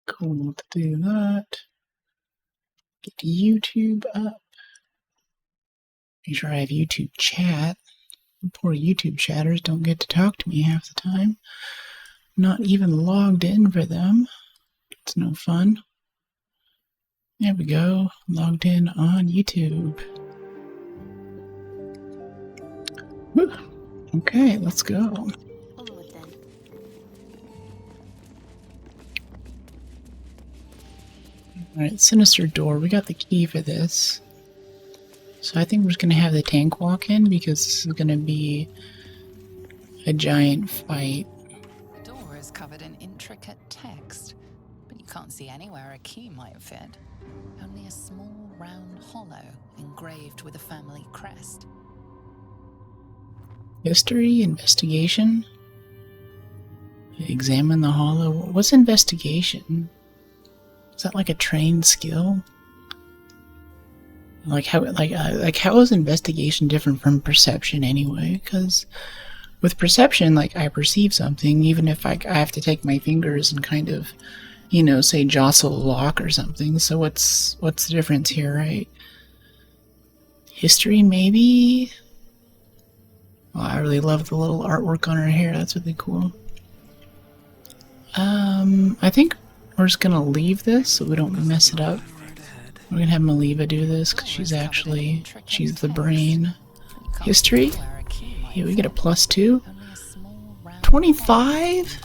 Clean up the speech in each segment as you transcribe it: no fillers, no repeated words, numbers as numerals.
Cool to do that. Get YouTube up. Make sure I have YouTube chat. Poor YouTube chatters don't get to talk to me half the time. Not even logged in for them. It's no fun. There we go. Logged in on YouTube. Woo. Okay, let's go. Alright, sinister door. We got the key for this. So I think we're just going to have the tank walk in because this is going to be a giant fight. The door is covered in intricate text, but you can't see anywhere a key might fit. Only a small round hollow engraved with a family crest. History, investigation. Examine the hollow. What's investigation? Is that like a trained skill? Like how is investigation different from perception anyway? Because with perception, like I perceive something, even if I have to take my fingers and kind of, you know, say jostle a lock or something. So what's the difference here, right? History, maybe. Well, I really love the little artwork on her hair. That's really cool. I think we're just gonna leave this so we don't mess it up. We're gonna have Maliva do this because she's the brain. History? Yeah, we get a +2. 25?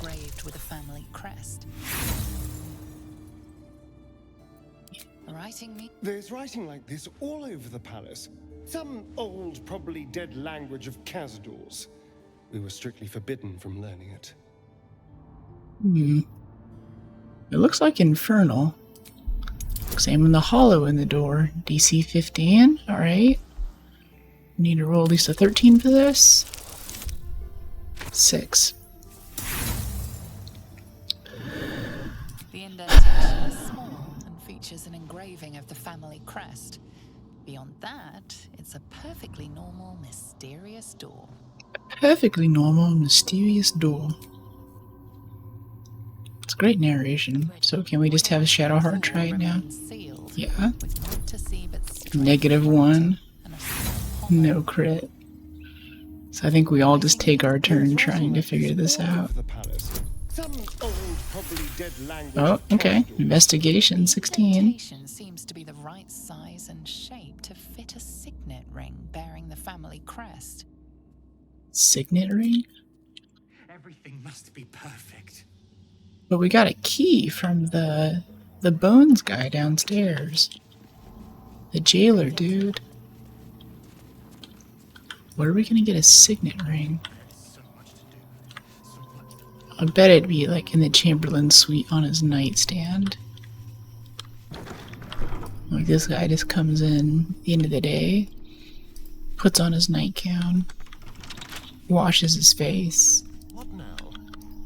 There's writing like this all over the palace. Some old, probably dead language of Cazador's. We were strictly forbidden from learning it. It looks like infernal. Examine the hollow in the door. DC 15. Alright. Need to roll at least a 13 for this. 6. The indentation is small and features an engraving of the family crest. Beyond that, it's a perfectly normal, mysterious door. Perfectly normal, mysterious door. It's great narration. So can we just have Shadowheart try it now? Yeah. -1. No crit. So I think we all just take our turn trying to figure this out. Oh, okay. Investigation 16. Seems to be the right size and shape to fit a signet ring bearing the family crest. Signet ring? Everything must be perfect. But we got a key from the bones guy downstairs. The jailer dude. Where are we gonna get a signet ring? I bet it'd be like in the Chamberlain suite on his nightstand. Like this guy just comes in at the end of the day, puts on his nightgown, washes his face,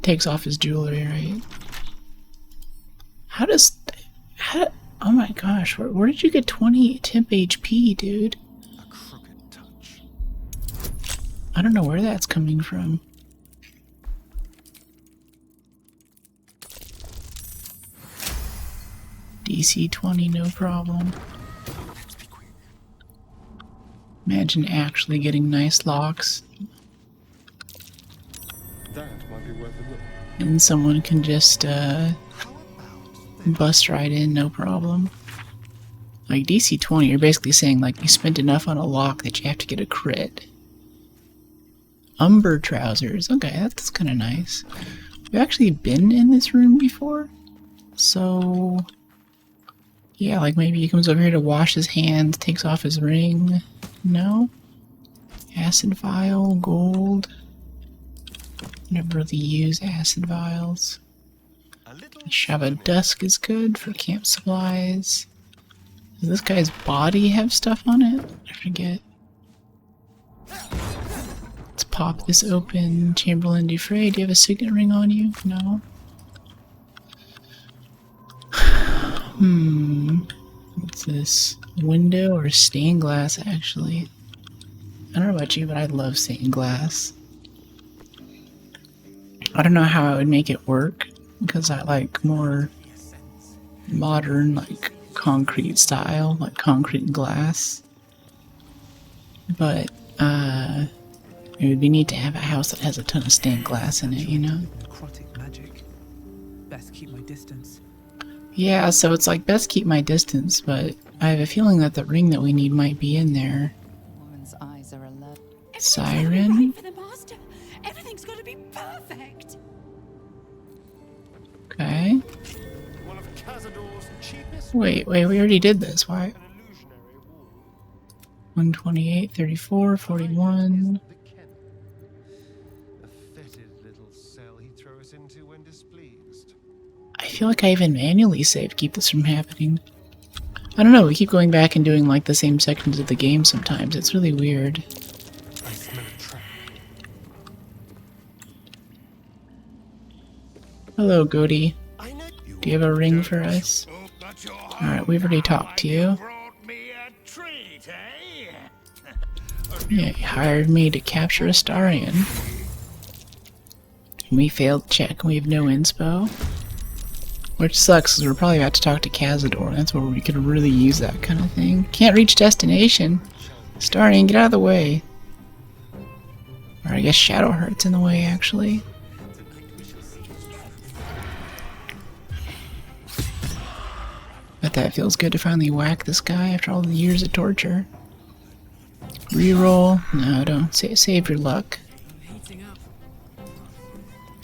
takes off his jewelry, right? Oh my gosh, where did you get 20 temp HP, dude? A crooked touch. I don't know where that's coming from. DC 20, no problem. Imagine actually getting nice locks. That might be worth a look. And someone can just bust right in, no problem. Like DC 20, you're basically saying like you spent enough on a lock that you have to get a crit. Umber trousers. Okay, that's kind of nice. We've actually been in this room before. So yeah, like maybe he comes over here to wash his hands, takes off his ring. No? Acid vial, gold. Never really use acid vials. Shava Dusk is good for camp supplies. Does this guy's body have stuff on it? I forget. Let's pop this open. Chamberlain Dufresne, do you have a signet ring on you? No? What's this? Window or stained glass, actually? I don't know about you, but I love stained glass. I don't know how I would make it work, because I like more modern, like concrete style, like concrete glass. But it would be neat to have a house that has a ton of stained glass in it, you know? Necrotic magic. Best keep my distance. Yeah, so it's like best keep my distance, but I have a feeling that the ring that we need might be in there. Woman's eyes are alert. Siren? For the master. Everything's got to be perfect. Okay. One of Cazador's cheapest. Wait, we already did this. Why? An illusionary wall. 128, 34, 41. The kennel. A fetid little cell he'd throw us into when displeased. I feel like I even manually saved to keep this from happening. I don't know, we keep going back and doing like the same sections of the game sometimes. It's really weird. I smell a trap. Hello, Goaty. I know Do you have a ring for us? Alright, we've already talked to you. Yeah, you hired me to capture Astarion. We failed check and we have no inspo. Which sucks, because we're probably about to talk to Cazador. That's where we could really use that kind of thing. Can't reach destination. Astarion, get out of the way. Or I guess Shadowheart's in the way, actually. Bet that feels good to finally whack this guy after all the years of torture. Reroll. No, don't. Save your luck.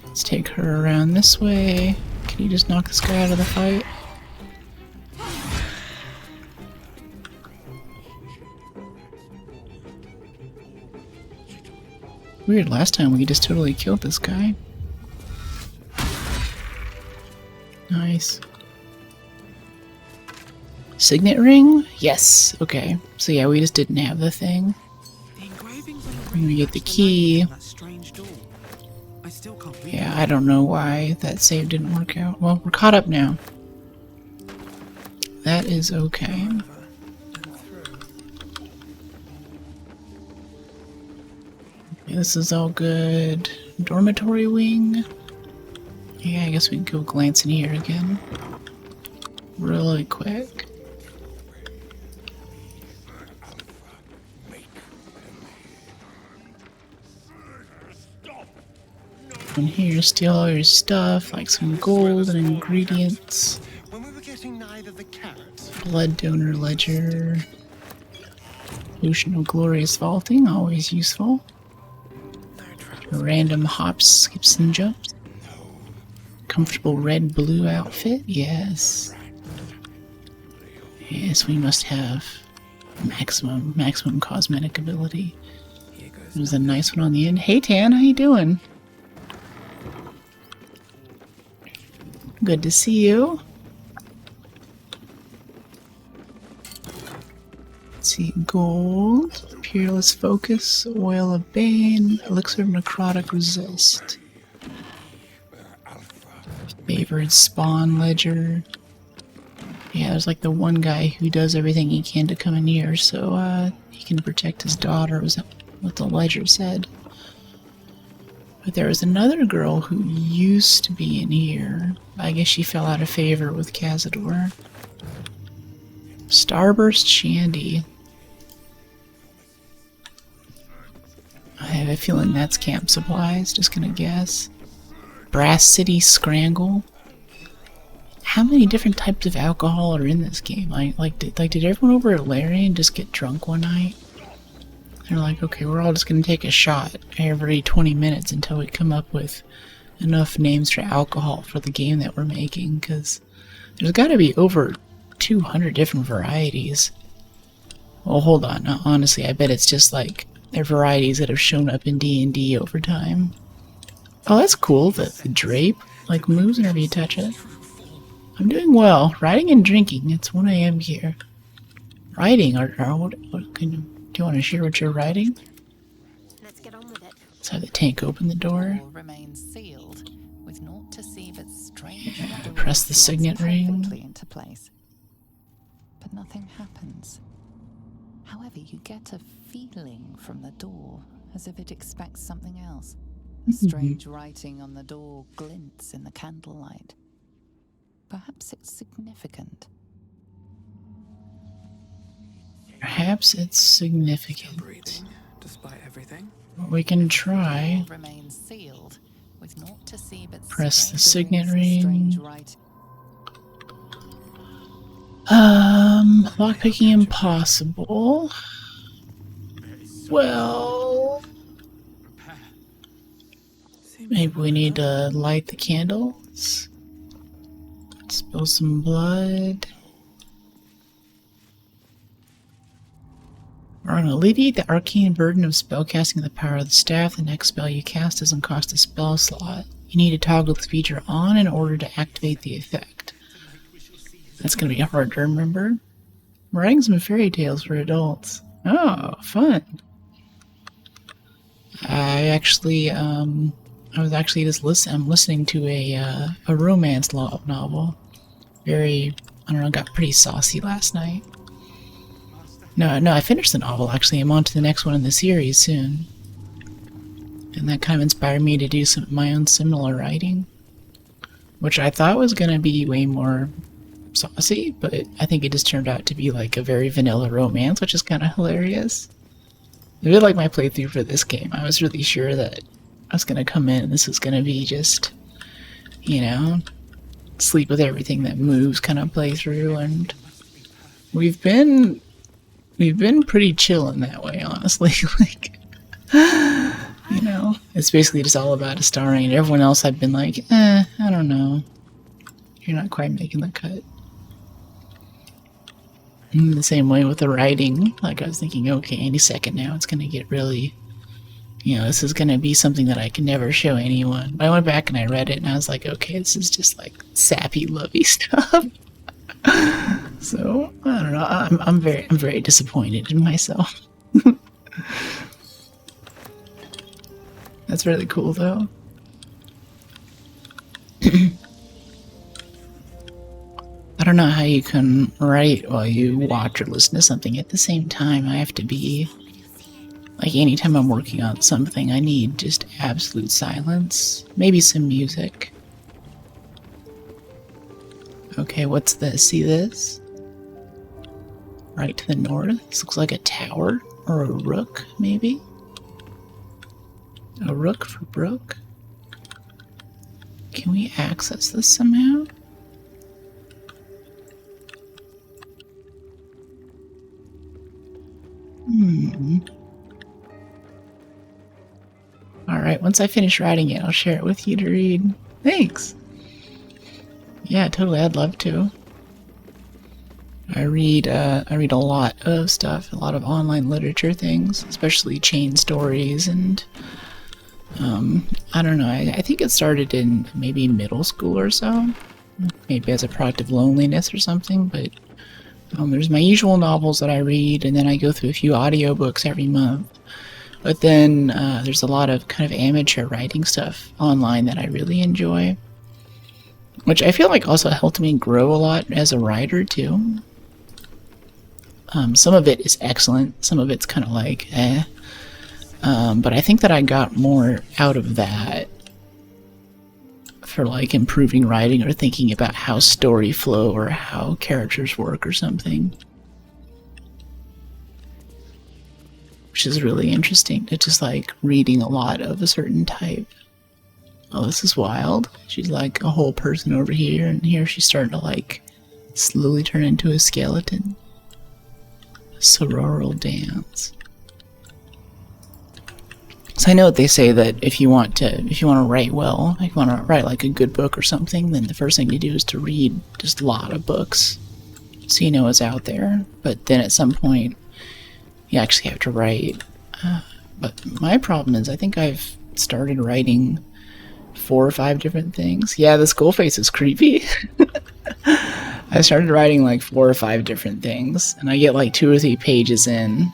Let's take her around this way. Can you just knock this guy out of the fight? Weird, last time we just totally killed this guy. Nice. Signet ring? Yes. Okay. So yeah, we just didn't have the thing. The engravings on the When we ring get the match the key. language on that strange door. I still can't read Yeah, it. I don't know why that save didn't work out. Well, we're caught up now. That is okay. Over and through. This is all good. Dormitory wing. Yeah, I guess we can go glance in here again. Really quick. And here, steal all your stuff, like some gold and ingredients. when we were getting neither the carrots. Blood donor ledger. Potion of glorious vaulting, always useful. Random hops, skips, and jumps. Comfortable red-blue outfit, yes. Yes, we must have maximum cosmetic ability. There's a nice one on the end. Hey Tan, how you doing? Good to see you. Let's see, gold, peerless focus, oil of bane, elixir of necrotic resist. Favored spawn ledger. Yeah, there's like the one guy who does everything he can to come in here, so he can protect his daughter, was what the ledger said. But there was another girl who used to be in here. I guess she fell out of favor with Cazador. Starburst Shandy. I have a feeling that's camp supplies, just gonna guess. Brass City Scrangle. How many different types of alcohol are in this game? Did everyone over at Larian just get drunk one night? They're like, okay, we're all just gonna take a shot every 20 minutes until we come up with enough names for alcohol for the game that we're making, because there's gotta be over 200 different varieties. Well, hold on. Honestly, I bet it's just like they're varieties that have shown up in D&D over time. Oh, that's cool. The drape like moves whenever you touch it. I'm doing well. Writing and drinking. It's 1 a.m. here. Writing? What can you, do you want to share what you're writing? Let's get on with it. Let's have the tank open the door. Door remains sealed, with naught to see but strange. Yeah, wondering press the slots signet ring. perfectly into place. But nothing happens. However, you get a feeling from the door, as if it expects something else. Strange writing on the door glints in the candlelight. Perhaps it's significant. Perhaps it's significant. Breathing, despite everything. We can try. Remains sealed, with naught to see but Press the strange signet doings, strange ring. writing. Lockpicking impossible. Well, maybe we need to light the candles. Spill some blood. We're going to alleviate the arcane burden of spellcasting with the power of the staff. The next spell you cast doesn't cost a spell slot. You need to toggle this feature on in order to activate the effect. That's going to be hard to remember. We're writing some fairy tales for adults. Oh, fun. I was actually just I'm listening to a romance novel. I don't know, got pretty saucy last night. No, I finished the novel, actually. I'm on to the next one in the series soon. And that kind of inspired me to do some of my own similar writing. Which I thought was going to be way more saucy, but I think it just turned out to be like a very vanilla romance, which is kind of hilarious. A bit like my playthrough for this game. I was really sure that I was going to come in and this was going to be just, you know, sleep with everything that moves kind of playthrough, and we've been pretty chill in that way, honestly. Like, you know, it's basically just all about a starring, and everyone else I've been like, I don't know. You're not quite making the cut. In the same way with the writing, like I was thinking, okay, any second now it's gonna get really, you know, this is gonna be something that I can never show anyone. But I went back and I read it and I was like, okay, this is just like sappy, lovey stuff. So I don't know. I'm very disappointed in myself. That's really cool, though. I don't know how you can write while you watch or listen to something at the same time. I have to be like, anytime I'm working on something, I need just absolute silence. Maybe some music. Okay, what's this? See this? Right to the north. This looks like a tower or a rook, maybe? A rook for brook? Can we access this somehow? Alright, once I finish writing it, I'll share it with you to read. Thanks! Yeah, totally, I'd love to. I read a lot of stuff, a lot of online literature things, especially chain stories, and I don't know, I think it started in maybe middle school or so, maybe as a product of loneliness or something, but there's my usual novels that I read, and then I go through a few audiobooks every month. But then there's a lot of kind of amateur writing stuff online that I really enjoy, which I feel like also helped me grow a lot as a writer too. Some of it is excellent, some of it's kind of like but I think that I got more out of that for like improving writing or thinking about how story flow or how characters work or something. Which is really interesting. It's just like reading a lot of a certain type. Oh, this is wild. She's like a whole person over here, and here she's starting to like slowly turn into a skeleton. Sororal dance. So I know what they say, that if you want to write well, if you want to write like a good book or something, then the first thing to do is to read just a lot of books, so you know what's out there. But then at some point, you actually have to write. But my problem is, I think I've started writing 4 or 5 different things. Yeah, the skull face is creepy. I started writing like 4 or 5 different things, and I get like 2 or 3 pages in,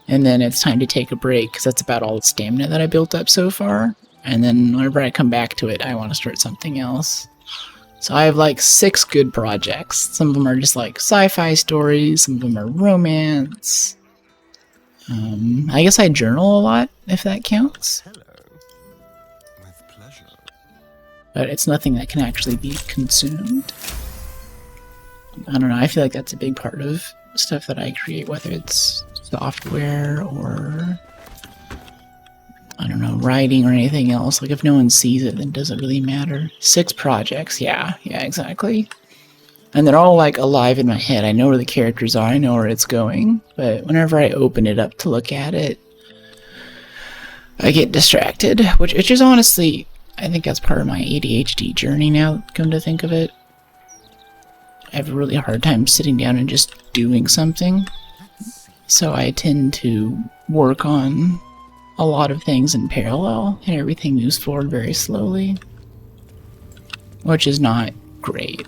and then it's time to take a break, because that's about all the stamina that I built up so far. And then whenever I come back to it, I want to start something else. So I have like 6 good projects. Some of them are just like sci-fi stories, some of them are romance. I guess I journal a lot, if that counts. but it's nothing that can actually be consumed. I don't know, I feel like that's a big part of stuff that I create, whether it's software or, I don't know, writing or anything else. Like, if no one sees it, then it doesn't really matter. 6 projects, yeah, exactly. And they're all, like, alive in my head. I know where the characters are, I know where it's going, but whenever I open it up to look at it, I get distracted, which is honestly, I think that's part of my ADHD journey now, come to think of it. I have a really hard time sitting down and just doing something, so I tend to work on a lot of things in parallel, and everything moves forward very slowly, which is not great,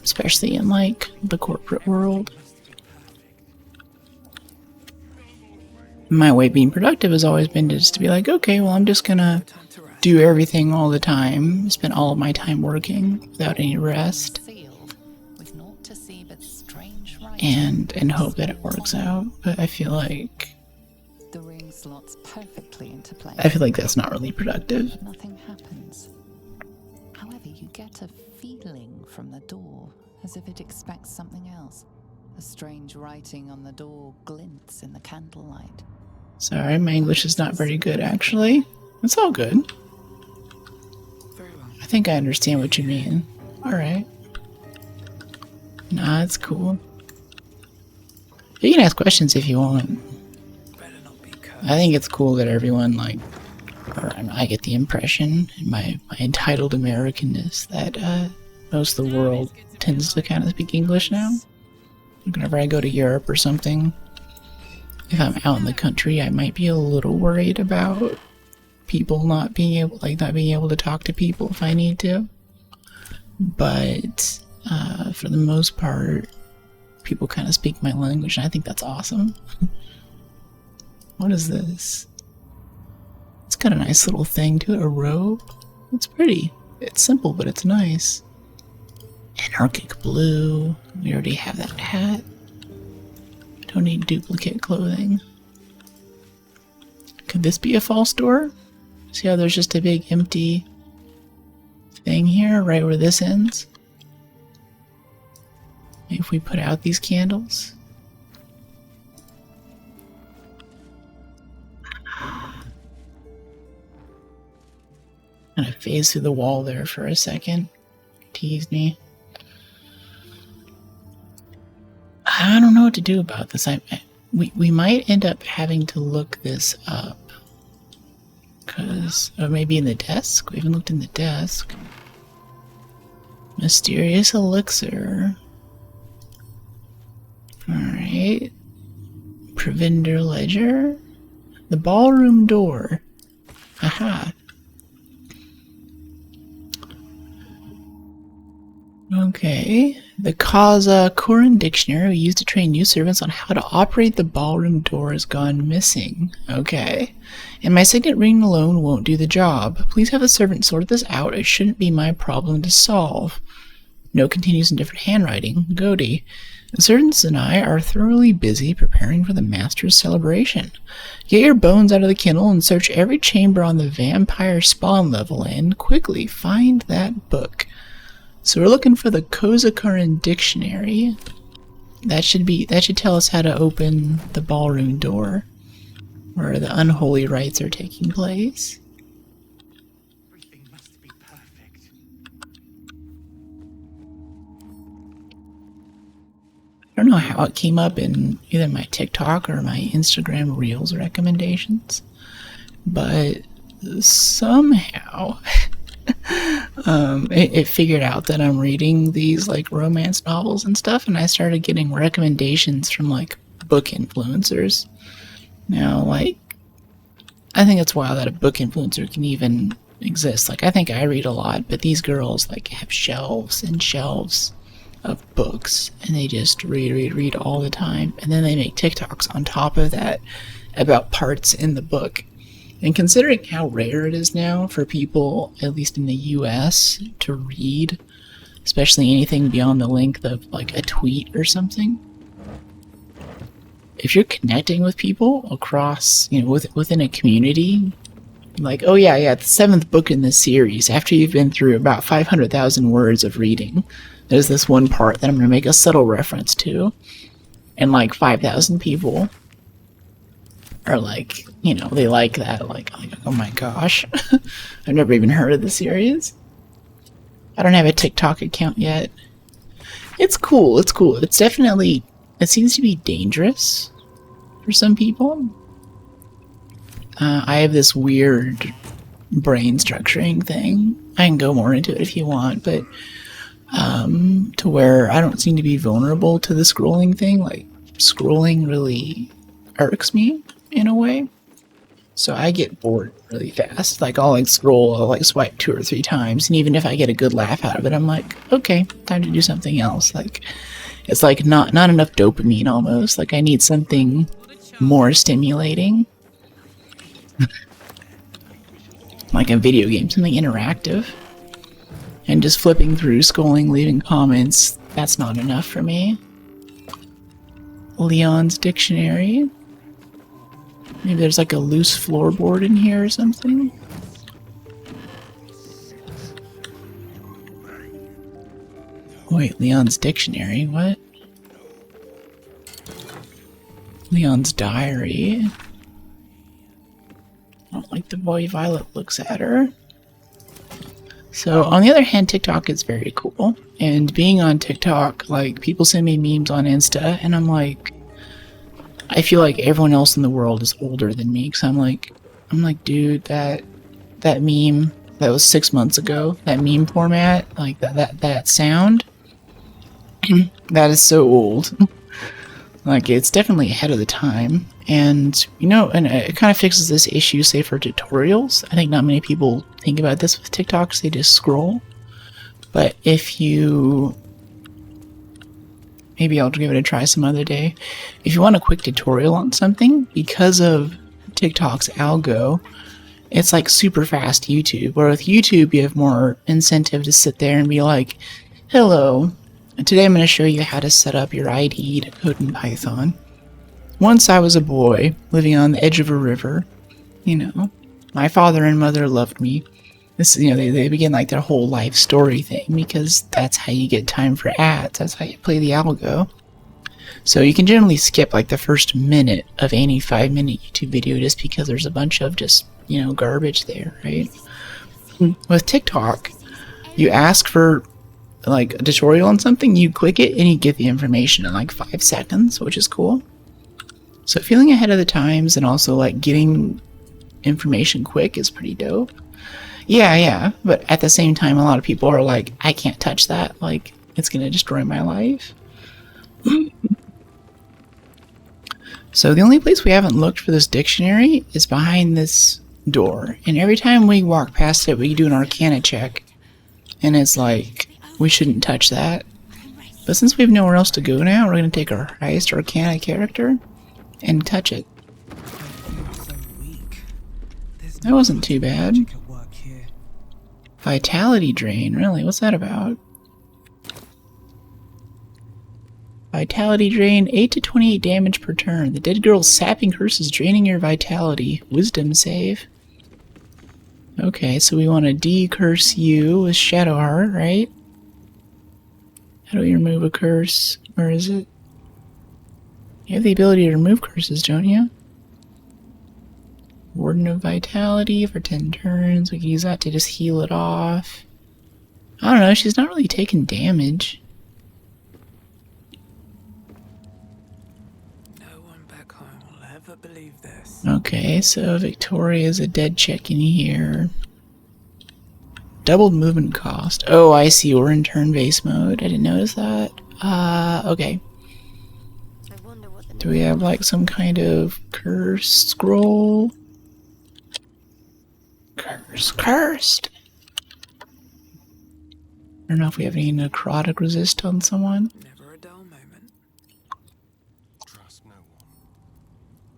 especially in, like, the corporate world. My way of being productive has always been just to be like, okay, well, I'm just gonna do everything all the time, spend all of my time working without any rest, and hope that it works out. But I feel like The ring slots perfectly into place. I feel like that's not really productive. Nothing happens. However, you get a feeling from the door, as if it expects something else. A strange writing on the door glints in the candlelight. Sorry, my English is not very good, actually. It's all good. Very well. I think I understand what you mean. Alright. Nah, it's cool. You can ask questions if you want. Better not be cursed. I think it's cool that everyone, like, or I get the impression, in my entitled Americanness, that most of the world tends to kind of speak English now. Whenever I go to Europe or something, if I'm out in the country, I might be a little worried about people not being able to talk to people if I need to. But for the most part, people kind of speak my language, and I think that's awesome. What is this? It's got a nice little thing to it, a robe. It's pretty. It's simple, but it's nice. Anarchic blue. We already have that hat. Don't need duplicate clothing. Could this be a false door? See how there's just a big empty thing here, right where this ends? Maybe if we put out these candles. Kind of phase through the wall there for a second. Teased me. I don't know what to do about this. We might end up having to look this up. Or maybe in the desk? We haven't looked in the desk. Mysterious elixir. Alright. Provender ledger. The ballroom door. Aha. Okay. The Cazador dictionary we used to train new servants on how to operate the ballroom door has gone missing. Okay. And my signet ring alone won't do the job. Please have the servant sort this out. It shouldn't be my problem to solve. Note continues in different handwriting. Godi. The servants and I are thoroughly busy preparing for the master's celebration. Get your bones out of the kennel and search every chamber on the vampire spawn level and quickly find that book. So we're looking for the Cazador dictionary. That should tell us how to open the ballroom door, where the unholy rites are taking place. Everything must be perfect. I don't know how it came up in either my TikTok or my Instagram Reels recommendations, but somehow it figured out that I'm reading these like romance novels and stuff, and I started getting recommendations from like book influencers. Now, like, I think it's wild that a book influencer can even exist. Like, I think I read a lot, but these girls like have shelves and shelves of books, and they just read all the time, and then they make TikToks on top of that about parts in the book. And considering how rare it is now for people, at least in the US, to read, especially anything beyond the length of like a tweet or something, if you're connecting with people across, within a community, Like, oh yeah, the 7th book in this series, after you've been through about 500,000 words of reading, there's this one part that I'm going to make a subtle reference to, and like 5,000 people are like, you know, they like that, like oh my gosh. I've never even heard of the series. I don't have a TikTok account yet. It's cool, it's cool. It's definitely, it seems to be dangerous for some people. I have this weird brain structuring thing. I can go more into it if you want, but to where I don't seem to be vulnerable to the scrolling thing. Like, scrolling really irks me in a way. So I get bored really fast. Like, I'll like scroll, I'll like swipe 2 or 3 times, and even if I get a good laugh out of it, I'm like, okay, time to do something else. Like, it's like not enough dopamine almost. Like, I need something more stimulating. Like a video game, something interactive. And just flipping through, scrolling, leaving comments, that's not enough for me. Leon's dictionary. Maybe there's like a loose floorboard in here or something. Wait, Leon's dictionary? What? Leon's diary. I don't like the way Violet looks at her. So, on the other hand, TikTok is very cool. And being on TikTok, like, people send me memes on Insta, and I'm like, I feel like everyone else in the world is older than me. Because I'm like, dude, that meme that was 6 months ago, that meme format, like, that sound, that is so old. Like, it's definitely ahead of the time. And, you know, and it kind of fixes this issue, say, for tutorials. I think not many people think about this with TikToks. They just scroll. But if you... Maybe I'll give it a try some other day. If you want a quick tutorial on something, because of TikTok's algo, it's like super fast YouTube. Where with YouTube, you have more incentive to sit there and be like, hello, today I'm going to show you how to set up your ID to code in Python. Once I was a boy, living on the edge of a river. You know, my father and mother loved me. This, you know, they begin like their whole life story thing, because that's how you get time for ads. That's how you play the algo. So you can generally skip like the first minute of any 5-minute YouTube video just because there's a bunch of just, you know, garbage there, right? With TikTok, you ask for like a tutorial on something, you click it, and you get the information in like 5 seconds, which is cool. So feeling ahead of the times and also like getting information quick is pretty dope. Yeah, but at the same time, a lot of people are like, I can't touch that, like, it's gonna destroy my life. So the only place we haven't looked for this dictionary is behind this door, and every time we walk past it, we do an Arcana check, and it's like, we shouldn't touch that. But since we have nowhere else to go now, we're gonna take our highest Arcana character and touch it. That wasn't too bad. Vitality drain, really? What's that about? Vitality drain, 8 to 28 damage per turn. The dead girl's sapping curse is draining your vitality. Wisdom save. Okay, so we want to decurse you with Shadow Heart, right? How do we remove a curse? Where is it? You have the ability to remove curses, don't you? Warden of Vitality for 10 turns. We can use that to just heal it off. I don't know, she's not really taking damage. No one back home will ever believe this. Okay, so Victoria's a dead chick in here. Doubled movement cost. Oh, I see, we're in turn-based mode. I didn't notice that. Okay. Do we have like some kind of curse scroll? Cursed! I don't know if we have any necrotic resist on someone. Never a dull moment. Trust no one.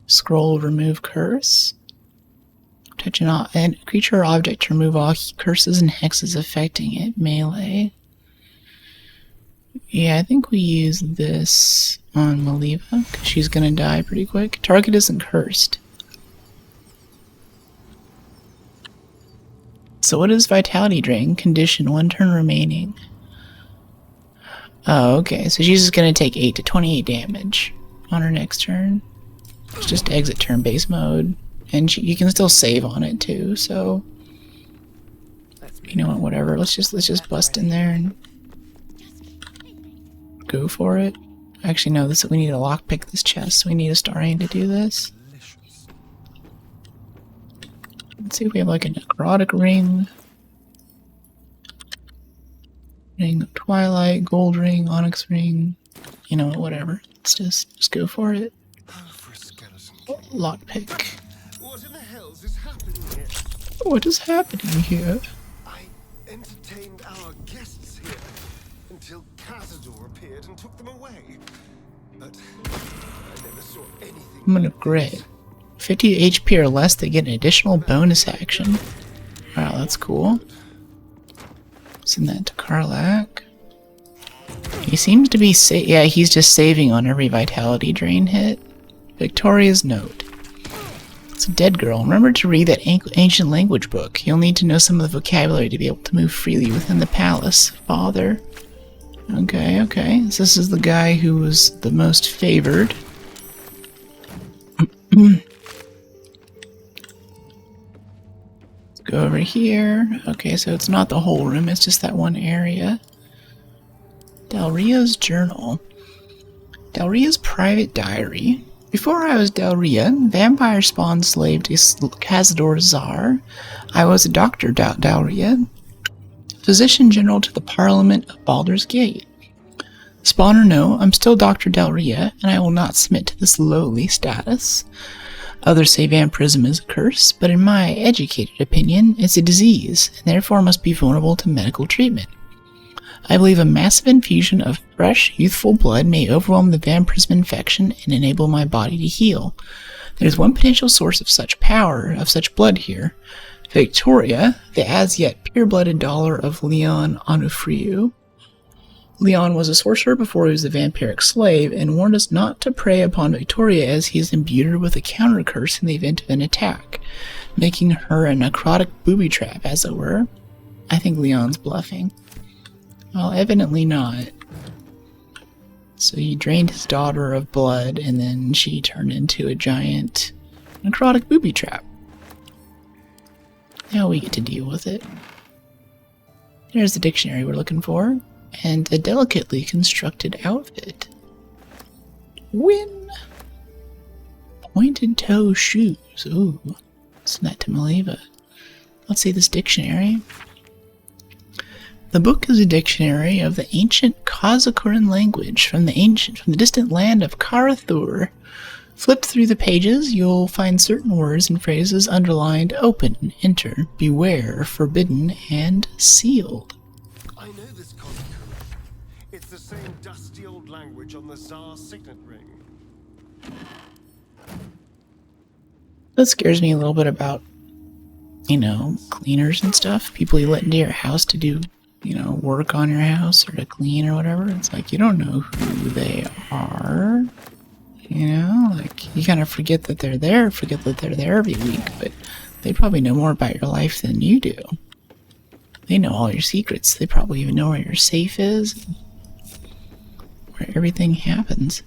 Scroll remove curse. Touch an creature or object to remove all curses and hexes affecting it. Melee. Yeah, I think we use this on Maliva, because she's gonna die pretty quick. Target isn't cursed. So what is Vitality Drain? Condition, 1 turn remaining. Oh, okay. So she's just going to take 8 to 28 damage on her next turn. It's just exit turn-based mode. And you can still save on it too, so... You know what, whatever. Let's just bust in there and... go for it. Actually, no, we need to lockpick this chest, so we need a Starian to do this. Let's see if we have like a necrotic ring. Ring of Twilight, gold ring, onyx ring. You know, whatever. Let's just go for it. Lockpick. What in the hell's is happening here? What is happening here? I entertained our guests here until Cazador appeared and took them away. But I never saw anything. I'm gonna grit. 50 HP or less, they get an additional bonus action. Wow, that's cool. Send that to Karlak. He seems to be yeah, he's just saving on every Vitality Drain hit. Victoria's note. It's a dead girl. Remember to read that ancient language book. You'll need to know some of the vocabulary to be able to move freely within the palace. Father. Okay, okay. So this is the guy who was the most favored. Let's go over here. Okay, so it's not the whole room, it's just that one area. Delria's journal. Delria's private diary. Before I was Delria, vampire spawn slave to Cazador Czar, I was a doctor Delria, physician general to the Parliament of Baldur's Gate. Spawn or no, I'm still Dr. Delria, and I will not submit to this lowly status. Others say vampirism is a curse, but in my educated opinion, it's a disease, and therefore must be vulnerable to medical treatment. I believe a massive infusion of fresh, youthful blood may overwhelm the vampirism infection and enable my body to heal. There's one potential source of such power, of such blood here. Victoria, the as-yet pure-blooded daughter of Leon Onufriu. Leon was a sorcerer before he was a vampiric slave, and warned us not to prey upon Victoria as he is imbued her with a counter-curse in the event of an attack, making her a necrotic booby trap, as it were. I think Leon's bluffing. Well, evidently not. So he drained his daughter of blood, and then she turned into a giant necrotic booby trap. Now we get to deal with it. There's the dictionary we're looking for, and a delicately constructed outfit. Win! Pointed toe shoes. Ooh, send that to Maliva. Let's see this dictionary. The book is a dictionary of the ancient Kazakuran language from the distant land of Karathur. Flip through the pages, you'll find certain words and phrases underlined: open, enter, beware, forbidden, and sealed. I know this Kazakuran. It's the same dusty old language on the Tsar's signet ring. That scares me a little bit about, cleaners and stuff. People you let into your house to do, work on your house or to clean or whatever. It's like, you don't know who they are. You kind of forget that they're there every week, but they probably know more about your life than you do. They know all your secrets. They probably even know where your safe is, where everything happens.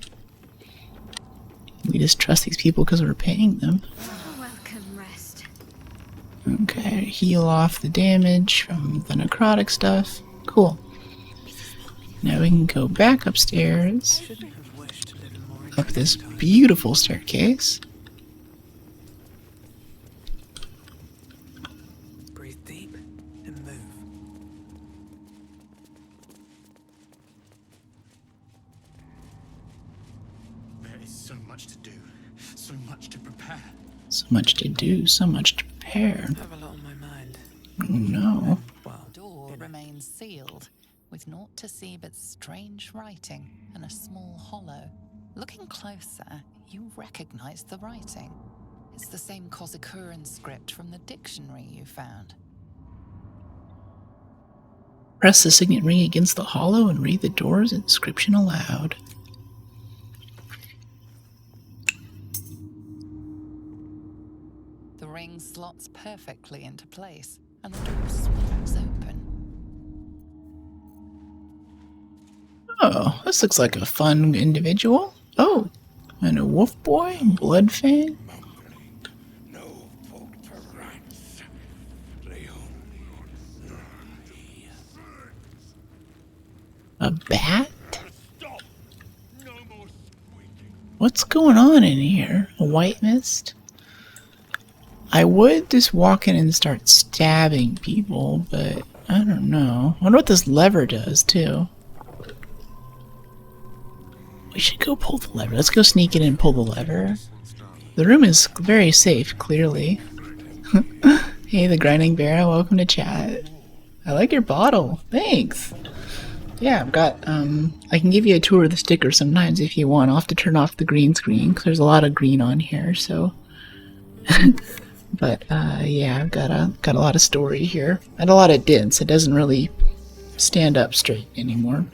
We just trust these people because we're paying them. Welcome, rest. Okay, heal off the damage from the necrotic stuff. Cool. Now we can go back upstairs, up this beautiful staircase. Breathe deep and move. There is so much to do, so much to prepare. So much to do, so much to prepare. I have a lot on my mind. Oh no. Well, The door remains sealed, with naught to see but strange writing and a small hollow. Looking closer, you recognize the writing. It's the same Kazakuran script from the dictionary you found. Press the signet ring against the hollow and read the door's inscription aloud. The ring slots perfectly into place, and the door swings open. Oh, this looks like a fun individual. Oh, and a wolf boy, Bloodfang. No fault for rats. They only A bat? stop. No more squeaking. What's going on in here? A white mist? I would just walk in and start stabbing people, but I don't know. I wonder what this lever does, too. We should go pull the lever. Let's go sneak in and pull the lever. The room is very safe, clearly. Hey, the Grinding Barrow, welcome to chat. I like your bottle. Thanks. Yeah, I've got, I can give you a tour of the sticker sometimes if you want. I'll have to turn off the green screen, because there's a lot of green on here, so... But, yeah, I've got a lot of story here. And a lot of dents. It doesn't really stand up straight anymore.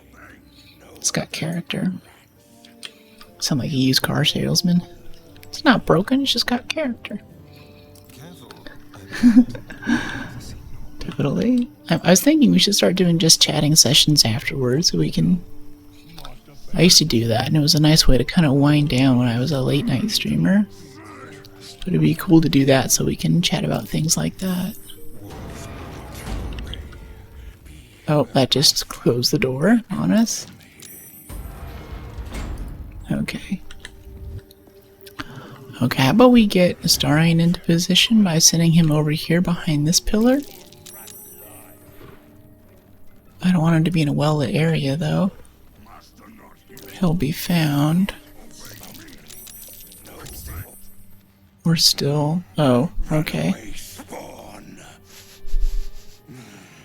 It's got character. Sound like a used car salesman. It's not broken, it's just got character. Totally. I was thinking we should start doing just chatting sessions afterwards so we can... I used to do that, and it was a nice way to kind of wind down when I was a late night streamer. But it'd be cool to do that so we can chat about things like that. Oh, that just closed the door on us. Okay. Okay, how about we get Astarion into position by sending him over here behind this pillar? I don't want him to be in a well-lit area, though. He'll be found. We're still... Oh, okay.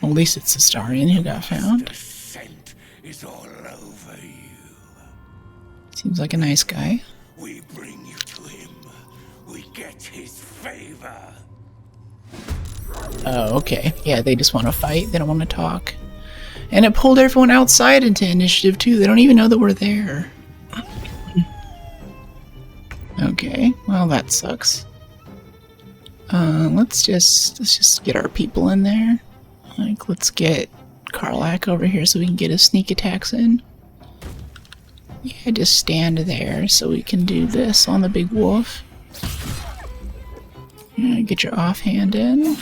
Well, at least it's Astarion who got found. Seems like a nice guy. We bring you to him. We get his favor. Oh, okay. Yeah, they just want to fight. They don't want to talk. And it pulled everyone outside into initiative, too. They don't even know that we're there. Okay, well, that sucks. Let's just get our people in there. Like, let's get Karlach over here so we can get his sneak attacks in. Yeah, just stand there so we can do this on the big wolf. Yeah, get your offhand in.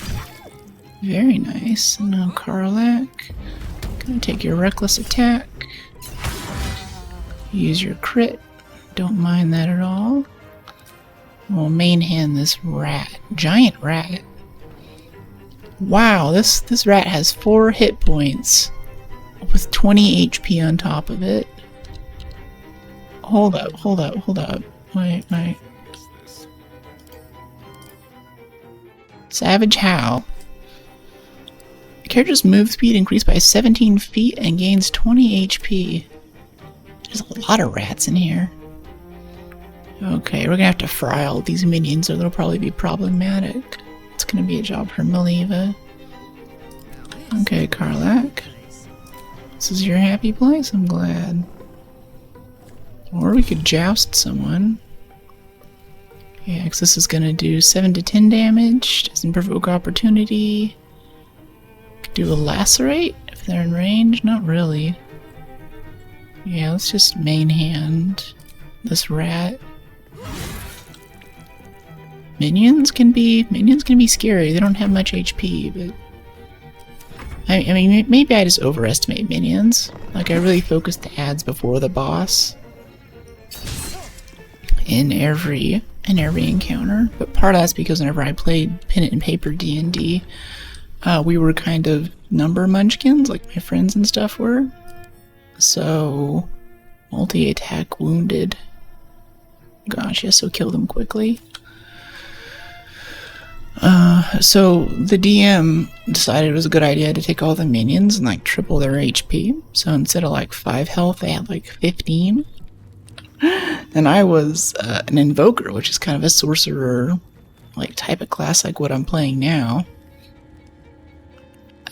Very nice. And now Karlach. Gonna take your reckless attack. Use your crit. Don't mind that at all. We'll main hand this rat. Giant rat. Wow, this rat has 4 hit points with 20 HP on top of it. Hold up. Wait. Savage Howl. Character's move speed increased by 17 feet and gains 20 HP. There's a lot of rats in here. Okay, we're gonna have to fry all these minions or they'll probably be problematic. It's gonna be a job for Maliva. Okay, Karlach. This is your happy place, I'm glad. Or we could joust someone. Yeah, because this is gonna do 7 to 10 damage. Doesn't provoke opportunity. Could do a lacerate if they're in range. Not really. Yeah, let's just main hand this rat. Minions can be scary. They don't have much HP, but I mean, maybe I just overestimate minions. Like, I really focus the ads before the boss in every encounter. But part of that's because whenever I played pen and paper D&D, we were kind of number munchkins, like my friends and stuff were. So, multi-attack wounded. Gosh, yes, so kill them quickly. So the DM decided it was a good idea to take all the minions and like triple their HP. So instead of like 5 health, they had like 15. And I was an invoker, which is kind of a sorcerer like type of class like what I'm playing now.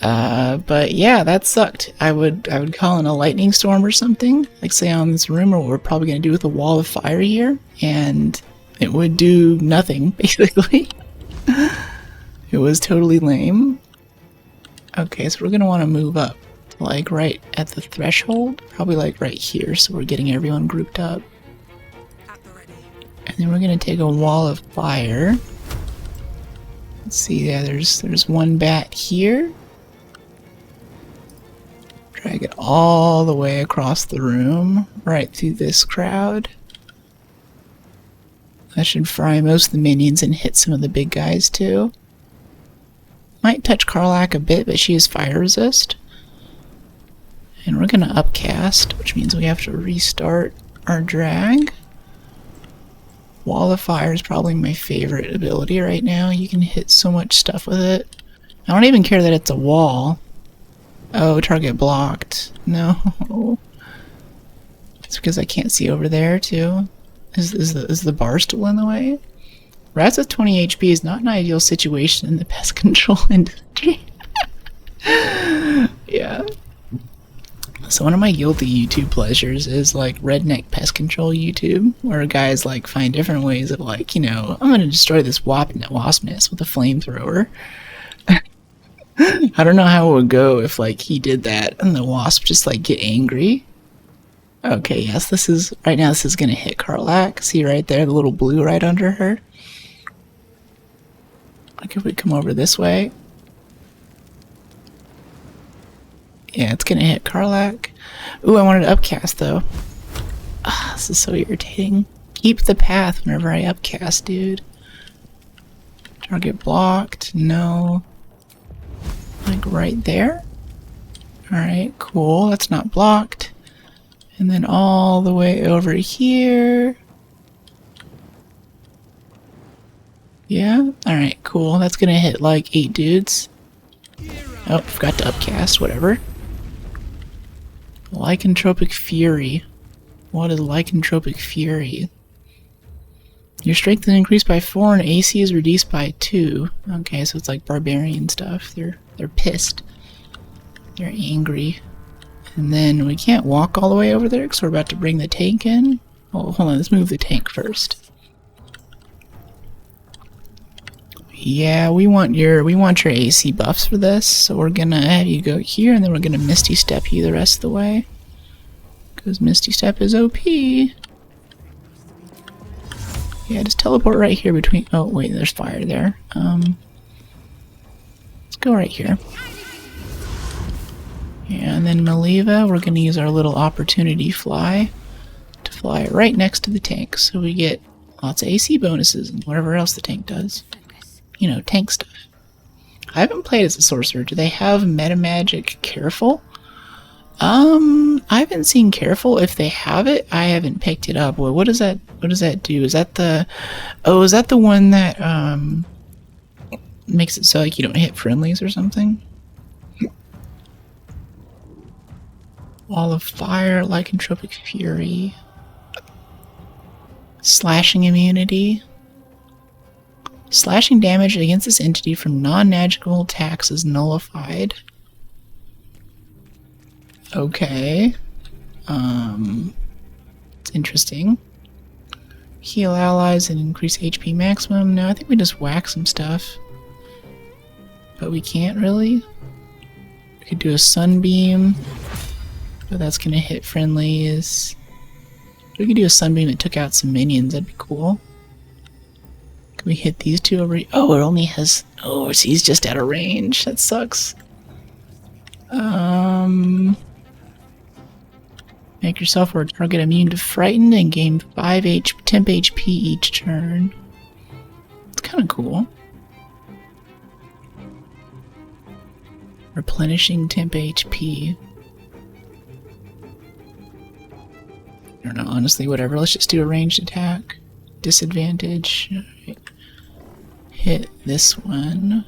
But yeah, that sucked. I would call in a lightning storm or something, like say on this room, or what we're probably gonna do with a wall of fire here, and it would do nothing basically. It was totally lame. Okay, so we're gonna want to move up, like right at the threshold, probably like right here, so we're getting everyone grouped up. At the ready. And then we're gonna take a wall of fire. Let's see, yeah, there's one bat here. Drag it all the way across the room, right through this crowd. That should fry most of the minions and hit some of the big guys too. Might touch Karlach a bit, but she has fire resist. And we're gonna upcast, which means we have to restart our drag. Wall of Fire is probably my favorite ability right now. You can hit so much stuff with it. I don't even care that it's a wall. Oh, target blocked. No. It's because I can't see over there too. Is the bar still in the way? Rats with 20 HP is not an ideal situation in the pest control industry. Yeah. So one of my guilty YouTube pleasures is like redneck pest control YouTube, where guys like find different ways of like, you know, I'm gonna destroy this wasp nest with a flamethrower. I don't know how it would go if like he did that and the wasp just like get angry. Okay, yes, this is right now. This is gonna hit Karlach. See right there, the little blue right under her. Like if we come over this way. Yeah, it's gonna hit Karlach. Ooh, I wanted to upcast though. Ah, this is so irritating. Keep the path whenever I upcast, dude. Target blocked. No. Like right there. Alright, cool. That's not blocked. And then all the way over here. Yeah? Alright, cool. That's gonna hit like 8 dudes. Oh, forgot to upcast. Whatever. Lycanthropic Fury. What is Lycanthropic Fury? Your strength is increased by 4 and AC is reduced by 2. Okay, so it's like barbarian stuff. They're pissed. They're angry. And then we can't walk all the way over there because we're about to bring the tank in. Oh, hold on, let's move the tank first. Yeah, we want your AC buffs for this, so we're gonna have you go here, and then we're gonna Misty Step you the rest of the way. Because Misty Step is OP. Yeah, just teleport right here between. Oh wait, there's fire there. Let's go right here. Yeah, and then Maliva, we're gonna use our little opportunity fly to fly right next to the tank, so we get lots of AC bonuses and whatever else the tank does. You know, tank stuff. I haven't played as a sorcerer. Do they have meta magic careful? I haven't seen careful. If they have it, I haven't picked it up. Well, what does that do? Is that the is that the one that makes it so like you don't hit friendlies or something? Wall of Fire, Lycanthropic Fury, slashing immunity. Slashing damage against this entity from non-magical attacks is nullified. Okay. It's interesting. Heal allies and increase HP maximum. No, I think we just whack some stuff. But we can't really. We could do a sunbeam. But that's gonna hit friendlies. We could do a sunbeam that took out some minions, that'd be cool. Can we hit these two over here? Oh, it only has... Oh, so he's just out of range. That sucks. Make yourself or a target immune to frightened and gain 5 temp HP each turn. It's kind of cool. Replenishing temp HP. I don't know, honestly, whatever. Let's just do a ranged attack. Disadvantage. Right. Hit this one.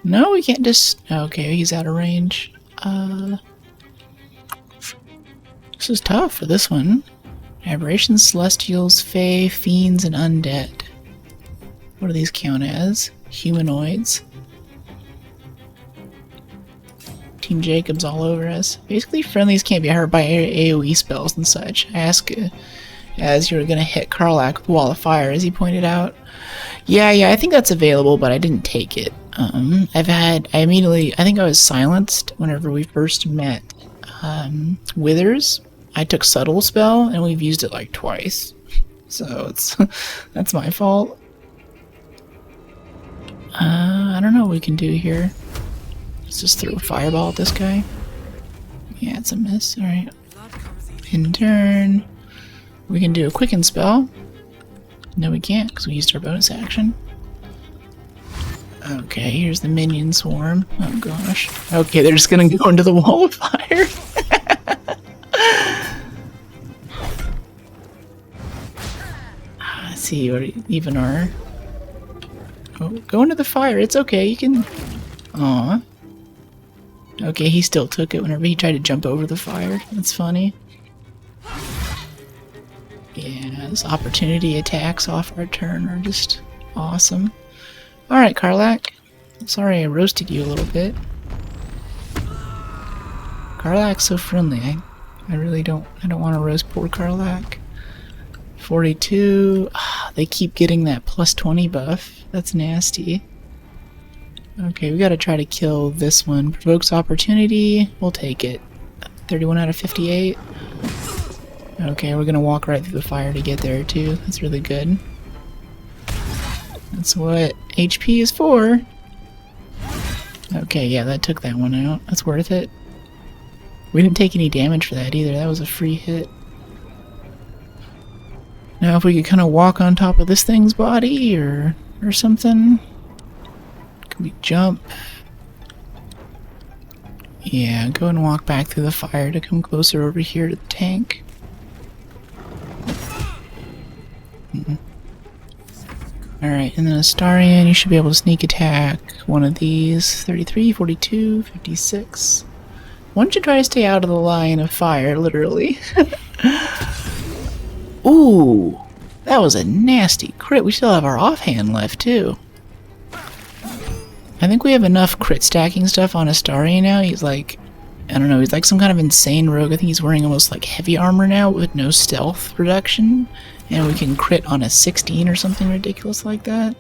No, we can't just... Okay, he's out of range. This is tough for this one. Aberrations, Celestials, Fae, Fiends, and Undead. What do these count as? Humanoids. Team Jacob's all over us. Basically, friendlies can't be hurt by AoE spells and such. I ask as you were gonna hit Karlach with Wall of Fire, as he pointed out. Yeah, I think that's available, but I didn't take it. I think I was silenced whenever we first met Withers. I took Subtle Spell, and we've used it like twice. So it's that's my fault. I don't know what we can do here. Let's just throw a fireball at this guy. Yeah, it's a miss. Alright. In turn, we can do a quicken spell. No, we can't because we used our bonus action. Okay, here's the minion swarm. Oh gosh. Okay, they're just gonna go into the wall of fire. Let's see what even are. Oh, go into the fire. It's okay. You can. Aw. Okay, he still took it whenever he tried to jump over the fire. That's funny. Yeah, those opportunity attacks off our turn are just awesome. Alright, Karlach. Sorry I roasted you a little bit. Karlach's so friendly. I really don't want to roast poor Karlach. 42. They keep getting that plus 20 buff. That's nasty. Okay, we gotta try to kill this one. Provokes opportunity. We'll take it. 31 out of 58. Okay, we're gonna walk right through the fire to get there too. That's really good. That's what HP is for. Okay, yeah, that took that one out. That's worth it. We didn't take any damage for that either. That was a free hit. Now if we could kind of walk on top of this thing's body or something. Can we jump? Yeah, go and walk back through the fire to come closer over here to the tank. Alright, and then Astarion, you should be able to sneak attack one of these. 33, 42, 56. One should try to stay out of the line of fire, literally. Ooh, that was a nasty crit. We still have our offhand left, too. I think we have enough crit stacking stuff on Astarion now. He's like, I don't know, he's like some kind of insane rogue. I think he's wearing almost like heavy armor now with no stealth reduction. And we can crit on a 16 or something ridiculous like that.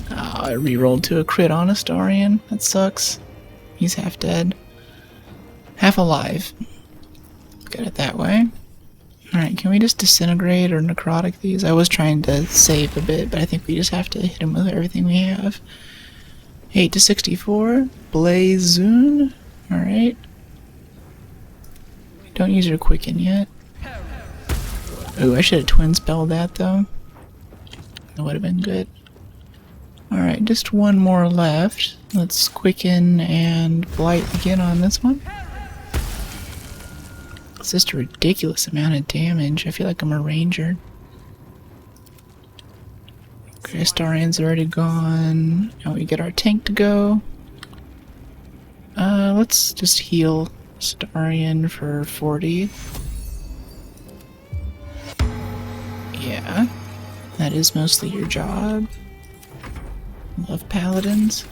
Oh, I rerolled to a crit on Astarion. That sucks. He's half dead. Half alive. Get it that way. Alright, can we just disintegrate or necrotic these? I was trying to save a bit, but I think we just have to hit him with everything we have. 8 to 64. Blazoon. Alright. Don't use your quicken yet. Ooh, I should have twin spelled that though. That would have been good. Alright, just one more left. Let's quicken and blight again on this one. It's just a ridiculous amount of damage. I feel like I'm a ranger. Okay, Astarion's already gone. Now we get our tank to go. Let's just heal Astarion for 40. Yeah, that is mostly your job. Love paladins.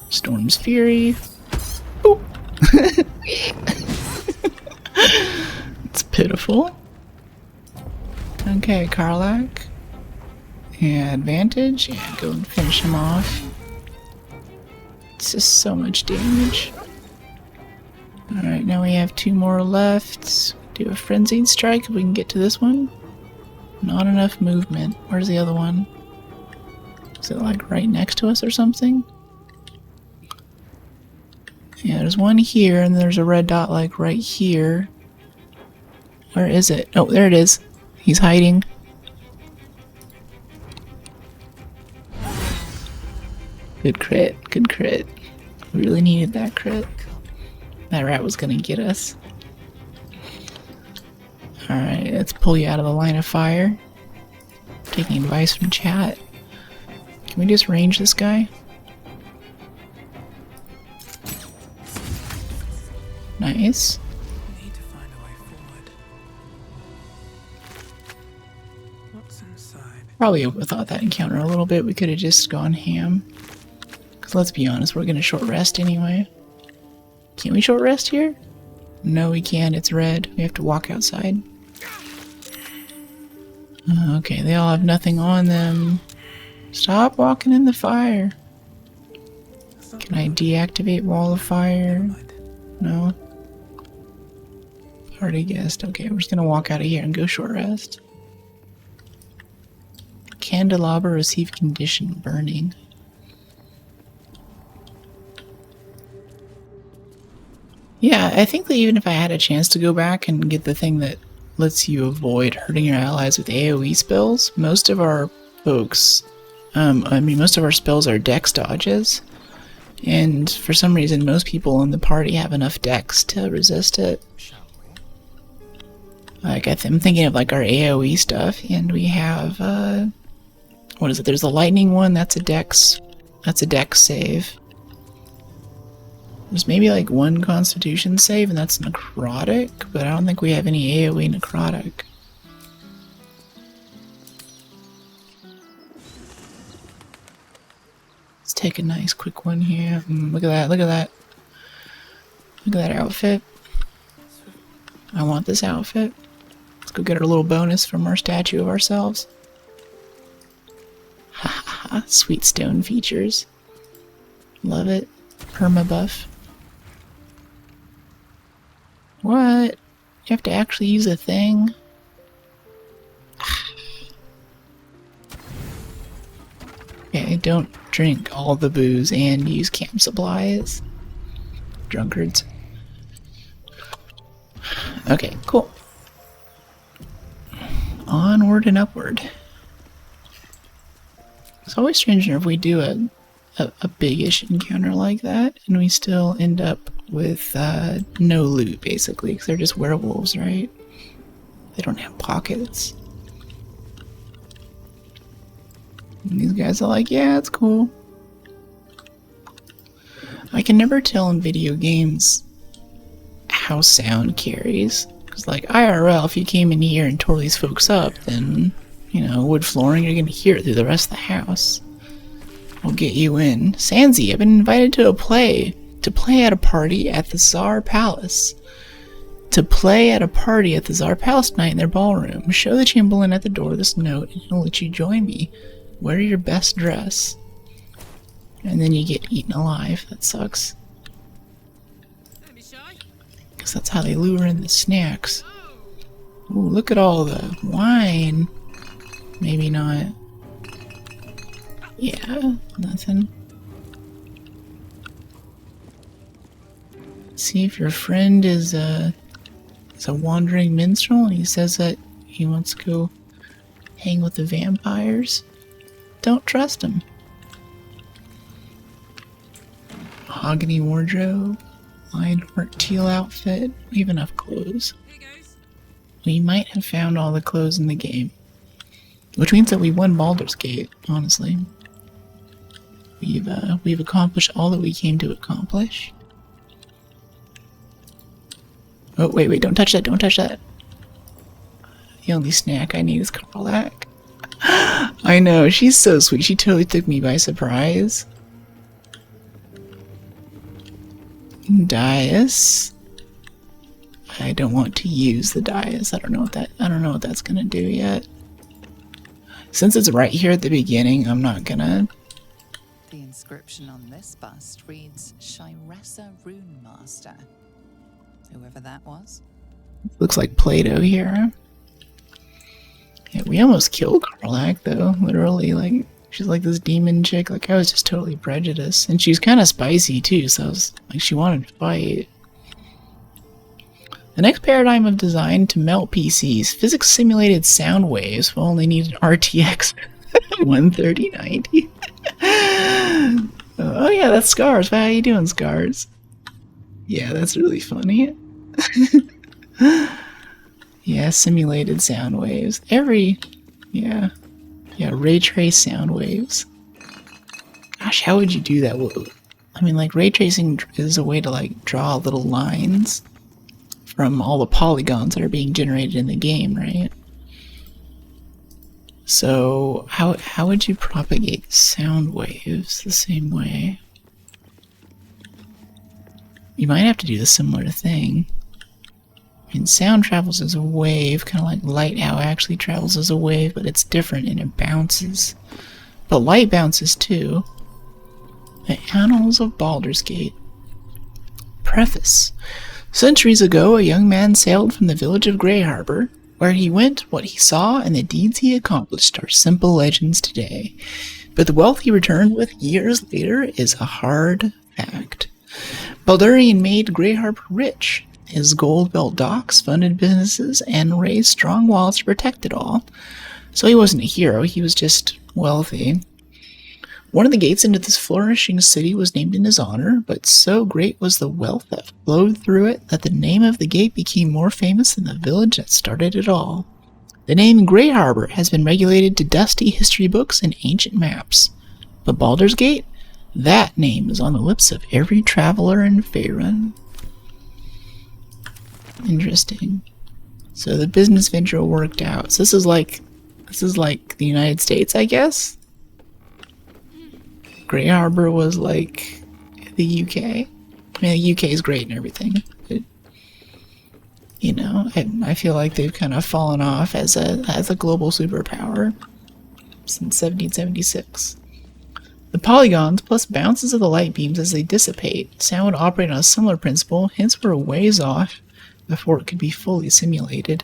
Storm's Fury. Boop. It's pitiful. Okay, Karlach. Yeah, advantage. Yeah, go and finish him off. It's just so much damage. Alright, now we have 2 more left. Do a frenzied strike if we can get to this one. Not enough movement. Where's the other one? Is it like right next to us or something? Yeah, there's one here and there's a red dot like right here. Where is it? Oh, there it is. He's hiding. Good crit, good crit. We really needed that crit. That rat was gonna get us. Alright, let's pull you out of the line of fire. Taking advice from chat. Can we just range this guy? Nice. Need to find a way forward. What's inside? Probably overthought that encounter a little bit. We could have just gone ham. Because let's be honest, we're gonna short rest anyway. Can we short rest here? No, we can't. It's red. We have to walk outside. Okay, they all have nothing on them. Stop walking in the fire. Can I deactivate wall of fire? No. Party guest. Okay, we're just gonna walk out of here and go short rest. Candelabra receive condition burning. Yeah, I think that even if I had a chance to go back and get the thing that lets you avoid hurting your allies with AoE spells, most of our folks, most of our spells are dex dodges. And for some reason, most people in the party have enough dex to resist it. Like, I'm thinking of like our AoE stuff, and we have, what is it? There's the lightning one, that's a dex save. There's maybe like one constitution save, and that's necrotic, but I don't think we have any AoE necrotic. Let's take a nice quick one here. Look at that, look at that. Look at that outfit. I want this outfit. Let's go get our little bonus from our statue of ourselves. Ha ha ha, sweet stone features. Love it. Perma buff. What? You have to actually use a thing? Okay, don't drink all the booze and use camp supplies. Drunkards. Okay, cool. Onward and upward. It's always strange if we do a big-ish encounter like that, and we still end up with no loot, basically, because they're just werewolves, right? They don't have pockets. And these guys are like, yeah, it's cool. I can never tell in video games how sound carries. Because, like, IRL, if you came in here and tore these folks up, then, you know, wood flooring, you're going to hear it through the rest of the house. I'll get you in. Sansi, I've been invited to play at a party at the Tsar Palace. To play at a party at the Tsar Palace tonight in their ballroom. Show the Chamberlain at the door this note, and he'll let you join me. Wear your best dress. And then you get eaten alive. That sucks. Because that's how they lure in the snacks. Ooh, look at all the wine. Maybe not. Yeah, nothing. See if your friend is a wandering minstrel and he says that he wants to go hang with the vampires. Don't trust him. Mahogany wardrobe, lionheart teal outfit. We have enough clothes. We might have found all the clothes in the game. Which means that we won Baldur's Gate, honestly. We've accomplished all that we came to accomplish. Oh, wait, don't touch that, don't touch that. The only snack I need is Karlak. I know, she's so sweet. She totally took me by surprise. Dais. I don't want to use the dais. I don't know what that's gonna do yet. Since it's right here at the beginning, I'm not gonna. The inscription on this bust reads Shiressa Rune Master. Whoever that was. Looks like Play-Doh here. Yeah, we almost killed Karlak though, literally. Like, she's like this demon chick. Like, I was just totally prejudiced. And she's kind of spicy too, so I was like, she wanted to fight. The next paradigm of design to melt PCs, physics simulated sound waves will only need an RTX 13090. Oh yeah, that's Scars. How you doing, Scars? Yeah, that's really funny. Yeah, simulated sound waves. Yeah, ray trace sound waves. Gosh, how would you do that? Well, I mean, like, ray tracing is a way to, like, draw little lines from all the polygons that are being generated in the game, right? So, how would you propagate sound waves the same way? You might have to do the similar thing. I mean, sound travels as a wave, kind of like light how actually travels as a wave, but it's different and it bounces. But light bounces too. The Annals of Baldur's Gate. Preface. Centuries ago, a young man sailed from the village of Grey Harbor. Where he went, what he saw, and the deeds he accomplished are simple legends today. But the wealth he returned with years later is a hard fact. Baldurian made Grey Harbor rich. His gold built docks, funded businesses, and raised strong walls to protect it all. So he wasn't a hero, he was just wealthy. One of the gates into this flourishing city was named in his honor, but so great was the wealth that flowed through it that the name of the gate became more famous than the village that started it all. The name Grey Harbor has been regulated to dusty history books and ancient maps. But Baldur's Gate? That name is on the lips of every traveler in Faerun. Interesting. So the business venture worked out. So this is like the United States, I guess? Grey Harbor was like the UK. I mean, the UK is great and everything, but you know, I feel like they've kind of fallen off as a global superpower since 1776. The polygons plus bounces of the light beams as they dissipate. Sound would operate on a similar principle, hence we're a ways off before it could be fully simulated.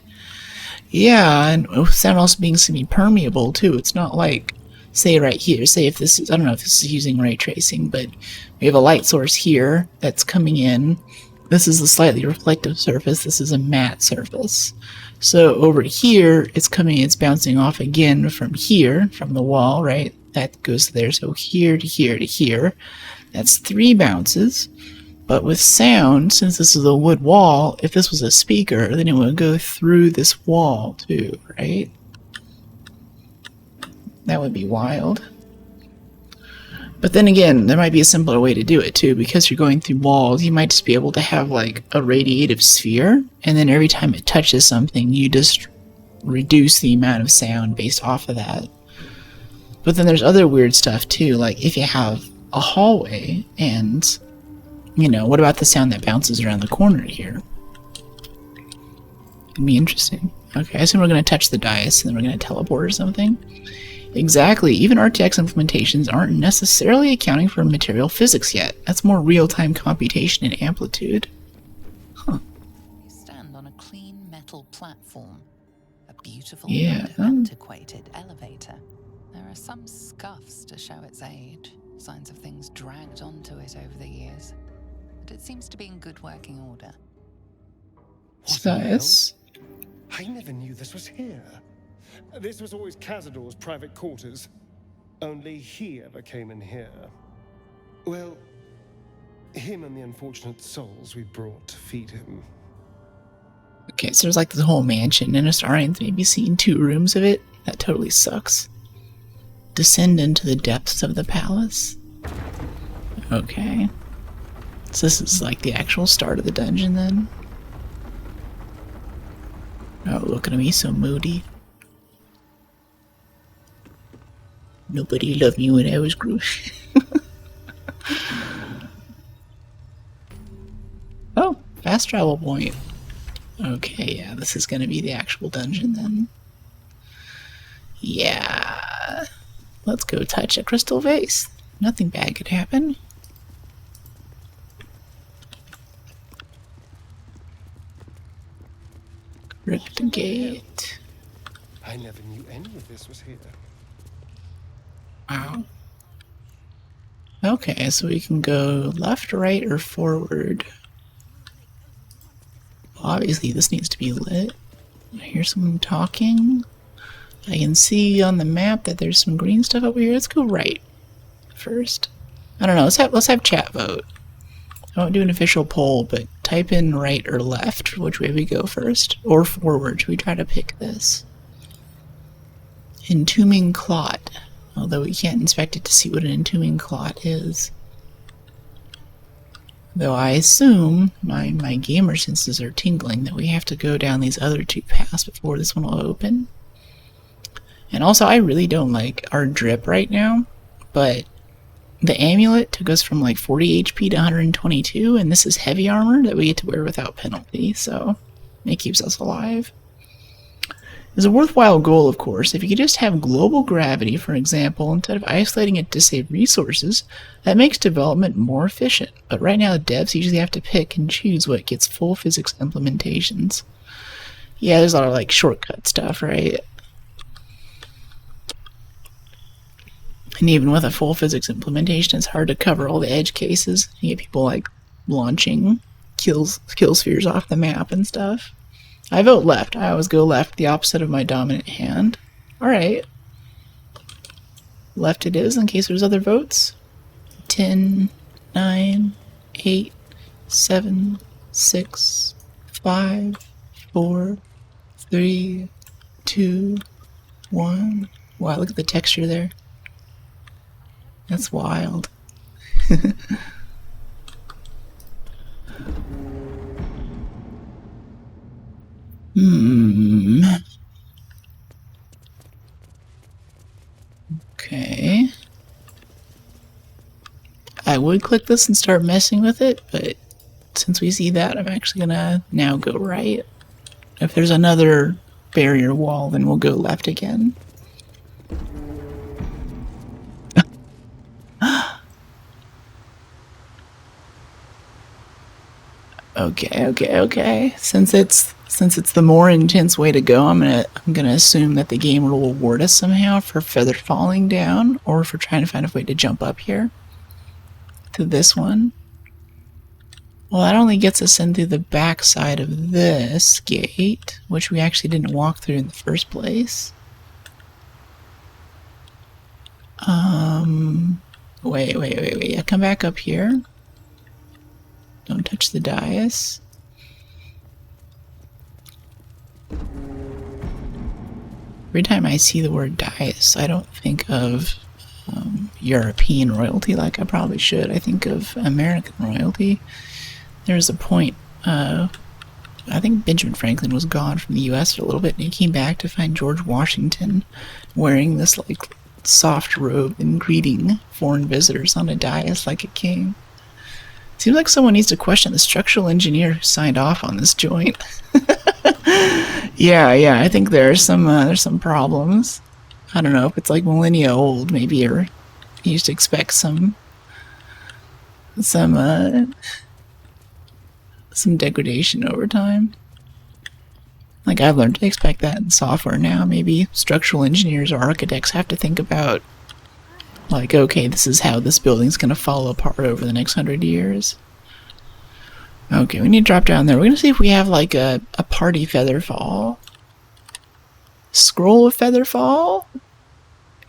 Yeah, and sound also being semi-permeable too. It's not like, say right here, say if this is, I don't know if this is using ray tracing, but we have a light source here that's coming in. This is a slightly reflective surface. This is a matte surface. So over here, it's bouncing off again from here, from the wall, right? That goes there. So here to here to here. That's 3 bounces. But with sound, since this is a wood wall, if this was a speaker, then it would go through this wall too, right? That would be wild. But then again, there might be a simpler way to do it too, because you're going through walls, you might just be able to have like a radiative sphere, and then every time it touches something, you just reduce the amount of sound based off of that. But then there's other weird stuff too, like if you have a hallway, and, you know, what about the sound that bounces around the corner here? It'd be interesting. Okay, I assume we're going to touch the dice, and then we're going to teleport or something. Exactly, even RTX implementations aren't necessarily accounting for material physics yet. That's more real-time computation and amplitude. Huh. You stand on a clean metal platform. A beautiful, antiquated elevator. There are some scuffs to show its age, signs of things dragged onto it over the years. But it seems to be in good working order. What the hell? Nice. I never knew this was here. This was always Cazador's private quarters. Only he ever came in here. Well, him and the unfortunate souls we brought to feed him. Okay, so there's like this whole mansion, and Astarian's maybe seen 2 rooms of it. That totally sucks. Descend into the depths of the palace. Okay. So this is like the actual start of the dungeon then. Oh, look at me, so moody. Nobody loved me when I was growing. Oh, fast travel point. Okay, yeah, this is gonna be the actual dungeon then. Yeah. Let's go touch a crystal vase. Nothing bad could happen. Crypt gate. I never knew any of this was here. Wow. Okay, so we can go left, right, or forward. Obviously, this needs to be lit. I hear someone talking. I can see on the map that there's some green stuff over here. Let's go right first. I don't know. Let's have chat vote. I won't do an official poll, but type in right or left, which way we go first, or forward. Should we try to pick this? Entombing clot. Although we can't inspect it to see what an entombing clot is. Though I assume my gamer senses are tingling that we have to go down these other 2 paths before this one will open. And also, I really don't like our drip right now, but the amulet took us from like 40 HP to 122, and this is heavy armor that we get to wear without penalty, so It keeps us alive. It's a worthwhile goal, of course. If you could just have global gravity, for example, instead of isolating it to save resources, that makes development more efficient. But right now, devs usually have to pick and choose what gets full physics implementations. Yeah, there's a lot of like shortcut stuff, right? And even with a full physics implementation, it's hard to cover all the edge cases. You get people like launching kill spheres off the map and stuff. I vote left. I always go left, the opposite of my dominant hand. Alright. Left it is, in case there's other votes. 10, 9, 8, 7, 6, 5, 4, 3, 2, 1. Wow, look at the texture there. That's wild. Okay. I would click this and start messing with it, but since we see that, I'm actually gonna now go right. If there's another barrier wall, then we'll go left again. Okay. Since it's the more intense way to go, I'm gonna assume that the game will reward us somehow for feather falling down, or for trying to find a way to jump up here to this one. Well, that only gets us in through the back side of this gate, which we actually didn't walk through in the first place. Wait. Yeah, come back up here. Don't touch the dais. Every time I see the word dais, I don't think of European royalty like I probably should. I think of American royalty. There's a point, I think Benjamin Franklin was gone from the US for a little bit, and he came back to find George Washington wearing this like soft robe and greeting foreign visitors on a dais like a king. Seems like someone needs to question the structural engineer who signed off on this joint. Yeah, I think there's some problems. I don't know if it's like millennia old, maybe, or you used to expect some degradation over time. Like, I've learned to expect that in software now. Maybe structural engineers or architects have to think about, like, okay, this is how this building's gonna fall apart over the next 100 years. Okay, we need to drop down there. We're gonna see if we have, like, a party featherfall. Scroll of featherfall?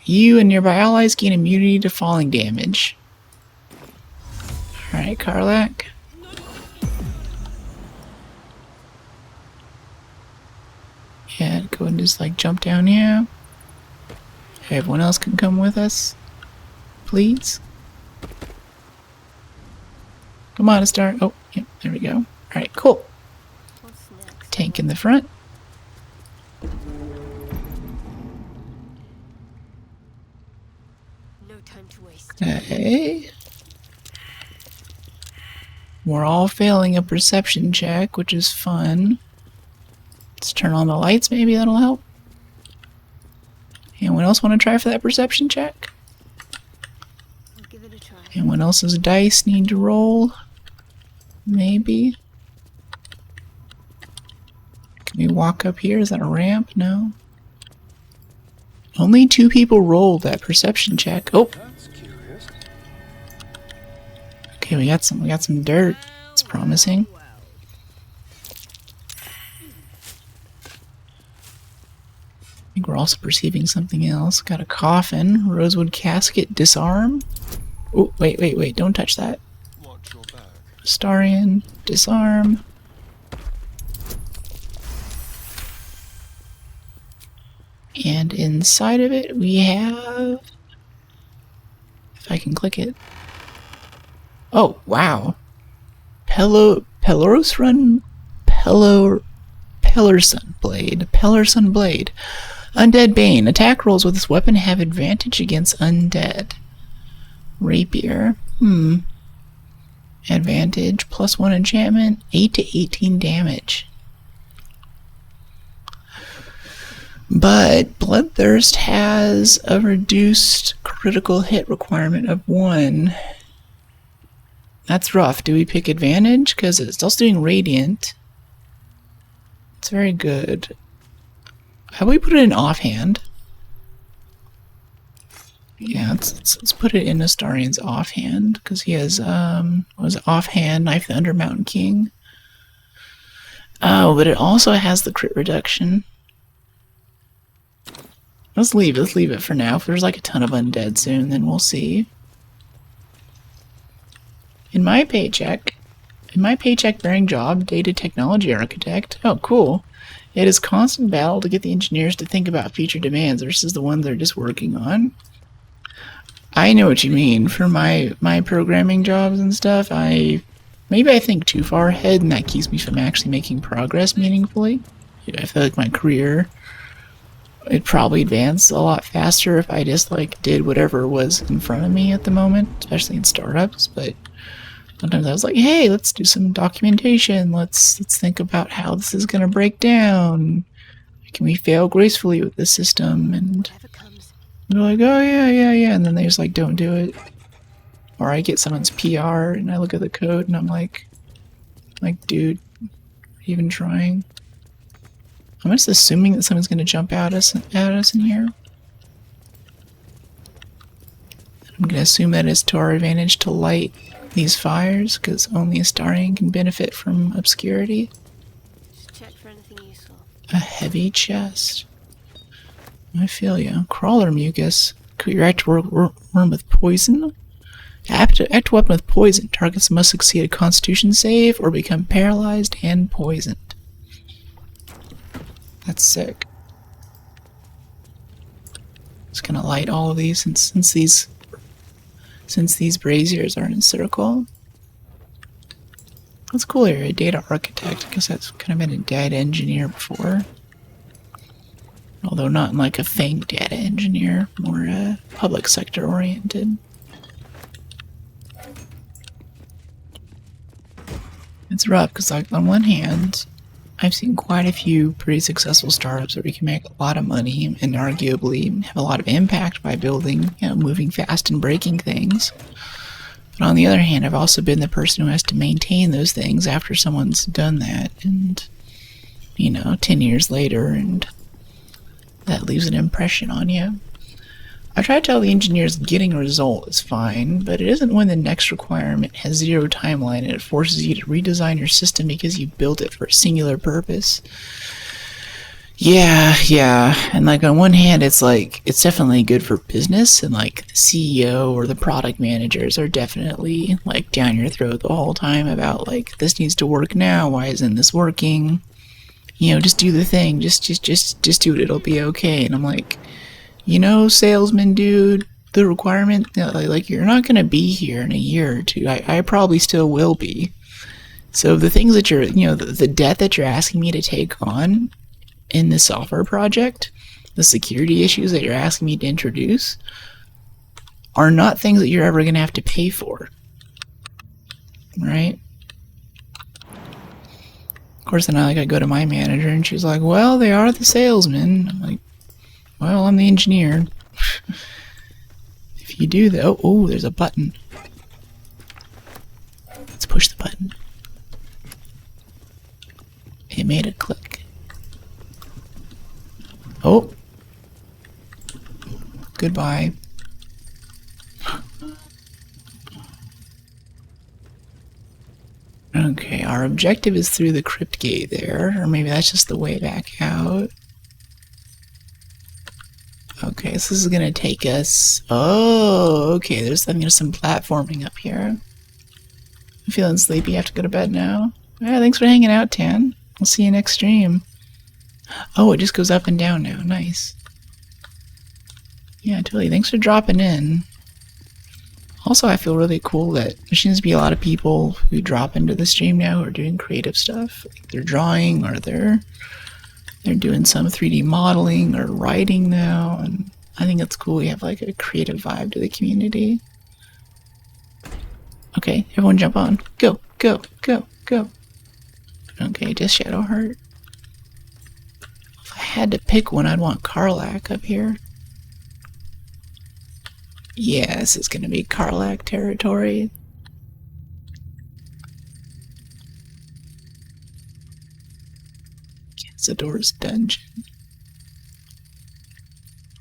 You and nearby allies gain immunity to falling damage. Alright, Karlak. Yeah, go and just, like, jump down here. Everyone else can come with us. Please. Come on, start. Oh, yep, there we go. Alright, cool. Tank in the front. No time to waste. Okay. We're all failing a perception check, which is fun. Let's turn on the lights, maybe that'll help. Anyone else want to try for that perception check? I'll give it a try. Anyone else's dice need to roll? Maybe. Can we walk up here? Is that a ramp? No. Only 2 people rolled that perception check. Oh. That's curious. Okay, we got some dirt. It's promising. I think we're also perceiving something else. Got a coffin, rosewood casket, disarm. Oh, wait, don't touch that. Watch your back. Starian, disarm. And inside of it we have, if I can click it. Oh, wow. Pellerson Blade. Undead Bane. Attack rolls with this weapon have advantage against undead. Rapier. Advantage, +1 enchantment, 8 to 18 damage. But Bloodthirst has a reduced critical hit requirement of 1. That's rough. Do we pick Advantage? Because it's also doing Radiant. It's very good. How about we put it in Offhand? Yeah, let's put it in Astarian's Offhand, because he has, what was it, Offhand, Knife the Undermountain King. Oh, but it also has the crit reduction. Let's leave it for now. If there's like a ton of undead soon, then we'll see. In my paycheck bearing job, Data Technology Architect. Oh, cool. It is constant battle to get the engineers to think about future demands versus the ones they're just working on. I know what you mean. For my programming jobs and stuff, maybe I think too far ahead, and that keeps me from actually making progress meaningfully. I feel like my career it'd probably advance a lot faster if I just like did whatever was in front of me at the moment, especially in startups. But sometimes I was like, hey, let's do some documentation. Let's think about how this is gonna break down. Can we fail gracefully with this system? And they're like, oh yeah, and then they just like don't do it. Or I get someone's PR and I look at the code and I'm like, dude, are you even trying? I'm just assuming that someone's gonna jump at us in here. I'm gonna assume that it's to our advantage to light these fires, because only Astarian can benefit from obscurity. Just check for anything useful. A heavy chest. I feel you. Crawler mucus. Could you act worm with poison? Act weapon with poison. Targets must succeed a constitution save or become paralyzed and poisoned. That's sick. Just gonna light all of these since these braziers are in circle. That's cool here, a data architect. I guess that's kind of been a data engineer before. Although not in like a FANG data engineer, more public sector oriented. It's rough because like on one hand, I've seen quite a few pretty successful startups where we can make a lot of money and arguably have a lot of impact by building, moving fast and breaking things. But on the other hand, I've also been the person who has to maintain those things after someone's done that, and 10 years later, and that leaves an impression on you. I try to tell the engineers getting a result is fine, but it isn't when the next requirement has zero timeline and it forces you to redesign your system because you built it for a singular purpose. Yeah, and like on one hand it's definitely good for business, and like the CEO or the product managers are definitely like down your throat the whole time about like, this needs to work now, why isn't this working? Just do the thing, just do it, it'll be okay. And I'm like, salesman dude, the requirement, like you're not going to be here in a year or two. I probably still will be. So the things that you're, the debt that you're asking me to take on in this software project, the security issues that you're asking me to introduce, are not things that you're ever going to have to pay for. Right? Of course, then I go to my manager and she's like, well, they are the salesman. I'm like, well, I'm the engineer. If you do that, oh, there's a button. Let's push the button. It made it click. Oh. Goodbye. Okay, our objective is through the crypt gate there, or maybe that's just the way back out. Okay, so this is gonna take us. Oh, okay. There's some platforming up here. I'm feeling sleepy. I have to go to bed now. Yeah, thanks for hanging out, Tan. We'll see you next stream. Oh, it just goes up and down now. Nice. Yeah, totally. Thanks for dropping in. Also, I feel really cool that there seems to be a lot of people who drop into the stream now who are doing creative stuff. Like they're drawing, or they're doing some 3D modeling or writing now, and I think it's cool. We have like a creative vibe to the community. Okay, everyone jump on. Go, go, go, go. Okay, just Shadowheart. had to pick one, I'd want Karlach up here. Yeah, this is gonna be Karlach territory. Cazador's dungeon.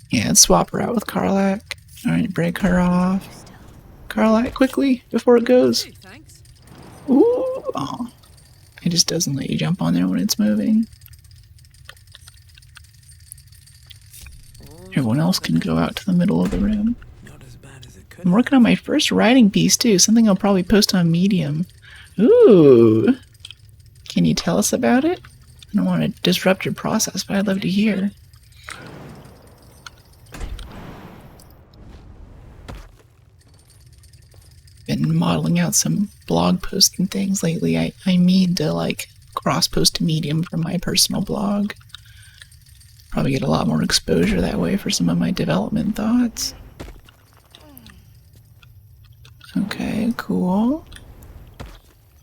Yeah, let's swap her out with Karlach. Alright, break her off. Karlach, quickly, before it goes. Hey, thanks. Ooh, oh. It just doesn't let you jump on there when it's moving. Everyone else can go out to the middle of the room. Not as bad as it could. I'm working on my first writing piece too, something I'll probably post on Medium. Ooh. Can you tell us about it? I don't want to disrupt your process, but I'd love to hear. Been modeling out some blog posts and things lately. I need to like cross post to Medium from my personal blog. Probably get a lot more exposure that way for some of my development thoughts. Okay, cool. Oh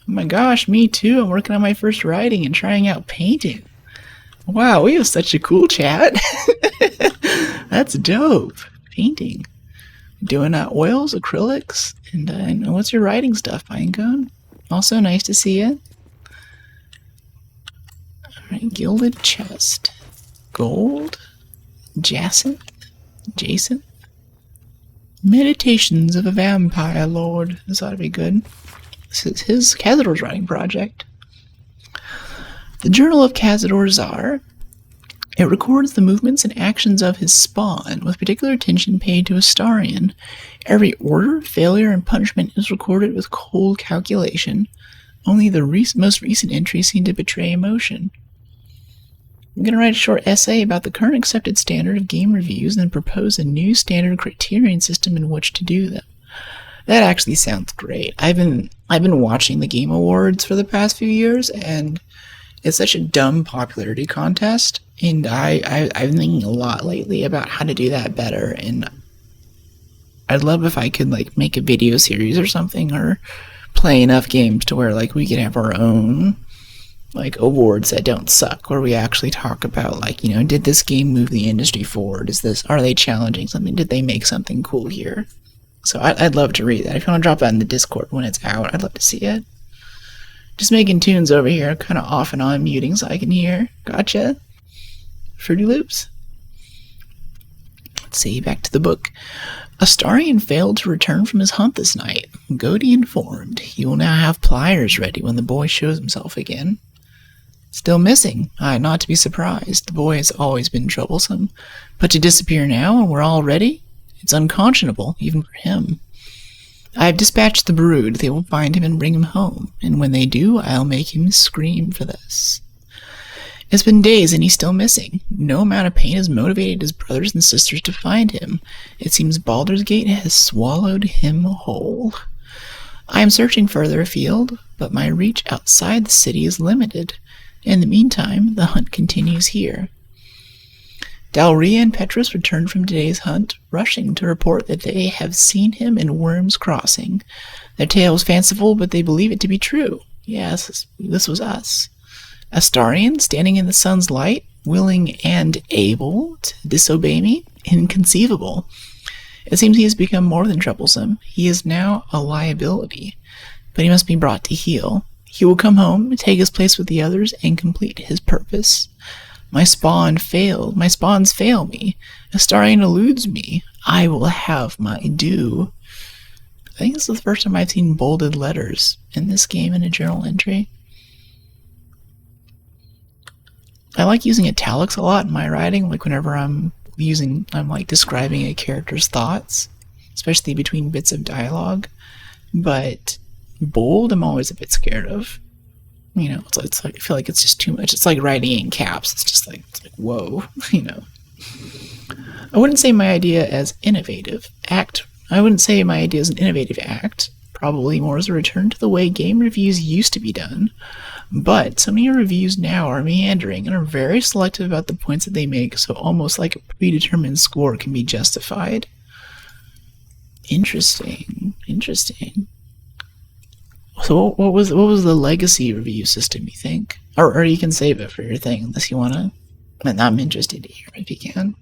my gosh, me too. I'm working on my first writing and trying out painting. Wow, we have such a cool chat. That's dope. Painting. Doing oils, acrylics, and what's your writing stuff, Pinecone? Also nice to see you. Alright, gilded chest. Gold. Jacinth. Jason. Meditations of a Vampire Lord. This ought to be good. This is his Cazador's writing project. The Journal of Cazador Czar. It records the movements and actions of his spawn, with particular attention paid to Astarion. Every order, failure, and punishment is recorded with cold calculation. Only the most recent entries seem to betray emotion. I'm going to write a short essay about the current accepted standard of game reviews and then propose a new standard criterion system in which to do them. That actually sounds great. I've been watching the Game Awards for the past few years, and it's such a dumb popularity contest, and I've been thinking a lot lately about how to do that better, and I'd love if I could like make a video series or something, or play enough games to where like we could have our own like awards that don't suck, where we actually talk about like, you know, did this game move the industry forward? Are they challenging something? Did they make something cool here? So I'd love to read that. If you want to drop that in the Discord when it's out, I'd love to see it. Just making tunes over here, kind of off and on muting so I can hear. Gotcha. Fruity Loops. Let's see, back to the book. Astarion failed to return from his hunt this night. Godi informed he will now have pliers ready when the boy shows himself again. Still missing. Not to be surprised. The boy has always been troublesome. But to disappear now and we're all ready? It's unconscionable, even for him. I have dispatched the brood. They will find him and bring him home. And when they do, I'll make him scream for this. It's been days and he's still missing. No amount of pain has motivated his brothers and sisters to find him. It seems Baldur's Gate has swallowed him whole. I am searching further afield, but my reach outside the city is limited. In the meantime, the hunt continues here. Dalria and Petrus returned from today's hunt, rushing to report that they have seen him in Worm's Crossing. Their tale is fanciful, but they believe it to be true. Yes, this was us. Astarion, standing in the sun's light, willing and able to disobey me? Inconceivable. It seems he has become more than troublesome. He is now a liability, but he must be brought to heel. He will come home, take his place with the others, and complete his purpose. My spawns fail me. Astarion eludes me. I will have my due. I think this is the first time I've seen bolded letters in this game in a journal entry. I like using italics a lot in my writing, like whenever I'm like describing a character's thoughts, especially between bits of dialogue. But bold, I'm always a bit scared of. You know, it's like I feel like it's just too much. It's like writing in caps. It's like whoa, you know. I wouldn't say my idea as innovative act. I wouldn't say my idea is an innovative act. Probably more as a return to the way game reviews used to be done. But so many reviews now are meandering and are very selective about the points that they make, so almost like a predetermined score can be justified. Interesting. So what was the legacy review system, you think? Or you can save it for your thing, unless you want to And I'm interested to hear if you can.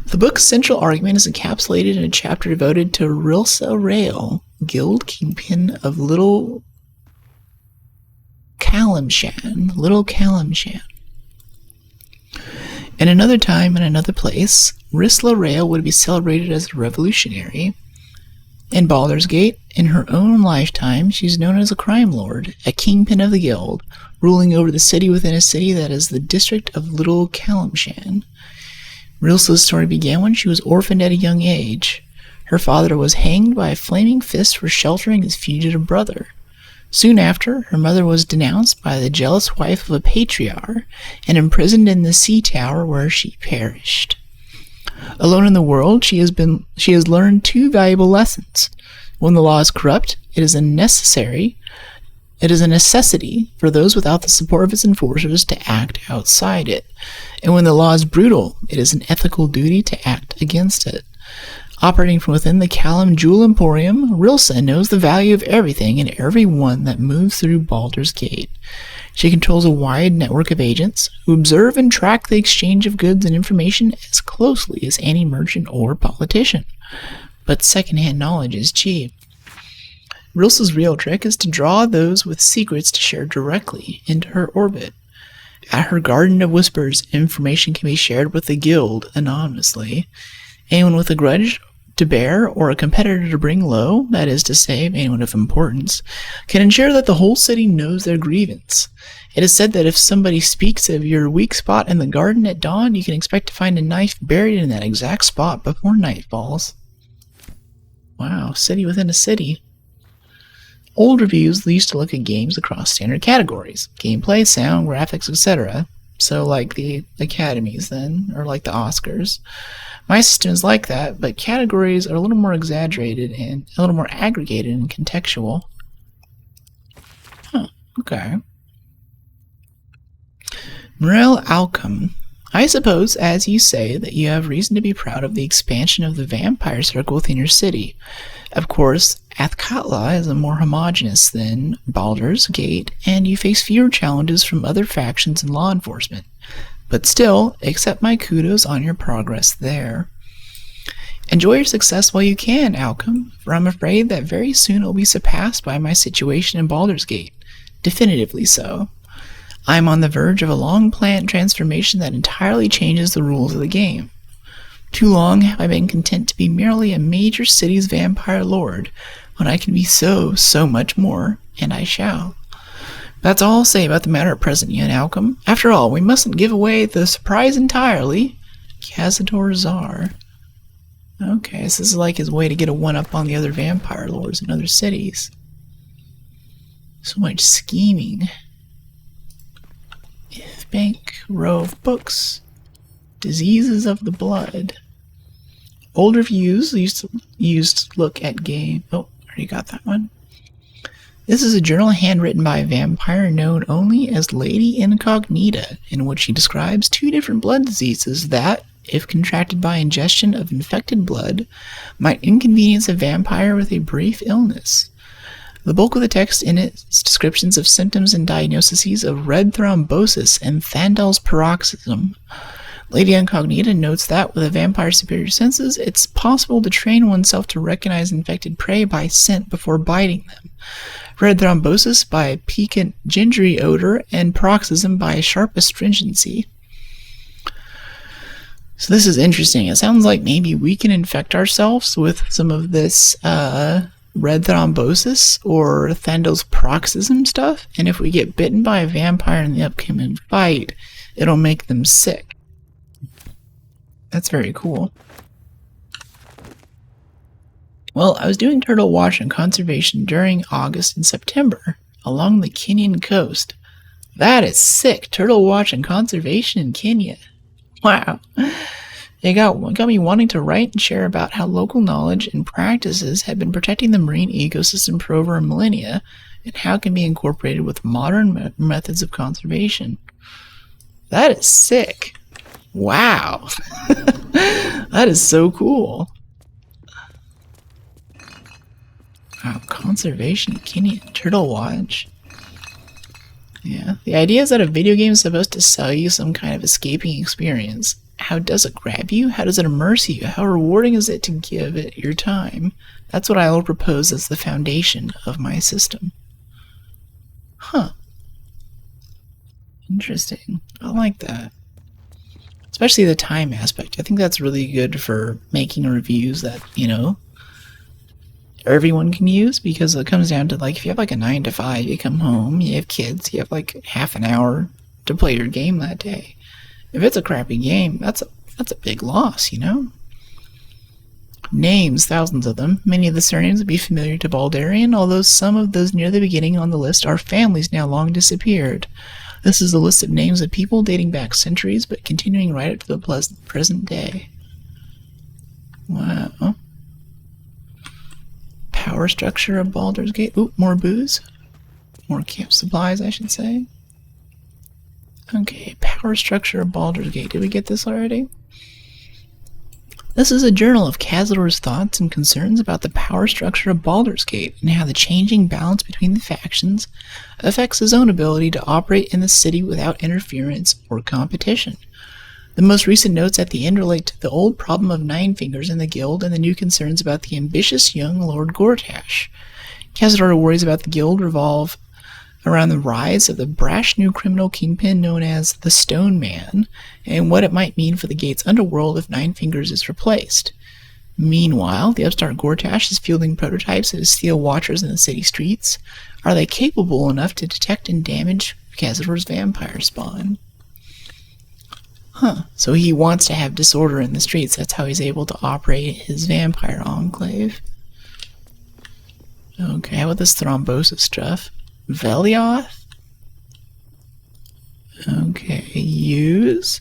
The book's central argument is encapsulated in a chapter devoted to Rilsa Rail, guild kingpin of Little Calimshan. In another time and another place, Risla Rail would be celebrated as a revolutionary. In Baldur's Gate, in her own lifetime, she's known as a crime lord, a kingpin of the guild, ruling over the city within a city that is the district of Little Calimshan. Rilsa's story began when she was orphaned at a young age. Her father was hanged by a flaming fist for sheltering his fugitive brother. Soon after, her mother was denounced by the jealous wife of a patriarch and imprisoned in the sea tower where she perished. Alone in the world, she has learned two valuable lessons. When the law is corrupt, it is a necessity for those without the support of its enforcers to act outside it. And when the law is brutal, it is an ethical duty to act against it. Operating from within the Callum Jewel Emporium, Rilsa knows the value of everything and everyone that moves through Baldur's Gate. She controls a wide network of agents who observe and track the exchange of goods and information as closely as any merchant or politician. But secondhand knowledge is cheap. Rilsa's real trick is to draw those with secrets to share directly into her orbit. At her Garden of Whispers, information can be shared with the guild anonymously. Anyone with a grudge to bear or a competitor to bring low, that is to say, anyone of importance, can ensure that the whole city knows their grievance. It is said that if somebody speaks of your weak spot in the garden at dawn, you can expect to find a knife buried in that exact spot before night falls. Wow, city within a city. Old reviews used to look at games across standard categories: gameplay, sound, graphics, etc. So like the academies then, or like the Oscars. My system is like that, but categories are a little more exaggerated and a little more aggregated and contextual. Huh, okay. Morel Alchem. I suppose, as you say, that you have reason to be proud of the expansion of the vampire circle within your city. Of course, Athkatla is more homogeneous than Baldur's Gate, and you face fewer challenges from other factions and law enforcement. But still, accept my kudos on your progress there. Enjoy your success while you can, Alchem, for I'm afraid that very soon it will be surpassed by my situation in Baldur's Gate. Definitively so. I am on the verge of a long-planned transformation that entirely changes the rules of the game. Too long have I been content to be merely a major city's vampire lord, when I can be so much more, and I shall. That's all I'll say about the matter at present, yet, Alchem. After all, we mustn't give away the surprise entirely. Cazador Czar. Okay, so this is like his way to get a one-up on the other vampire lords in other cities. So much scheming. Bank, row of books. Diseases of the blood. Old reviews used to look at game. Oh, already got that one. This is a journal handwritten by a vampire known only as Lady Incognita, in which she describes two different blood diseases that, if contracted by ingestion of infected blood, might inconvenience a vampire with a brief illness. The bulk of the text in its descriptions of symptoms and diagnoses of red thrombosis and Thandal's paroxysm. Lady Incognita notes that, with a vampire's superior senses, it's possible to train oneself to recognize infected prey by scent before biting them. Red thrombosis by a piquant gingery odor, and paroxysm by a sharp astringency. So this is interesting. It sounds like maybe we can infect ourselves with some of this red thrombosis or Thandal's paroxysm stuff, and if we get bitten by a vampire in the upcoming fight, it'll make them sick. That's very cool. Well, I was doing turtle watch and conservation during August and September along the Kenyan coast. That is sick. Turtle watch and conservation in Kenya. Wow. It got me wanting to write and share about how local knowledge and practices have been protecting the marine ecosystem for over a millennia and how it can be incorporated with modern methods of conservation. That is sick. Wow. That is so cool. Wow, conservation, Kenya, turtle watch. Yeah. The idea is that a video game is supposed to sell you some kind of escaping experience. How does it grab you? How does it immerse you? How rewarding is it to give it your time? That's what I will propose as the foundation of my system. Huh. Interesting. I like that. Especially the time aspect. I think that's really good for making reviews that, everyone can use, because it comes down to, like, if you have like a 9 to 5, you come home, you have kids, you have like half an hour to play your game that day. If it's a crappy game, that's a big loss, Names, thousands of them. Many of the surnames would be familiar to Baldurian, although some of those near the beginning on the list are families now long disappeared. This is a list of names of people dating back centuries, but continuing right up to the present day. Wow. Power structure of Baldur's Gate. Ooh, more booze. More camp supplies, I should say. Okay, power structure of Baldur's Gate. Did we get this already? This is a journal of Cazador's thoughts and concerns about the power structure of Baldur's Gate and how the changing balance between the factions affects his own ability to operate in the city without interference or competition. The most recent notes at the end relate to the old problem of Nine Fingers in the Guild and the new concerns about the ambitious young Lord Gortash. Cazador worries about the Guild revolve around the rise of the brash new criminal kingpin known as the Stone Man, and what it might mean for the gate's underworld if Nine Fingers is replaced. Meanwhile, the upstart Gortash is fielding prototypes of his steel watchers in the city streets. Are they capable enough to detect and damage Cazador's vampire spawn? Huh, so he wants to have disorder in the streets. That's how he's able to operate his vampire enclave. Okay, how about this thrombosis stuff? Velioth? Okay, use.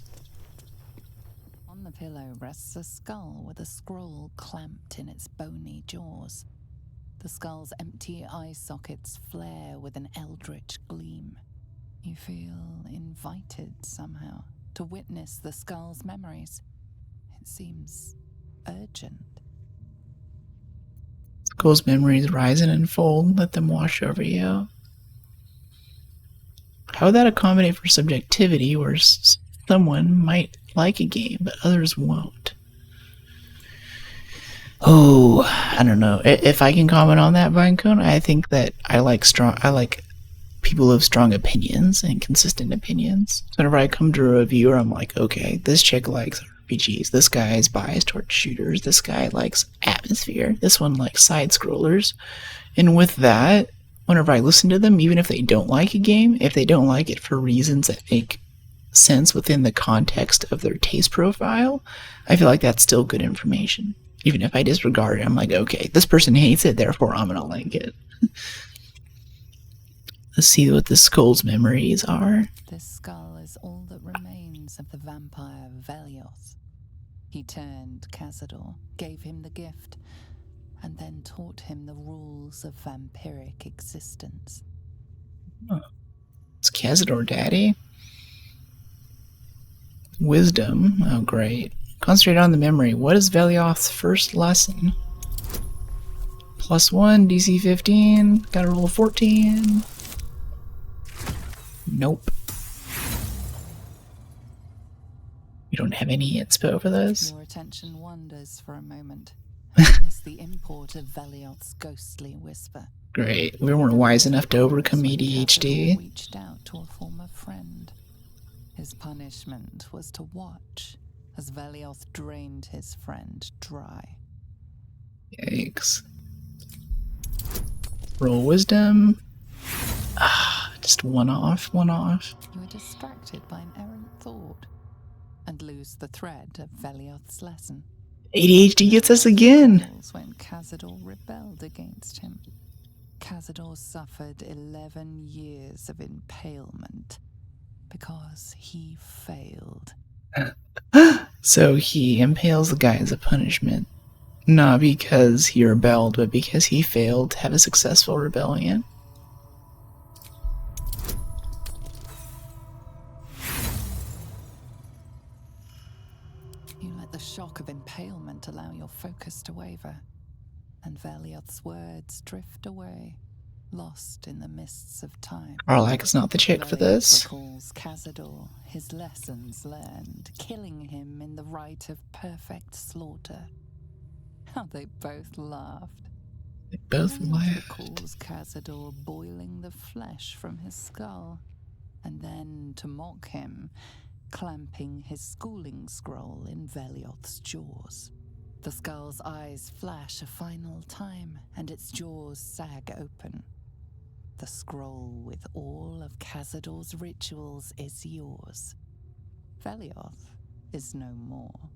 On the pillow rests a skull with a scroll clamped in its bony jaws. The skull's empty eye sockets flare with an eldritch gleam. You feel invited somehow to witness the skull's memories. It seems urgent. Skull's memories rise and unfold. Let them wash over you. How would that accommodate for subjectivity where someone might like a game but others won't? Oh, I don't know. If I can comment on that, Vinecone, I think that I like people who have strong opinions and consistent opinions. So whenever I come to a reviewer, I'm like, okay, this chick likes RPGs. This guy is biased towards shooters. This guy likes atmosphere. This one likes side scrollers. And with that, whenever I listen to them, even if they don't like a game, if they don't like it for reasons that make sense within the context of their taste profile, I feel like that's still good information. Even if I disregard it, I'm like, okay, this person hates it, therefore I'm gonna like it. Let's see what the skull's memories are. This skull is all that remains of the vampire Velioth. He turned Cazador, gave him the gift, and then taught him the rules of vampiric existence. Oh, it's Cazador, Daddy. Wisdom. Oh, great. Concentrate on the memory. What is Velioth's first lesson? +1, DC 15. Gotta roll a 14. Nope. We don't have any inspo for this. Your attention wanders for a moment, and you miss the import of Velioth's ghostly whisper. Great. We weren't wise enough to overcome ADHD. Cazador reached out to a former friend. His punishment was to watch as Velioth drained his friend dry. Yikes. Roll wisdom. Ah, just one off. You are distracted by an errant thought and lose the thread of Velioth's lesson. ADHD gets us again. When Cazador rebelled against him. Cazador suffered 11 years of impalement because he failed. So he impales the guy as a punishment. Not because he rebelled, but because he failed to have a successful rebellion. You let the shock of impalement allow your focus to waver, and Velioth's words drift away, lost in the mists of time. Karlach is not the chick for this. Recalls Cazador, his lessons learned, killing him in the rite of perfect slaughter. How they both laughed. They both laughed. Recalls Cazador boiling the flesh from his skull, and then, to mock him, clamping his schooling scroll in Velioth's jaws. The skull's eyes flash a final time, and its jaws sag open. The scroll with all of Cazador's rituals is yours. Velioth is no more.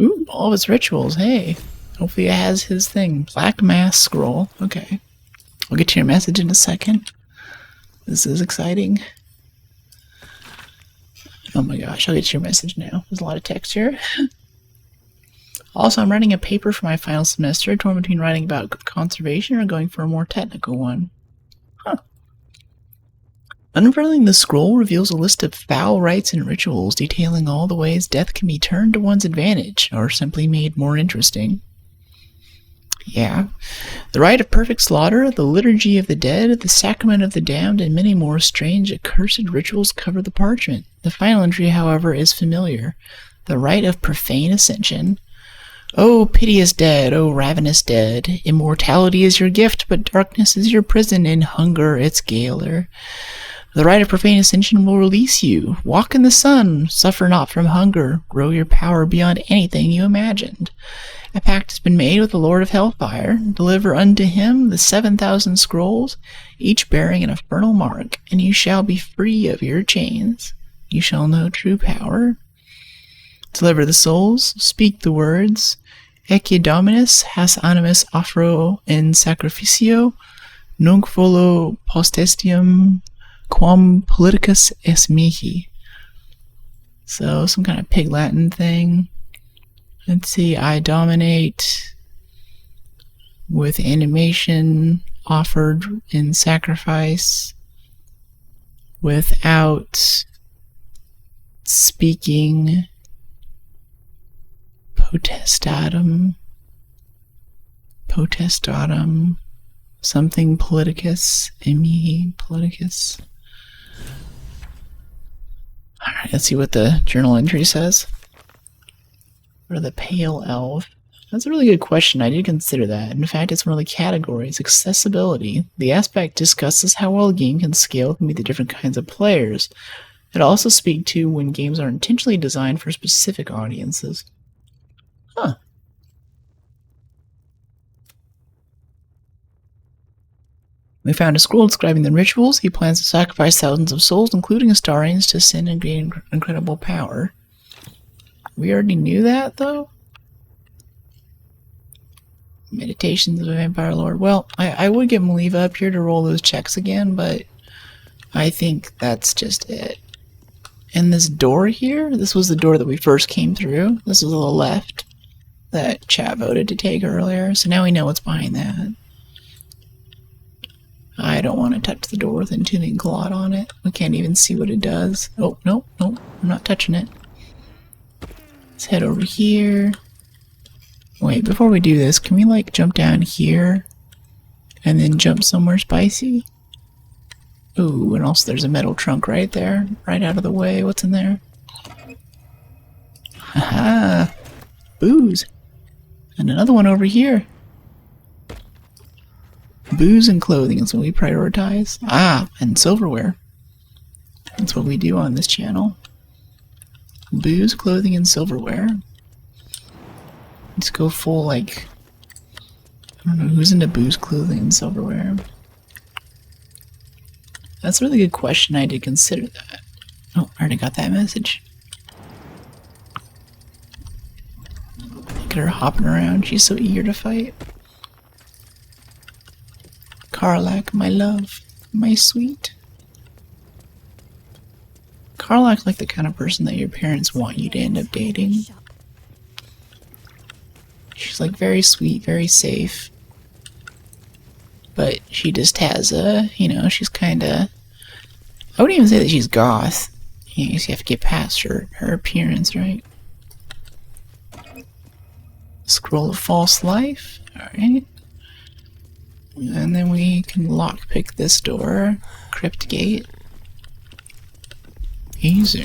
Ooh, all of his rituals, hey. Hopefully it has his thing. Black Mass Scroll. Okay. I'll get to your message in a second. This is exciting. Oh my gosh, I'll get to your message now. There's a lot of text here. Also, I'm writing a paper for my final semester, torn between writing about conservation or going for a more technical one. Huh. Unfurling the scroll reveals a list of foul rites and rituals detailing all the ways death can be turned to one's advantage, or simply made more interesting. Yeah. The rite of perfect slaughter, the liturgy of the dead, the sacrament of the damned, and many more strange, accursed rituals cover the parchment. The final entry, however, is familiar. The rite of profane ascension. O piteous dead, O ravenous dead, immortality is your gift, but darkness is your prison, and hunger its gaoler. The rite of profane ascension will release you. Walk in the sun, suffer not from hunger, grow your power beyond anything you imagined. A pact has been made with the Lord of Hellfire. Deliver unto him the 7,000 scrolls, each bearing an infernal mark, and you shall be free of your chains. You shall know true power. Deliver the souls, speak the words, Ecce Dominus has animus offro in sacrificio, nunc volo postestium quam politicus es mihi. So, some kind of pig Latin thing. Let's see, I dominate with animation offered in sacrifice without speaking potestatum, something politicus, emi politicus. Alright, let's see what the journal entry says. Or the pale elf. That's a really good question. I did consider that. In fact, it's one of the categories. Accessibility. The aspect discusses how well a game can scale to meet the different kinds of players. It also speaks to when games are intentionally designed for specific audiences. Huh. We found a scroll describing the rituals. He plans to sacrifice thousands of souls, including Astarians, to sin and gain incredible power. We already knew that, though? Meditations of a Vampire Lord. Well, I would get Maliva up here to roll those checks again, but I think that's just it. And this door here, this was the door that we first came through. This was on the left that chat voted to take earlier, so now we know what's behind that. I don't want to touch the door with Entombing Clot on it. We can't even see what it does. Oh, no, I'm not touching it. Let's head over here. Wait, before we do this, can we like jump down here and then jump somewhere spicy? Ooh, and also there's a metal trunk right there, right out of the way. What's in there? Haha! Booze! And another one over here. Booze and clothing is what we prioritize. Ah, and silverware. That's what we do on this channel. Booze, clothing, and silverware. Let's go full, like... I don't know, who's into booze, clothing, and silverware? That's a really good question. I did consider that. Oh, I already got that message. Look at her hopping around. She's so eager to fight. Karlach, my love. My sweet. Karlach's like the kind of person that your parents want you to end up dating. She's like very sweet, very safe. But she just has a, you know, she's kinda... I wouldn't even say that she's goth. You have to get past her appearance, right? Scroll of False Life. Alright. And then we can lockpick this door. Crypt gate. Easy.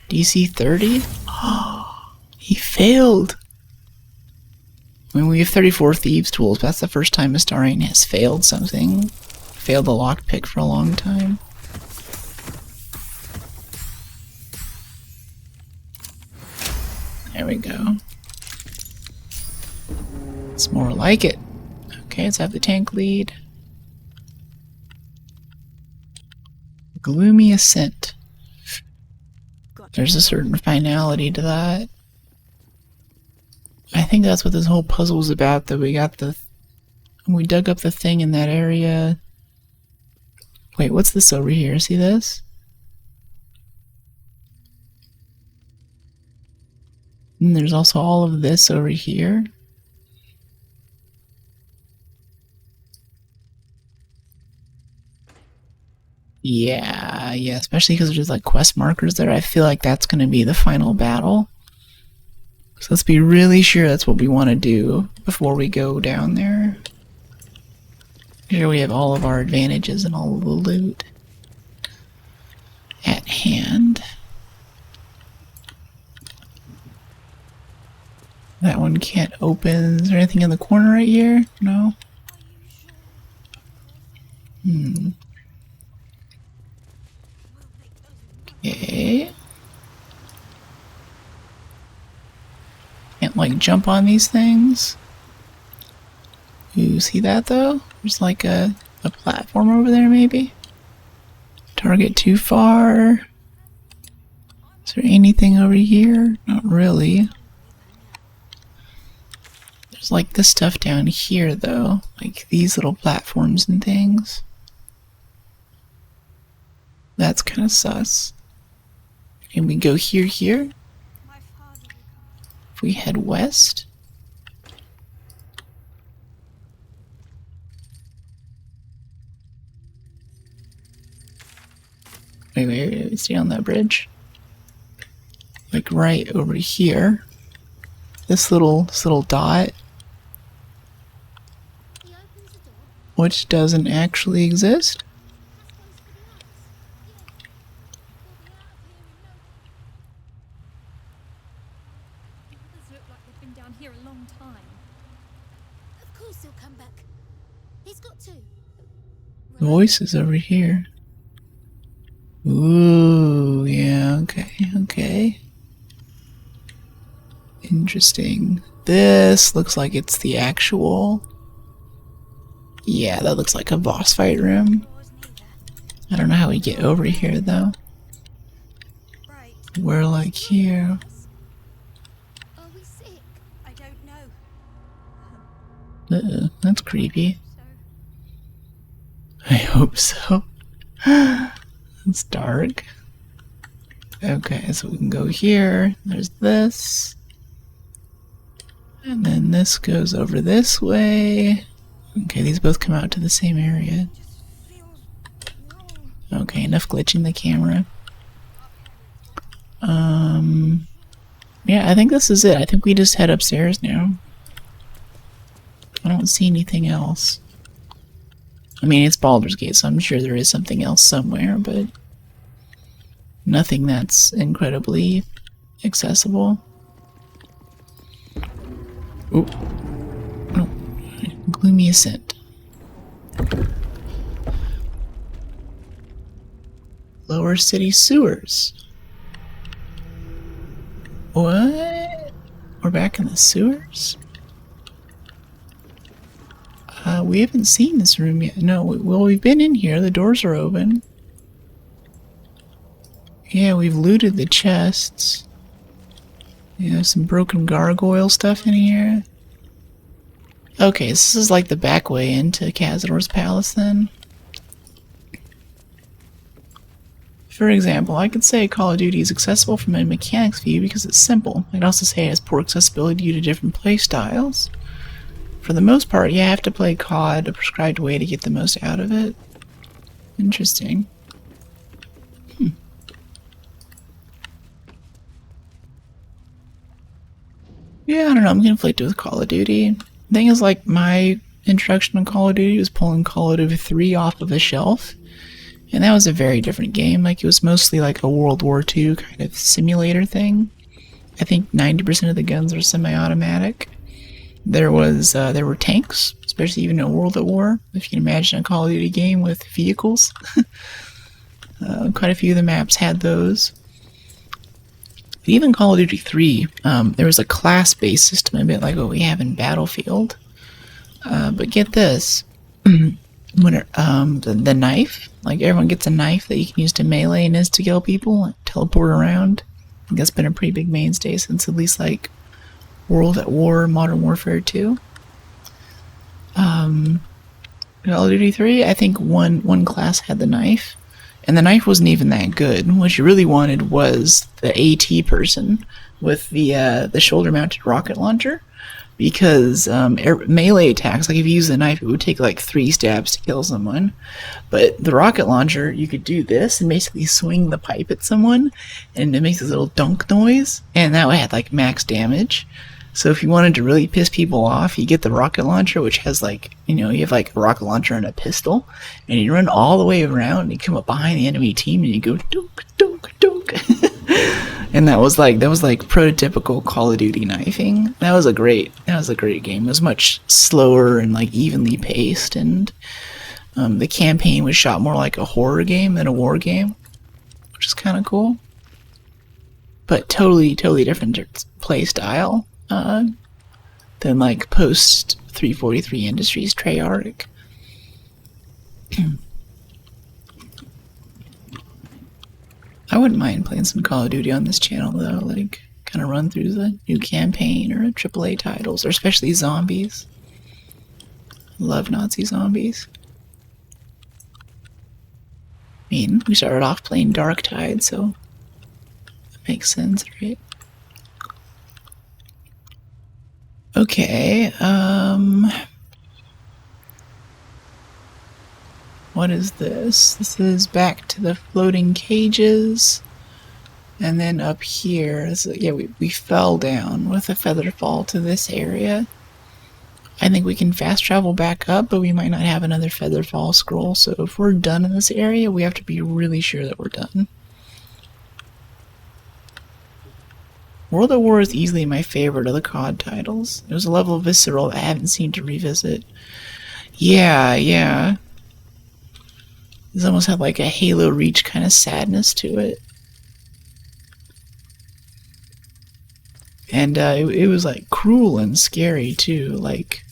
DC 30? He failed! I mean, we have 34 thieves tools, but that's the first time Astarian has failed something. Failed the lockpick for a long time. There we go. It's more like it. Okay, let's have the tank lead. Gloomy Ascent. There's a certain finality to that. I think that's what this whole puzzle is about, that we got the... We dug up the thing in that area. Wait, what's this over here? See this? And there's also all of this over here. Yeah, especially because there's like quest markers there. I feel like that's going to be the final battle. So let's be really sure that's what we want to do before we go down there. Here we have all of our advantages and all of the loot at hand. That one can't open. Is there anything in the corner right here? No? Okay. Can't like jump on these things. Ooh, see that though? There's like a platform over there maybe? Target too far. Is there anything over here? Not really. There's like this stuff down here though. Like these little platforms and things. That's kind of sus. Can we go here? If we head west? Wait, stay on that bridge. Like right over here. This little dot. Which doesn't actually exist. The voice is over here. Ooh, yeah, okay. Interesting. This looks like it's the actual... Yeah, that looks like a boss fight room. I don't know how we get over here, though. We're like here. That's creepy. I hope so. It's dark. Okay, so we can go here. There's this. And then this goes over this way. Okay, these both come out to the same area. Okay, enough glitching the camera. Yeah, I think this is it. I think we just head upstairs now. I don't see anything else. I mean, it's Baldur's Gate, so I'm sure there is something else somewhere, but nothing that's incredibly accessible. Ooh. Oh. Gloomy Ascent. Lower City Sewers. What? We're back in the sewers? We haven't seen this room yet. No, well, we've been in here. The doors are open. Yeah, we've looted the chests. Yeah, some broken gargoyle stuff in here. Okay, this is like the back way into Cazador's palace then. For example, I could say Call of Duty is accessible from a mechanics view because it's simple. I could also say it has poor accessibility due to different playstyles. For the most part, you have to play COD a prescribed way to get the most out of it. Interesting. Yeah, I don't know, I'm conflicted with Call of Duty. The thing is, like, my introduction to Call of Duty was pulling Call of Duty 3 off of a shelf. And that was a very different game. Like, it was mostly like a World War II kind of simulator thing. I think 90% of the guns were semi-automatic. There were tanks, especially even in World at War. If you can imagine a Call of Duty game with vehicles. Quite a few of the maps had those. But even Call of Duty 3, there was a class-based system, a bit like what we have in Battlefield. But get this. When the knife, like everyone gets a knife that you can use to melee and is to kill people, like teleport around. I think that's been a pretty big mainstay since at least like World at War, Modern Warfare 2. Call of Duty 3, I think one class had the knife, and the knife wasn't even that good. What you really wanted was the AT person with the shoulder-mounted rocket launcher. Because melee attacks, like if you use the knife, it would take like 3 stabs to kill someone. But the rocket launcher, you could do this and basically swing the pipe at someone, and it makes this little dunk noise, and that way had like max damage. So if you wanted to really piss people off, you get the rocket launcher, which has like, you have like a rocket launcher and a pistol, and you run all the way around, and you come up behind the enemy team, and you go dunk, dunk, dunk. And that was like prototypical Call of Duty knifing. That was a great game. It was much slower and like evenly paced, and the campaign was shot more like a horror game than a war game, which is kind of cool. But totally different play style than like post 343 Industries Treyarch. I wouldn't mind playing some Call of Duty on this channel though, like kind of run through the new campaign or AAA titles, or especially zombies. Love Nazi zombies. I mean, we started off playing Dark Tide, so that makes sense, right? Okay, what is this? This is back to the floating cages. And then up here, yeah, we fell down with a feather fall to this area. I think we can fast travel back up, but we might not have another feather fall scroll. So if we're done in this area, we have to be really sure that we're done. World at War is easily my favorite of the COD titles. There's a level of visceral that I haven't seen to revisit. Yeah. This almost had like a Halo Reach kind of sadness to it. And it was like cruel and scary too. Like,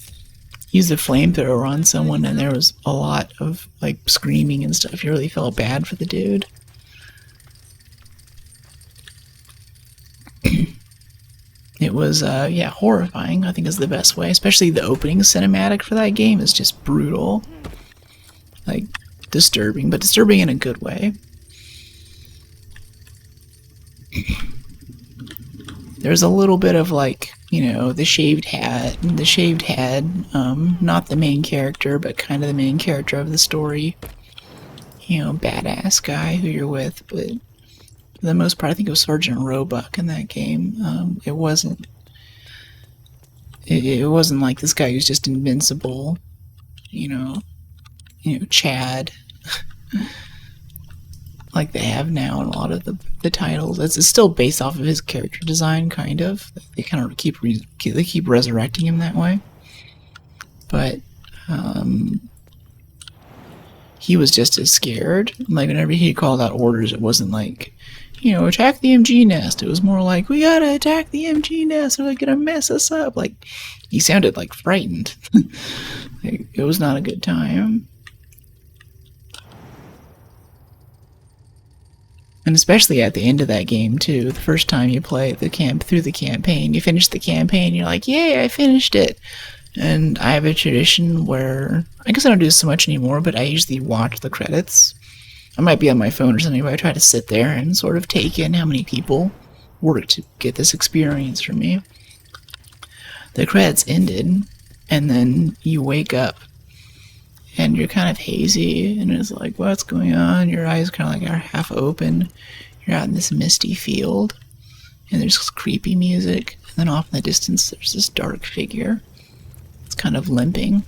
use the flamethrower on someone and there was a lot of like screaming and stuff. You really felt bad for the dude. It was, yeah, horrifying, I think is the best way. Especially the opening cinematic for that game is just brutal. Like, disturbing, but disturbing in a good way. There's a little bit of like, the shaved head, not the main character, but kind of the main character of the story. Badass guy who you're with, but for the most part, I think it was Sergeant Roebuck in that game. It wasn't like this guy who's just invincible, Chad, like they have now in a lot of the titles. It's still based off of his character design, kind of. They kind of keep resurrecting him that way. But he was just as scared. Like whenever he called out orders, it wasn't like, attack the MG nest. It was more like, we gotta attack the MG nest, or they're gonna mess us up. Like, he sounded like frightened. Like, it was not a good time. And especially at the end of that game too, the first time you play through the campaign, you finish the campaign, you're like, yay, I finished it. And I have a tradition where, I guess I don't do this so much anymore, but I usually watch the credits. I might be on my phone or something, but I try to sit there and sort of take in how many people worked to get this experience for me. The credits ended, and then you wake up, and you're kind of hazy, and it's like, what's going on? Your eyes kind of like are half open. You're out in this misty field, and there's creepy music, and then off in the distance there's this dark figure. It's kind of limping.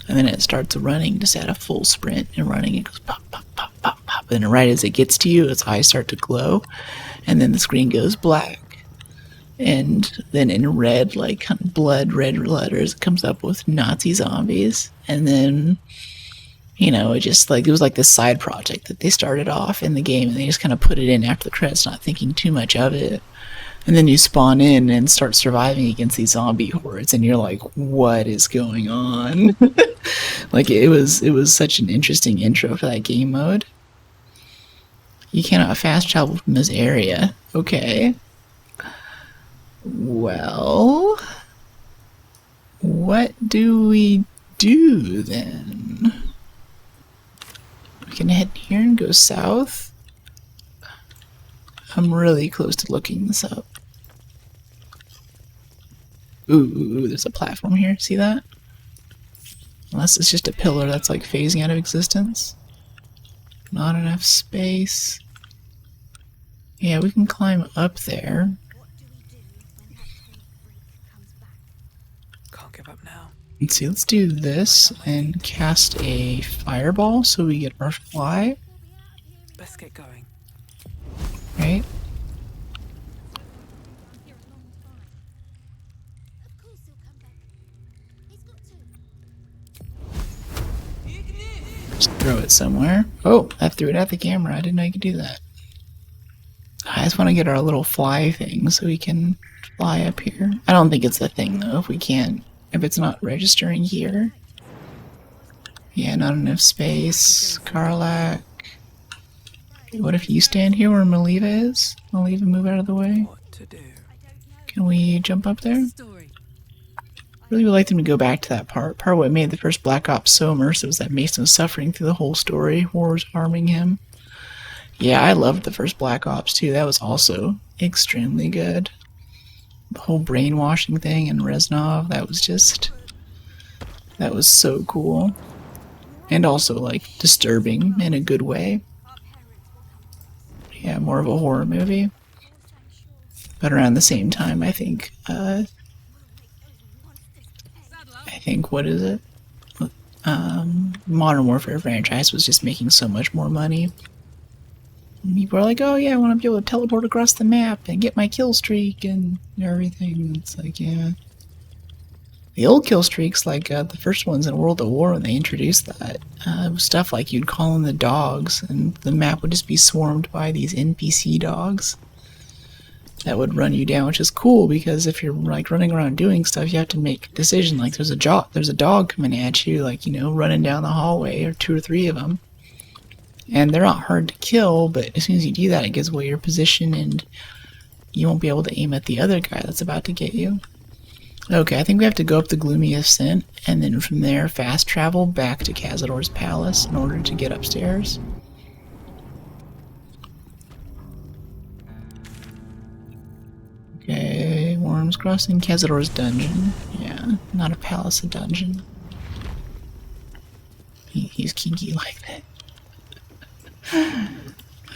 And then it starts running just at a full sprint and running. It goes pop, pop, pop, pop, pop. And right as it gets to you, its eyes start to glow. And then the screen goes black. And then in red, like blood, red letters, it comes up with Nazi zombies. And then, you know, it just like, it was like this side project that they started off in the game. And they just kind of put it in after the credits, not thinking too much of it. And then you spawn in and start surviving against these zombie hordes, and you're like, what is going on? Like, it was such an interesting intro for that game mode. You cannot fast travel from this area. Okay. Well, what do we do then? We can head here and go south. I'm really close to looking this up. Ooh, there's a platform here. See that? Unless it's just a pillar that's like phasing out of existence. Not enough space. Yeah, we can climb up there. Can't give up now. Let's see, let's do this and cast a fireball so we get our fly. Best get going. Right? Just throw it somewhere. Oh, I threw it at the camera. I didn't know you could do that. I just want to get our little fly thing so we can fly up here. I don't think it's a thing though, if we can't, if it's not registering here. Yeah, not enough space. Karlak. What if you stand here where Maliva is? Maliva, move out of the way. What to do? Can we jump up there? Really would like them to go back to that part. Part of what made the first Black Ops so immersive was that Mason was suffering through the whole story. War was harming him. Yeah, I loved the first Black Ops too. That was also extremely good. The whole brainwashing thing in Reznov, that was so cool. And also, like, disturbing in a good way. Yeah, more of a horror movie. But around the same time, I think, what is it? Modern Warfare franchise was just making so much more money. And people are like, oh yeah, I want to be able to teleport across the map and get my kill streak and everything. It's like, yeah. The old kill streaks, like the first ones in World at War when they introduced that, it was stuff like you'd call in the dogs and the map would just be swarmed by these NPC dogs that would run you down, which is cool because if you're like running around doing stuff, you have to make a decision. Like there's a dog coming at you, like, you know, running down the hallway, or 2 or 3 of them, and they're not hard to kill. But as soon as you do that, it gives away your position, and you won't be able to aim at the other guy that's about to get you. Okay, I think we have to go up the Gloomy Ascent, and then from there fast travel back to Cazador's palace in order to get upstairs. Okay, Worms Crossing, Cazador's dungeon. Yeah, not a palace, a dungeon. He's kinky like that.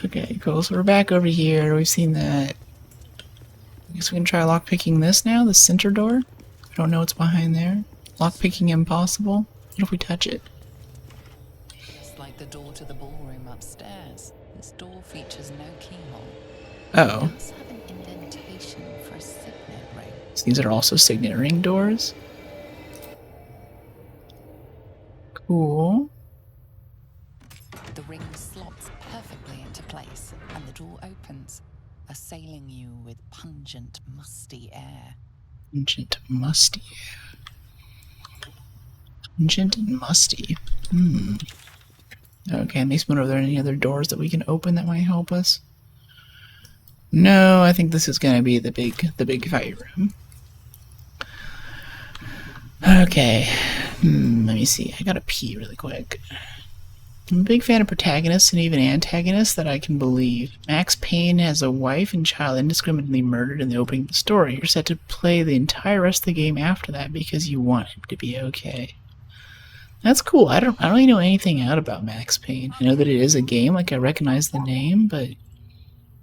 Okay, cool. So we're back over here. We've seen that. I guess we can try lockpicking this now, the center door. I don't know what's behind there. Lockpicking impossible. What if we touch it? It's like the door to the ballroom upstairs. This door features no keyhole. Oh. It does have an indentation for a signet ring. So these are also signet ring doors. Cool. The ring slots perfectly into place, and the door opens, assailing you with pungent, musty air. Pungent, musty. Pungent and musty. Okay, it makes me wonder, are there any other doors that we can open that might help us? No, I think this is gonna be the big fight room. Okay. Let me see. I gotta pee really quick. I'm a big fan of protagonists and even antagonists that I can believe. Max Payne has a wife and child indiscriminately murdered in the opening of the story. You're set to play the entire rest of the game after that because you want him to be okay. That's cool. I don't really know anything out about Max Payne. I know that it is a game, like I recognize the name, but I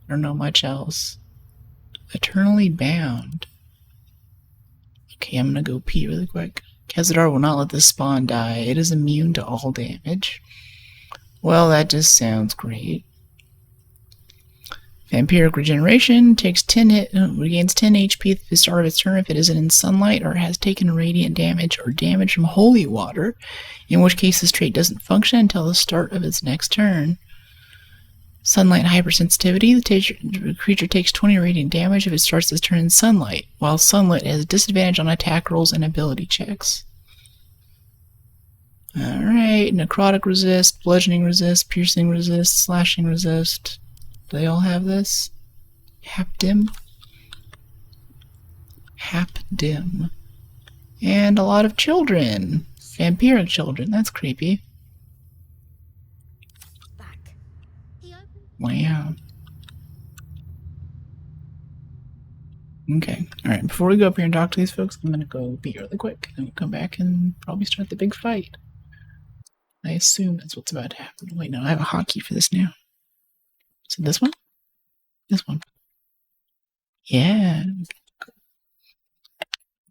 don't know much else. Eternally Bound. Okay, I'm gonna go pee really quick. Cazador will not let this spawn die. It is immune to all damage. Well, that just sounds great. Vampiric regeneration takes 10 hit, regains 10 HP at the start of its turn if it isn't in sunlight or has taken radiant damage or damage from holy water, in which case this trait doesn't function until the start of its next turn. Sunlight hypersensitivity. The creature takes 20 radiant damage if it starts its turn in sunlight, while sunlight has disadvantage on attack rolls and ability checks. Alright, necrotic resist, bludgeoning resist, piercing resist, slashing resist. Do they all have this? Hapdim? Hapdim. And a lot of children. Vampiric children, that's creepy. Back. He opened. Wow. Okay, alright, before we go up here and talk to these folks, I'm gonna go pee really quick, and we'll come back and probably start the big fight. I assume that's what's about to happen. Wait, no, I have a hotkey for this now. Is it this one? This one. Yeah.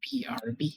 BRB.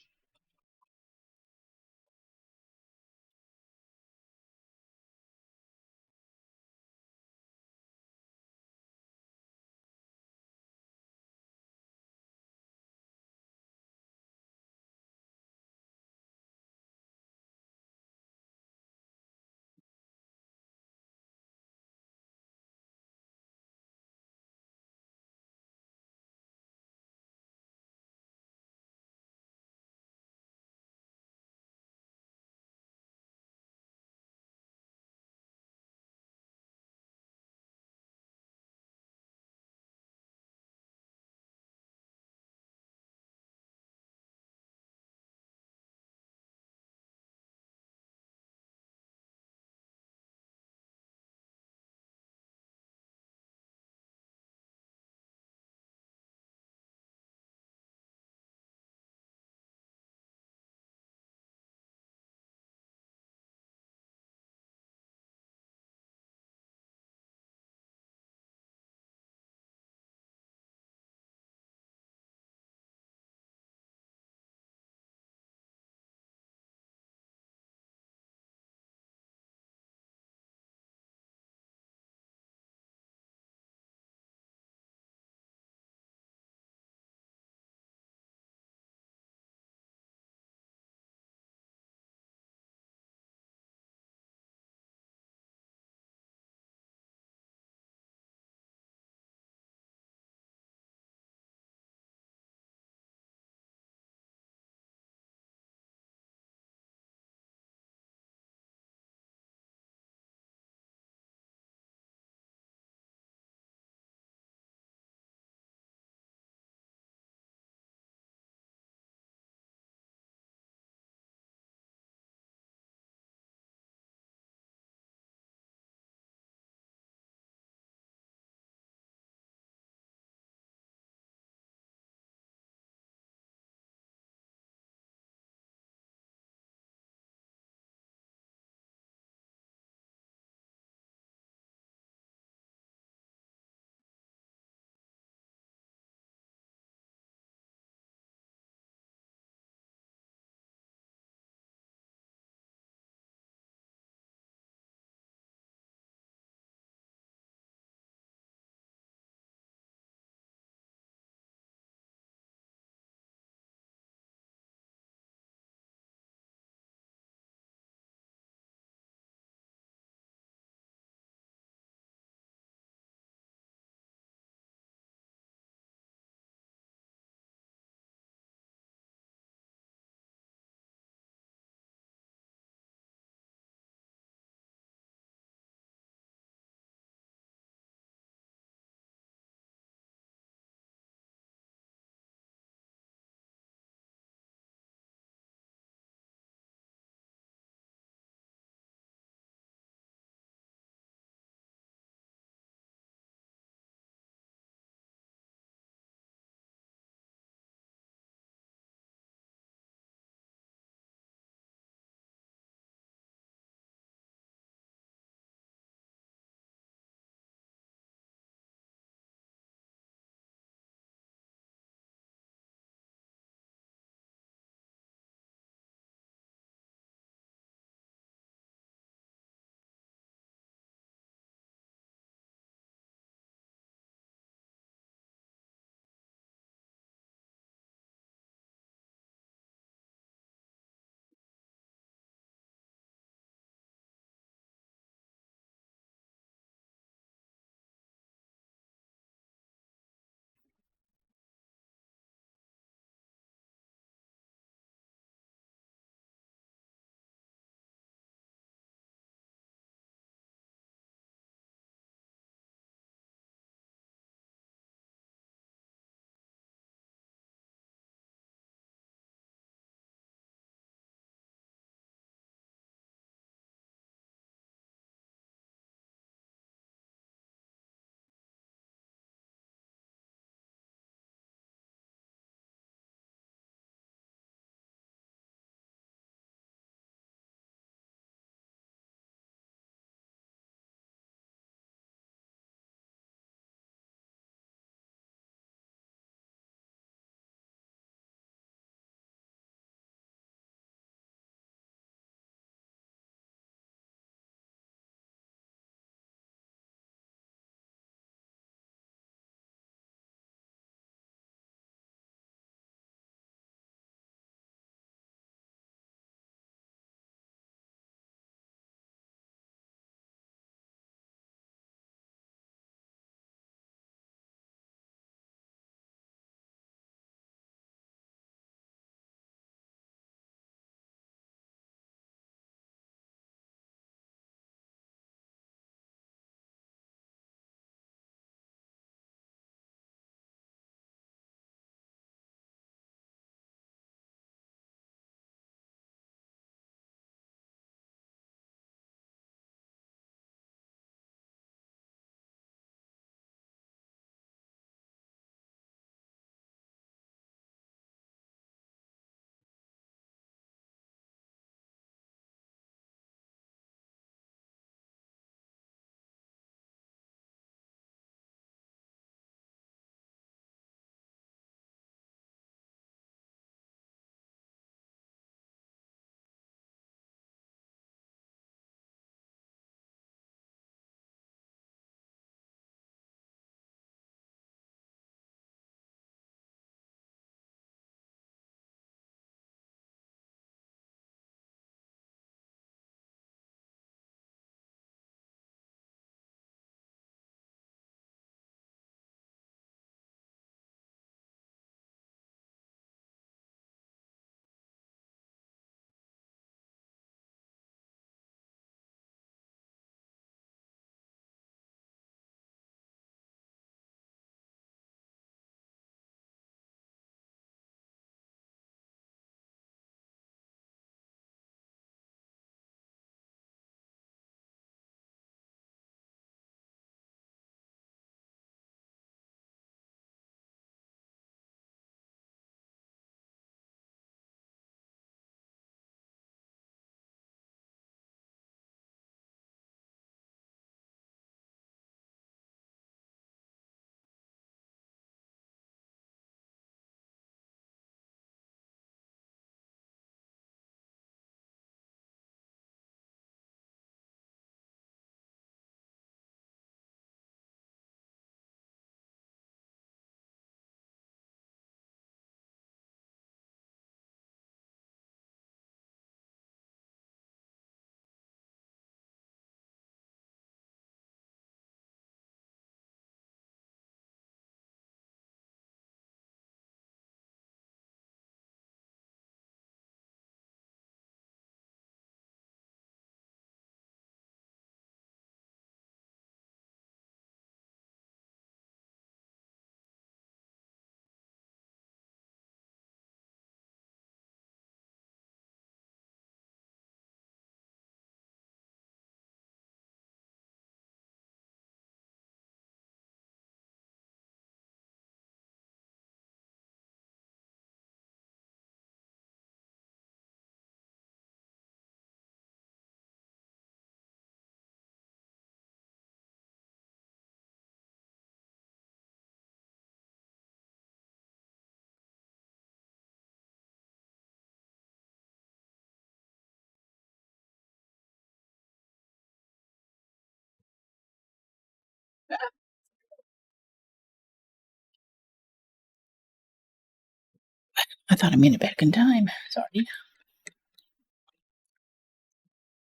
I thought I made it back in time. Sorry.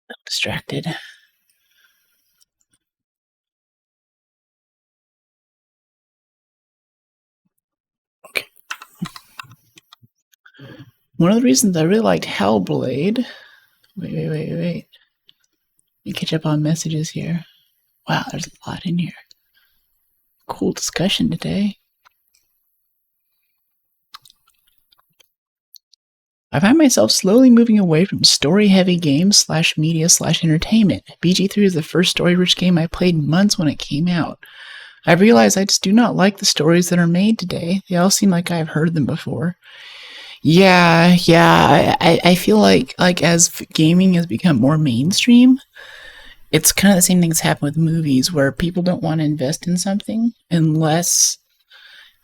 Got distracted. Okay. One of the reasons I really liked Hellblade. Wait. Let me catch up on messages here. Wow, there's a lot in here. Cool discussion today. I find myself slowly moving away from story-heavy games / media / entertainment. BG3 is the first story-rich game I played in months when it came out. I realize I just do not like the stories that are made today. They all seem like I've heard them before. Yeah. I feel like as gaming has become more mainstream, it's kind of the same thing that's happened with movies, where people don't want to invest in something unless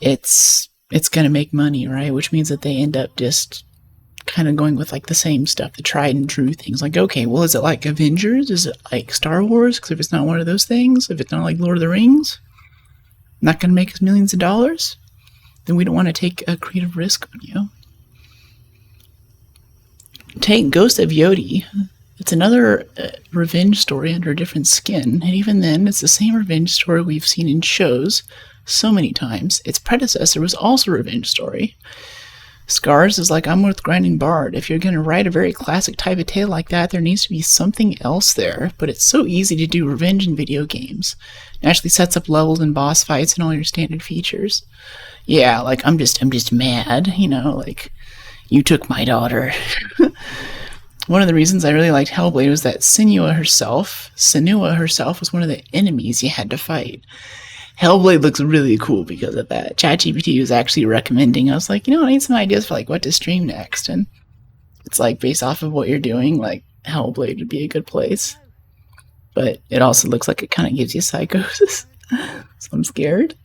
it's going to make money, right? Which means that they end up just kind of going with like the same stuff, the tried and true things. Like, okay, well, is it like Avengers? Is it like Star Wars? Because if it's not one of those things, if it's not like Lord of the Rings, not going to make us millions of dollars, then we don't want to take a creative risk on you. Take Ghost of Yodi. It's another revenge story under a different skin, and even then, it's the same revenge story we've seen in shows so many times. Its predecessor was also a revenge story. Scars is like I'm with Grinding Bard. If you're going to write a very classic type of tale like that, there needs to be something else there, but it's so easy to do revenge in video games. It actually sets up levels and boss fights and all your standard features. Yeah, like I'm just mad, like you took my daughter. One of the reasons I really liked Hellblade was that Senua herself was one of the enemies you had to fight. Hellblade looks really cool because of that. ChatGPT was actually recommending. I was like, I need some ideas for like what to stream next, and it's like based off of what you're doing, like Hellblade would be a good place. But it also looks like it kind of gives you psychosis, so I'm scared.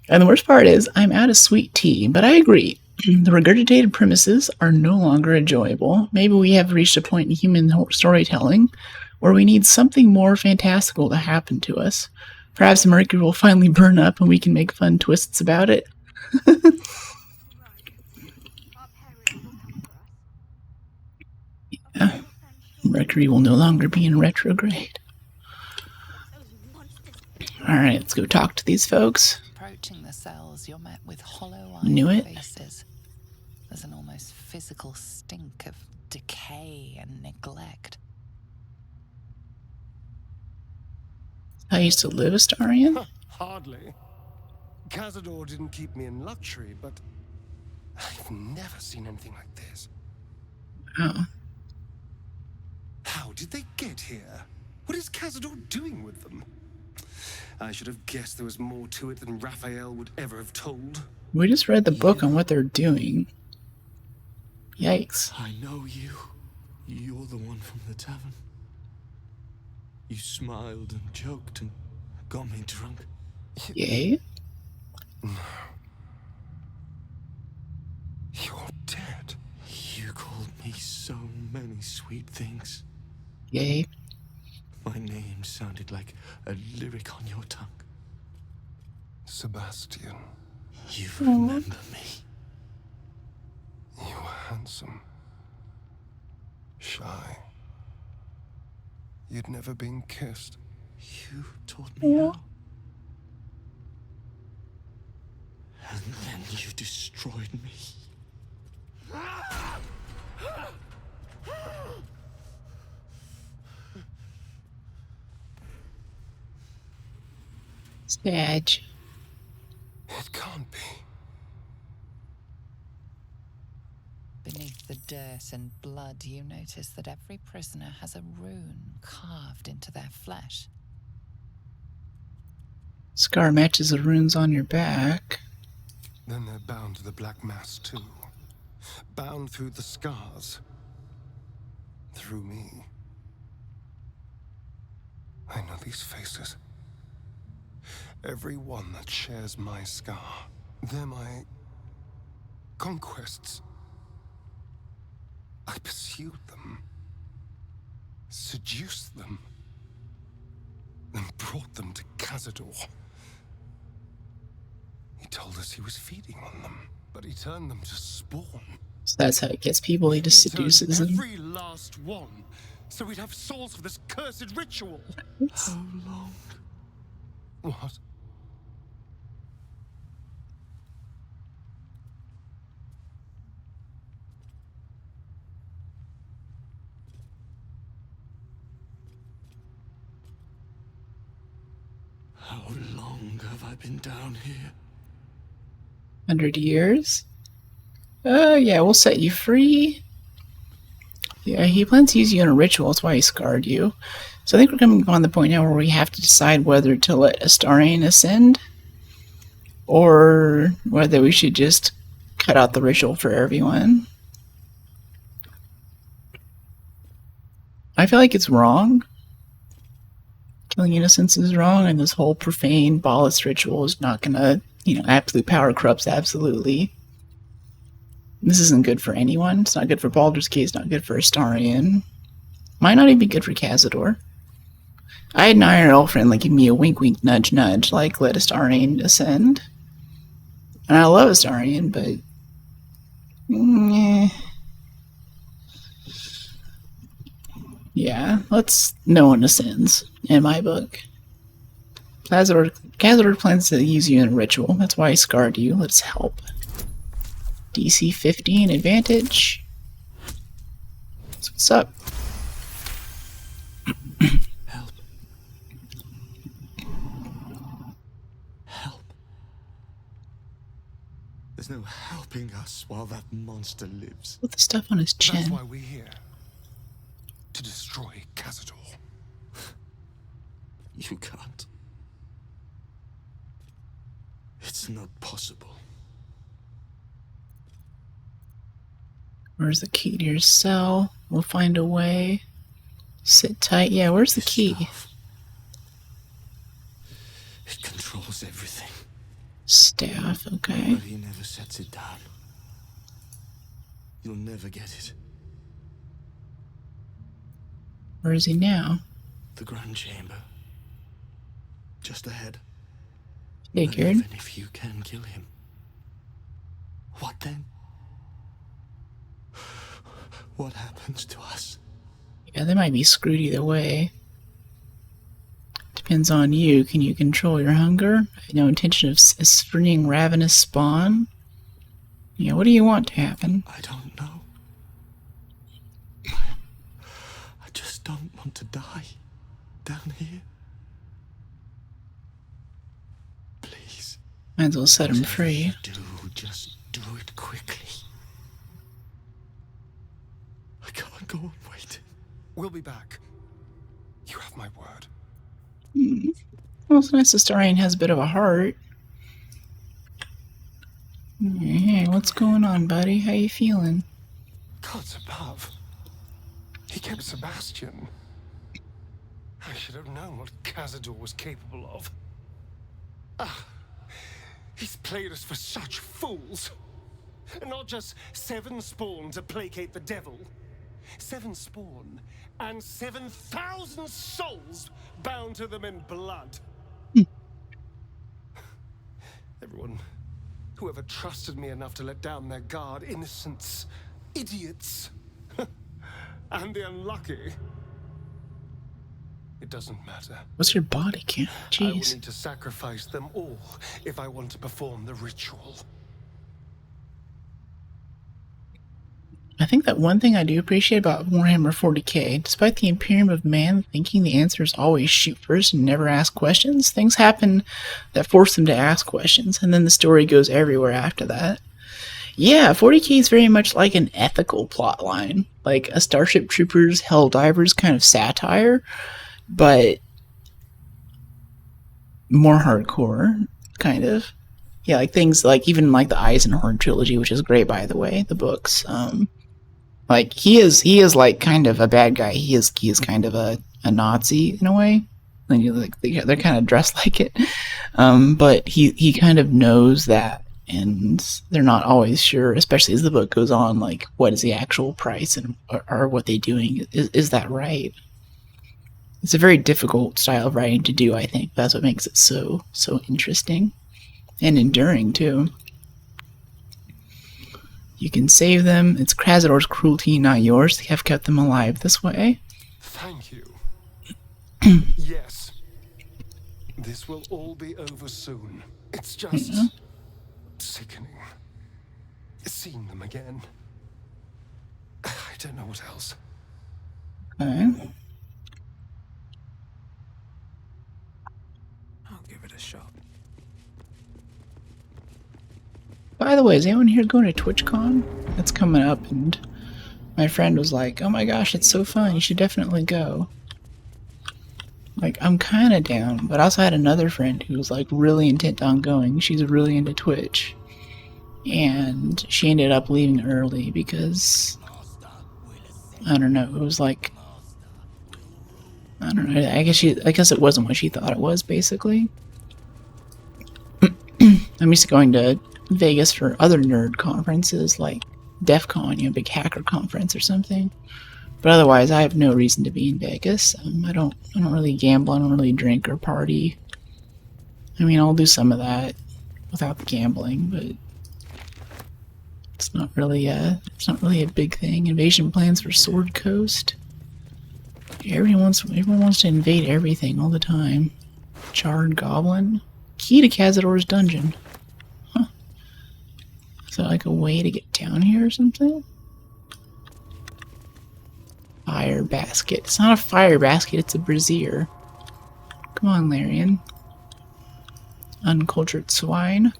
And the worst part is, I'm out of sweet tea, but I agree. The regurgitated premises are no longer enjoyable. Maybe we have reached a point in human storytelling where we need something more fantastical to happen to us. Perhaps Mercury will finally burn up and we can make fun twists about it. Yeah. Mercury will no longer be in retrograde. Alright, let's go talk to these folks. Approaching the cells, you're met with hollow-eyed Knew it. faces. There's an almost physical stink of decay and neglect. I used to live, Astarion? Hardly. Cazador didn't keep me in luxury, but I've never seen anything like this. Oh. How did they get here? What is Cazador doing with them? I should have guessed there was more to it than Raphael would ever have told. We just read the book on what they're doing. Yikes. I know you. You're the one from the tavern. You smiled and joked and got me drunk. Yay? You're dead. You called me so many sweet things. Yay. My name sounded like a lyric on your tongue. Sebastian, You remember me. you were handsome. Shy. You'd never been kissed. You taught me how. And then you destroyed me. Sad. It can't be. Beneath the dirt and blood, you notice that every prisoner has a rune carved into their flesh. Scar matches the runes on your back. Then they're bound to the Black Mass too. Bound through the scars. Through me. I know these faces. Every one that shares my scar. They're my conquests. I pursued them. Seduced them. Then brought them to Cazador. He told us he was feeding on them. But he turned them to spawn. So that's how he gets people. He just He seduces turned them. every last one, so we'd have souls for this cursed ritual. How long? What? How long have I been down here? 100 years? Yeah, we'll set you free. Yeah, he plans to use you in a ritual. That's why he scarred you. So I think we're coming upon the point now where we have to decide whether to let Astarion ascend or whether we should just cut out the ritual for everyone. I feel like it's wrong. Killing innocents is wrong, and this whole profane Ballast ritual is not gonna, absolute power corrupts absolutely. This isn't good for anyone. It's not good for Baldur's Gate. It's not good for Astarion. Might not even be good for Cazador. I had an Iron Elf friend give me a wink, wink, nudge, nudge, let Astarion ascend. And I love Astarion, but yeah, no one ascends in my book. Cazador plans to use you in a ritual. That's why he scarred you. Let's help. DC 15 advantage. That's what's up. Help. Help. There's no helping us while that monster lives. Put the stuff on his That's chin. why we're here. To destroy Cazador. You can't. It's not possible. Where's the key to your cell? We'll find a way. Sit tight. Yeah, where's the This key? stuff, it controls everything. Staff, okay. But he never sets it down. You'll never get it. Where is he now? The Grand Chamber. Just ahead. Figured. But even if you can kill him, what then? What happens to us? Yeah, they might be screwed either way. Depends on you. Can you control your hunger? I have no intention of springing ravenous spawn. Yeah, what do you want to happen? I don't know. I just don't want to die down here. Please. Might as well set him Whatever free. you do, just do it quickly. I can't go on waiting. We'll be back. You have my word. Well, it's nice Astarion has a bit of a heart. Hey, what's going on, buddy? How you feeling? Gods above. He kept Sebastian. I should have known what Cazador was capable of. He's played us for such fools. And not just 7 spawn to placate the devil. 7 spawn and 7,000 souls bound to them in blood. Everyone, whoever trusted me enough to let down their guard, innocents, idiots, and the unlucky. It doesn't matter. What's your body count? I will Jeez. need to sacrifice them all if I want to perform the ritual. I think that one thing I do appreciate about Warhammer 40k, despite the Imperium of Man thinking the answer is always shoot first and never ask questions, things happen that force them to ask questions, and then the story goes everywhere after that. Yeah, 40k is very much like an ethical plotline, like a Starship Troopers, Helldivers kind of satire, but more hardcore, kind of. Yeah, like things like even like the Eisenhorn trilogy, which is great by the way, the books. Like he is like kind of a bad guy. He is kind of a Nazi in a way. And they're kind of dressed like it, but he kind of knows that, and they're not always sure, especially as the book goes on. Like, what is the actual price, and are what they doing is that right? It's a very difficult style of writing to do. I think that's what makes it so interesting and enduring too. You can save them. It's Cazador's cruelty, not yours, to have kept them alive this way. Thank you. Yes. This will all be over soon. It's just sickening. Seeing them again. I don't know what else. Okay. I'll give it a shot. By the way, is anyone here going to TwitchCon? That's coming up, and my friend was like, oh my gosh, it's so fun, you should definitely go. Like, I'm kind of down, but I also had another friend who was like really intent on going. She's really into Twitch. And she ended up leaving early because, I don't know, it was like, I don't know, I guess it wasn't what she thought it was, basically. I'm used to going to Vegas for other nerd conferences like DEF CON, you know, big hacker conference or something. But otherwise, I have no reason to be in Vegas. I don't really gamble. I don't really drink or party. I mean, I'll do some of that without the gambling, but it's not really a big thing. Invasion plans for Sword Coast. Everyone wants to invade everything all the time. Charred Goblin. Key to Cazador's dungeon. Huh. Is that like a way to get down here or something? Fire basket. It's not a fire basket, it's a brazier. Come on, Larian. Uncultured swine.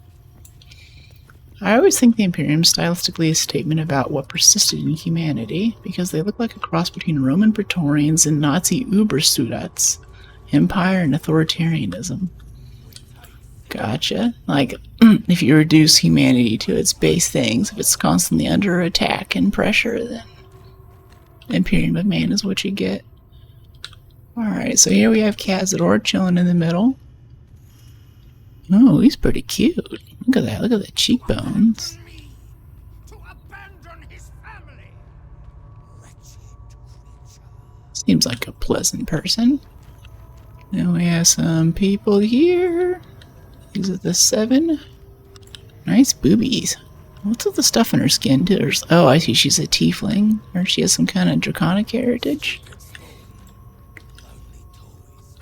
I always think the Imperium stylistically is a statement about what persisted in humanity, because they look like a cross between Roman Praetorians and Nazi Uberstudents. Empire and authoritarianism. Gotcha. Like, if you reduce humanity to its base things, if it's constantly under attack and pressure, then Imperium of Man is what you get. Alright, so here we have Cazador chilling in the middle. Oh, he's pretty cute. Look at that, look at the cheekbones. Seems like a pleasant person. Then we have some people here. These are the 7. Nice boobies. What's with the stuff in her skin, too? Oh, I see, she's a tiefling. Or she has some kind of draconic heritage.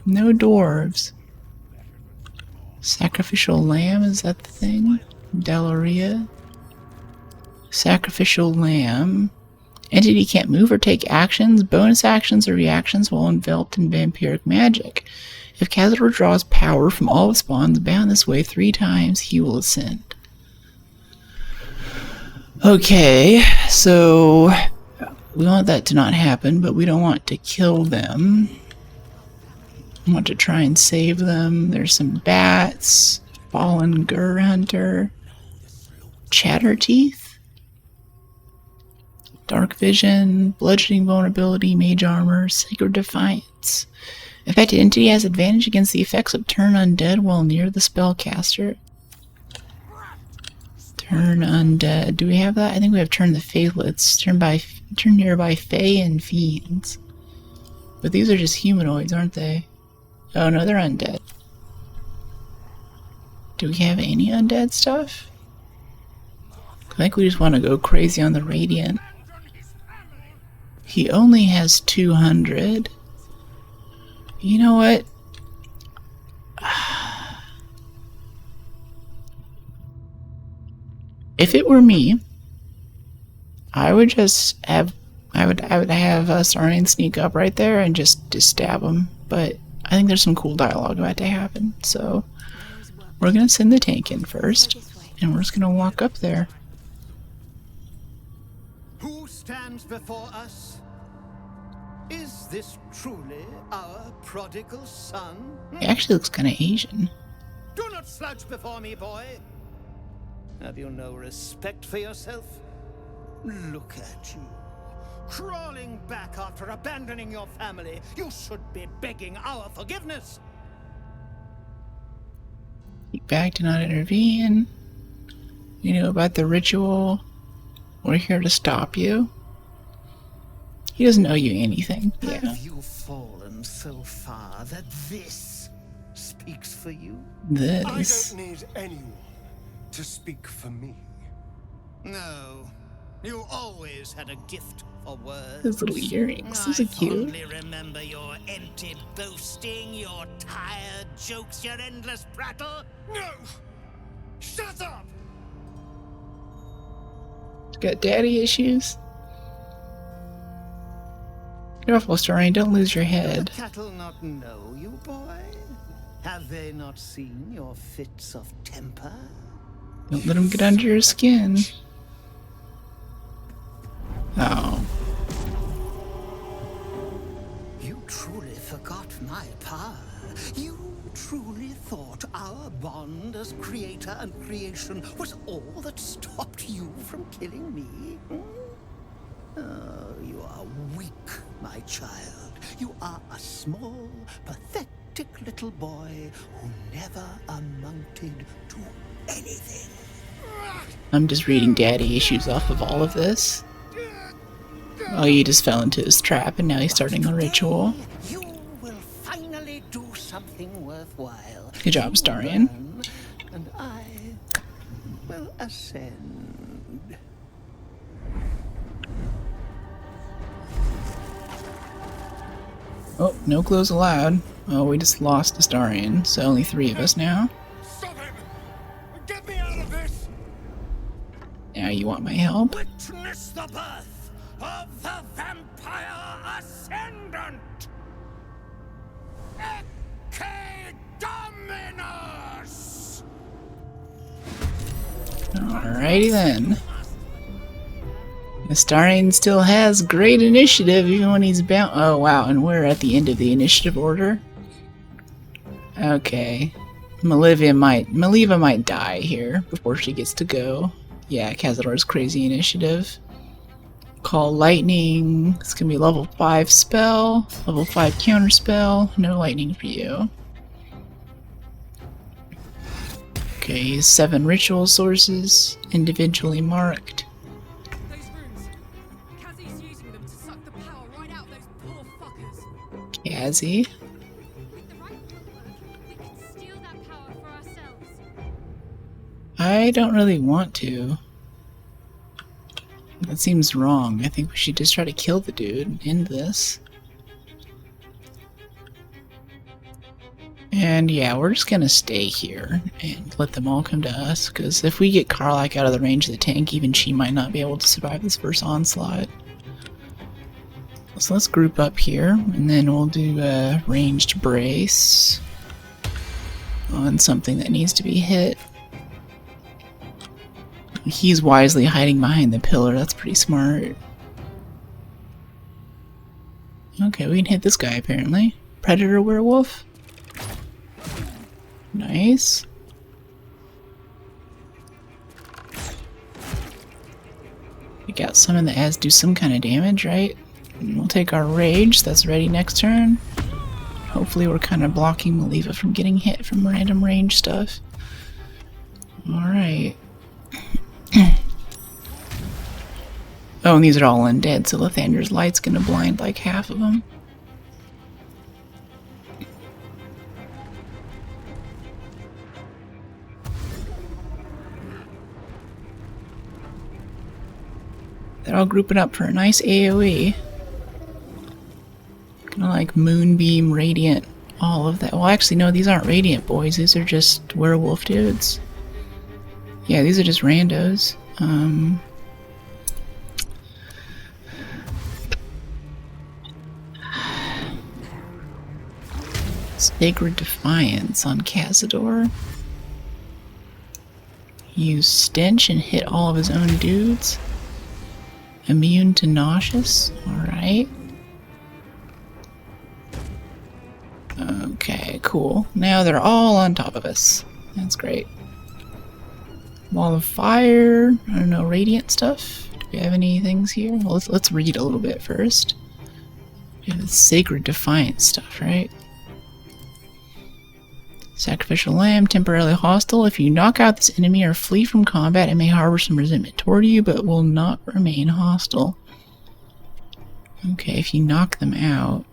No dwarves. Sacrificial lamb, is that the thing? Dalaria. Sacrificial lamb. Entity can't move or take actions, bonus actions, or reactions while enveloped in vampiric magic. If Cazador draws power from all the spawns bound this way 3 times, he will ascend. Okay, so we want that to not happen, but we don't want to kill them. We want to try and save them. There's some bats, fallen Gur Hunter, Chatterteeth, Dark Vision, Bludgeoning Vulnerability, Mage Armor, Sacred Defiance. Affected entity has advantage against the effects of Turn Undead while near the spellcaster. Turn Undead. Do we have that? I think we have Turn the Faithless. Turn nearby Fae and Fiends. But these are just humanoids, aren't they? Oh no, they're undead. Do we have any undead stuff? I think we just want to go crazy on the Radiant. He only has 200. You know what? If it were me, I would just have I would have Saurian sneak up right there and just stab him. But I think there's some cool dialogue about to happen, so we're gonna send the tank in first, and we're just gonna walk up there. Who stands before us? Is this truly our prodigal son? He actually looks kind of Asian. Do not slouch before me, boy. Have you no respect for yourself? Look at you. Crawling back after abandoning your family. You should be begging our forgiveness. Keep back, do not intervene. You know about the ritual. We're here to stop you. He doesn't owe you anything. Yeah. Have you fallen so far that this speaks for you? This. I don't need anyone to speak for me. No, You always had a gift for words. Those little earrings. Those are I cute. fondly remember your empty boasting, your tired jokes, your endless prattle. No! Shut up! Got daddy issues. Careful, Starring. Don't lose your Do the head. cattle not know you, boy? Have they not seen your fits of temper? Don't let them get under your skin. Oh. You truly forgot my power. You truly thought our bond as creator and creation was all that stopped you from killing me? Oh, you are weak, my child. You are a small, pathetic little boy who never amounted to anything. I'm just reading daddy issues off of all of this. Oh, you just fell into his trap and now he's starting a ritual. You will finally do something worthwhile. Good job, You Starion. burn, and I will ascend. Oh, no clothes allowed. Oh, we just lost the Starion, so only 3 of us now. Stop him! Get me out of this! Now you want my help? Witness the birth of the vampire ascendant! Ecce Dominus! Alrighty then. The Starion still has great initiative even when he's bound. Oh wow, and we're at the end of the initiative order. Okay. Maliva might die here before she gets to go. Yeah, Cazador's crazy initiative. Call lightning. It's gonna be level 5 spell, level 5 counter spell. No lightning for you. Okay, 7 ritual sources, individually marked. Those runes. Kazzy's using them to suck the power right out of those poor fuckers. Kazzy. With the right woodwork, we could steal that power for ourselves. I don't really want to. That seems wrong. I think we should just try to kill the dude and end this. And yeah, we're just gonna stay here and let them all come to us, because if we get Karlach out of the range of the tank, even she might not be able to survive this first onslaught. So let's group up here, and then we'll do a ranged brace on something that needs to be hit. He's wisely hiding behind the pillar, that's pretty smart. Okay, we can hit this guy apparently. Predator werewolf. Nice. We got someone that has to do some kind of damage, right? And we'll take our rage, that's ready next turn. Hopefully we're kind of blocking Maliva from getting hit from random range stuff. Alright. Oh, and these are all undead, so Lathander's light's gonna blind like half of them. They're all grouping up for a nice AoE. Kinda like Moonbeam, Radiant, all of that. Well, actually, no, these aren't Radiant boys. These are just werewolf dudes. Yeah, these are just randos. Sacred Defiance on Cazador. Use Stench and hit all of his own dudes. Immune to Nauseous. Alright. Okay, cool. Now they're all on top of us. That's great. Wall of Fire. I don't know, Radiant stuff. Do we have any things here? Well, let's read a little bit first. We have the Sacred Defiance stuff, right? Sacrificial Lamb, temporarily hostile. If you knock out this enemy or flee from combat, it may harbor some resentment toward you, but will not remain hostile. Okay, if you knock them out.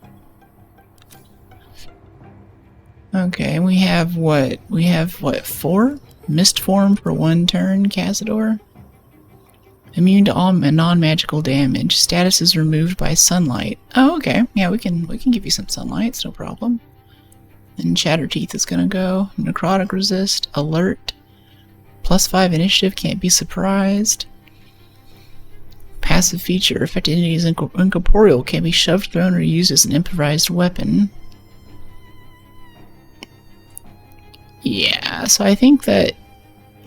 Okay, and we have what? We have what, 4? Mist form for 1 turn, Cazador? Immune to all non-magical damage. Status is removed by sunlight. Oh, okay. Yeah, we can give you some sunlight. It's no problem. And Chatterteeth is gonna go. Necrotic resist. Alert. +5 initiative. Can't be surprised. Passive feature. Affected entities incorporeal. Can be shoved, thrown, or used as an improvised weapon. Yeah, so I think that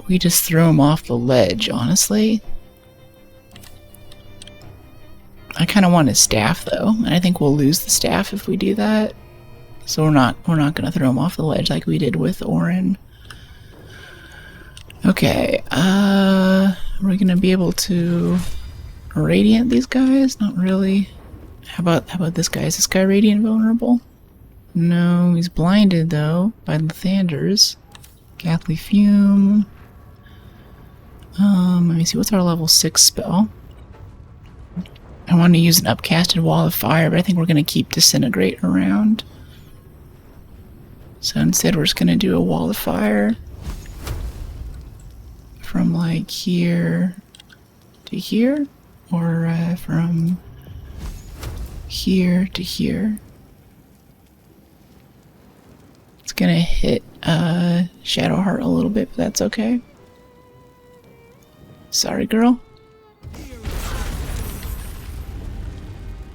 we just throw him off the ledge, honestly. I kind of want his staff though, and I think we'll lose the staff if we do that. So we're not gonna throw him off the ledge like we did with Orin. Okay, we're gonna be able to radiant these guys? Not really. How about this guy? Is this guy radiant vulnerable? No, he's blinded though by Lathanders. Ghastly Fume. Let me see, what's our level 6 spell? I want to use an upcasted wall of fire, but I think we're going to keep Disintegrate around. So instead we're just going to do a wall of fire. From like here to here, or from here to here. It's going to hit Shadowheart a little bit, but that's okay. Sorry, girl.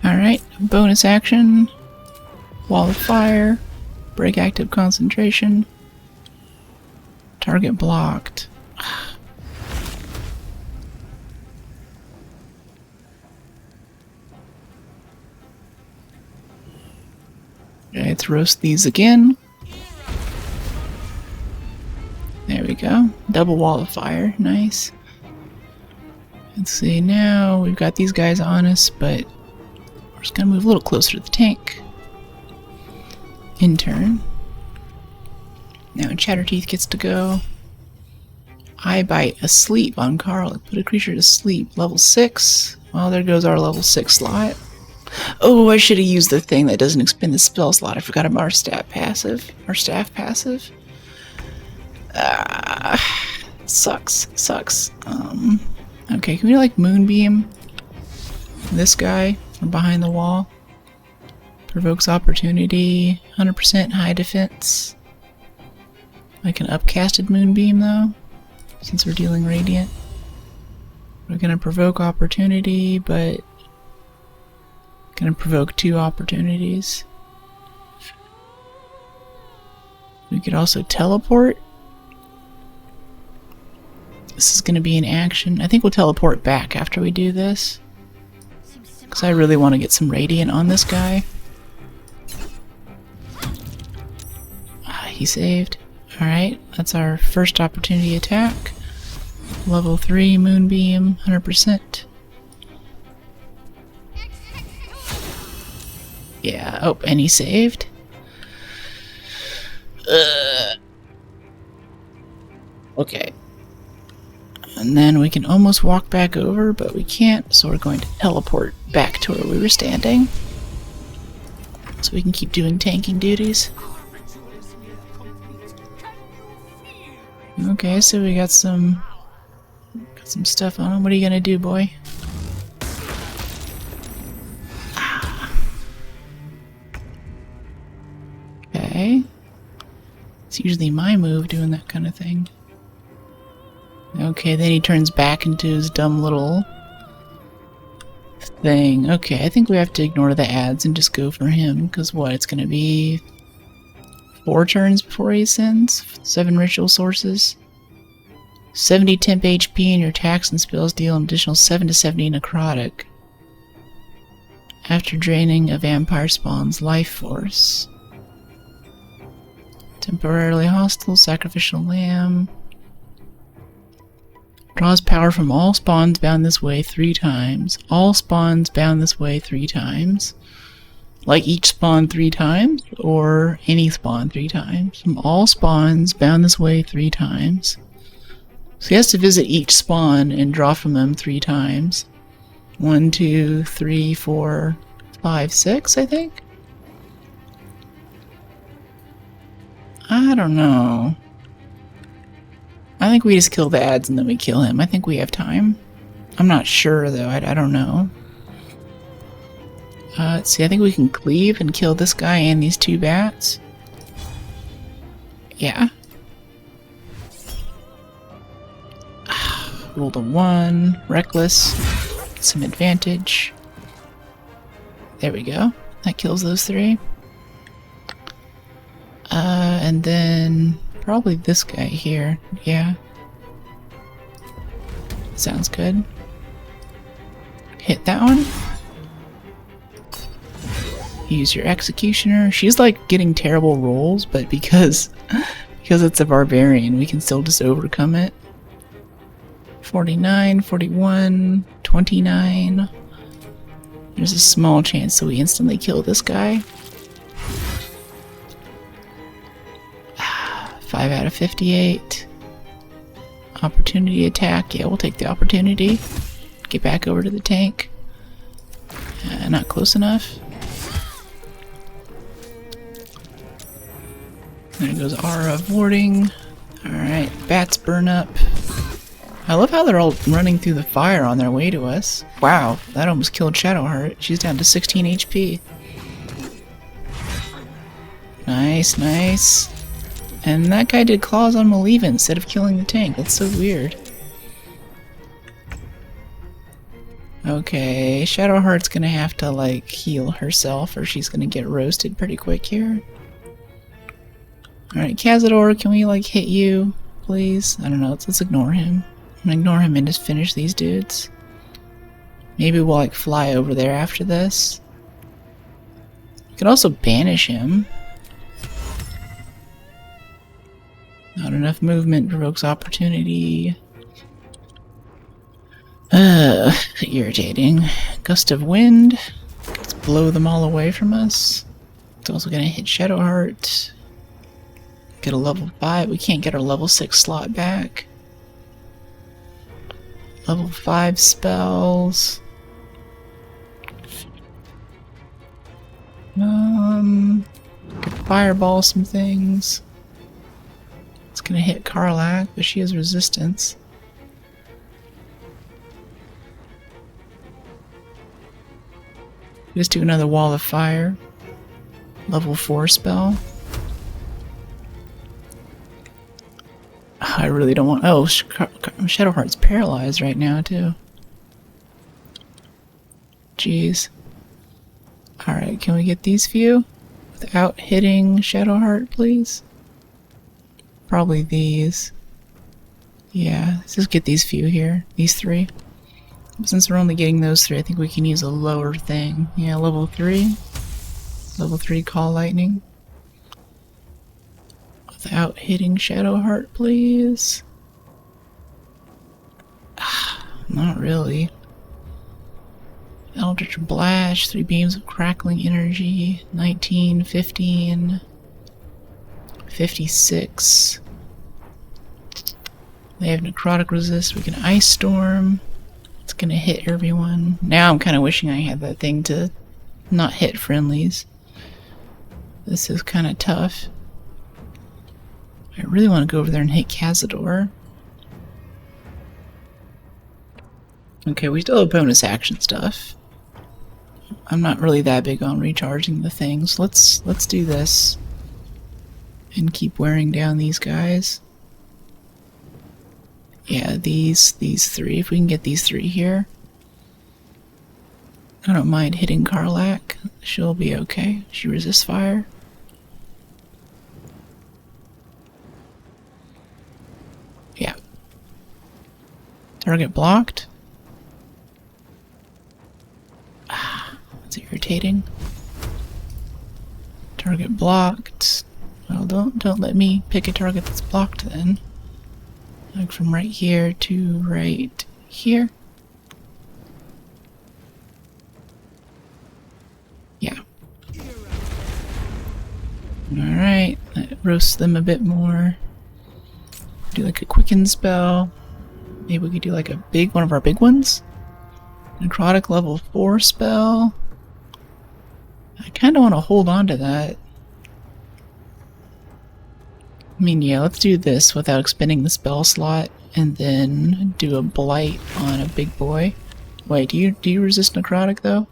Alright, bonus action. Wall of fire. Break active concentration. Target blocked. Okay, let's roast these again. There we go. Double wall of fire. Nice. Let's see, now we've got these guys on us, but we're just gonna move a little closer to the tank. In turn. Now Chatterteeth gets to go. Eye Bite, asleep on Carl. Put a creature to sleep. Level 6. Well, there goes our level 6 slot. Oh, I should have used the thing that doesn't expend the spell slot. I forgot about our staff passive. Sucks. Okay, can we like Moonbeam this guy from behind the wall? Provokes opportunity, 100% high defense. Like an upcasted Moonbeam though, since we're dealing Radiant. We're gonna provoke opportunity, but gonna provoke 2 opportunities. We could also teleport. This is gonna be an action. I think we'll teleport back after we do this, because I really want to get some Radiant on this guy. He saved. Alright, that's our first opportunity attack. Level 3 Moonbeam, 100%. Yeah, oh, and he saved. Okay. And then we can almost walk back over, but we can't, so we're going to teleport back to where we were standing. So we can keep doing tanking duties. Okay, so we got some stuff on him. What are you gonna do, boy? Okay. It's usually my move doing that kind of thing. Okay, then he turns back into his dumb little thing. Okay, I think we have to ignore the ads and just go for him, because what, it's gonna be 4 turns before he ascends? 7 ritual sources. 70 temp HP and your attacks and spells deal an additional 7 to 70 necrotic. After draining a vampire spawn's life force. Temporarily hostile, sacrificial lamb. Draws power from all spawns bound this way 3 times. All spawns bound this way 3 times. Like each spawn 3 times, or any spawn 3 times. From all spawns bound this way 3 times. So he has to visit each spawn and draw from them 3 times. 1, 2, 3, 4, 5, 6, I think? I don't know. I think we just kill the ads and then we kill him. I think we have time. I'm not sure though, I don't know. Let's see, I think we can cleave and kill this guy and these 2 bats. Yeah. Roll the 1, reckless, get some advantage. There we go. That kills those 3. And then probably this guy here. Yeah. Sounds good. Hit that one. Use your executioner. She's like getting terrible rolls, but because it's a barbarian, we can still just overcome it. 49, 41, 29. There's a small chance that we instantly kill this guy. 5 out of 58. Opportunity attack. Yeah, we'll take the opportunity. Get back over to the tank. Not close enough. There goes aura of warding. Alright, bats burn up. I love how they're all running through the fire on their way to us. Wow, that almost killed Shadowheart. She's down to 16 HP. Nice, nice. And that guy did claws on Maliva instead of killing the tank. That's so weird. Okay, Shadowheart's gonna have to like heal herself or she's gonna get roasted pretty quick here. Alright, Cazador, can we like hit you, please? I don't know, let's ignore him. I'm gonna ignore him and just finish these dudes. Maybe we'll like fly over there after this. We could also banish him. Not enough movement provokes opportunity. Irritating. Gust of wind. Let's blow them all away from us. It's also gonna hit Shadowheart. Get a level 5. We can't get our level 6 slot back. Level 5 spells. Could fireball some things. It's gonna hit Karlach, but she has resistance. Just do another wall of fire. Level 4 spell. I really don't want. Oh, Shadowheart's paralyzed right now, too. Jeez. Alright, can we get these few without hitting Shadowheart, please? Probably these. Yeah, let's just get these few here. These 3. Since we're only getting those 3, I think we can use a lower thing. Yeah, level 3. Level 3 Call Lightning. Without hitting Shadowheart, please. Not really. Eldritch Blast, 3 beams of crackling energy. 19, 15, 56. They have necrotic resist. We can Ice Storm. It's gonna hit everyone. Now I'm kind of wishing I had that thing to not hit friendlies. This is kind of tough. I really want to go over there and hit Cazador. Okay, we still have bonus action stuff. I'm not really that big on recharging the things. Let's do this. And keep wearing down these guys. Yeah, these 3. If we can get these 3 here. I don't mind hitting Karlach. She'll be okay. She resists fire. Yeah. Target blocked. That's irritating. Target blocked. Well, don't let me pick a target that's blocked then. Like from right here to right here. Yeah. Alright, that roasts them a bit more. Do like a quicken spell. Maybe we could do like a one of our big ones. Necrotic level 4 spell. I kind of want to hold on to that. I mean, yeah, let's do this without expending the spell slot, and then do a blight on a big boy. Wait, do you resist necrotic though?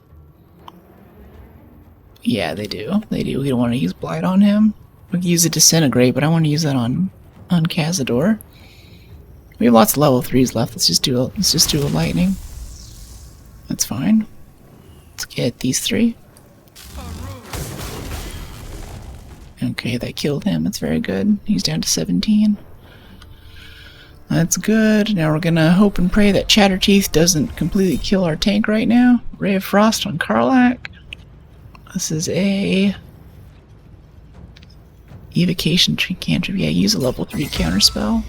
Yeah, they do. They do. We don't want to use blight on him. We can use a disintegrate, but I want to use that on Cazador. We have lots of level 3s left. Let's just do a lightning. That's fine. Let's get these 3. Okay, that killed him. That's very good. He's down to 17. That's good. Now we're gonna hope and pray that Chatterteeth doesn't completely kill our tank right now. Ray of Frost on Karlak. This is a evocation cantrip. Yeah, use a level 3 counterspell.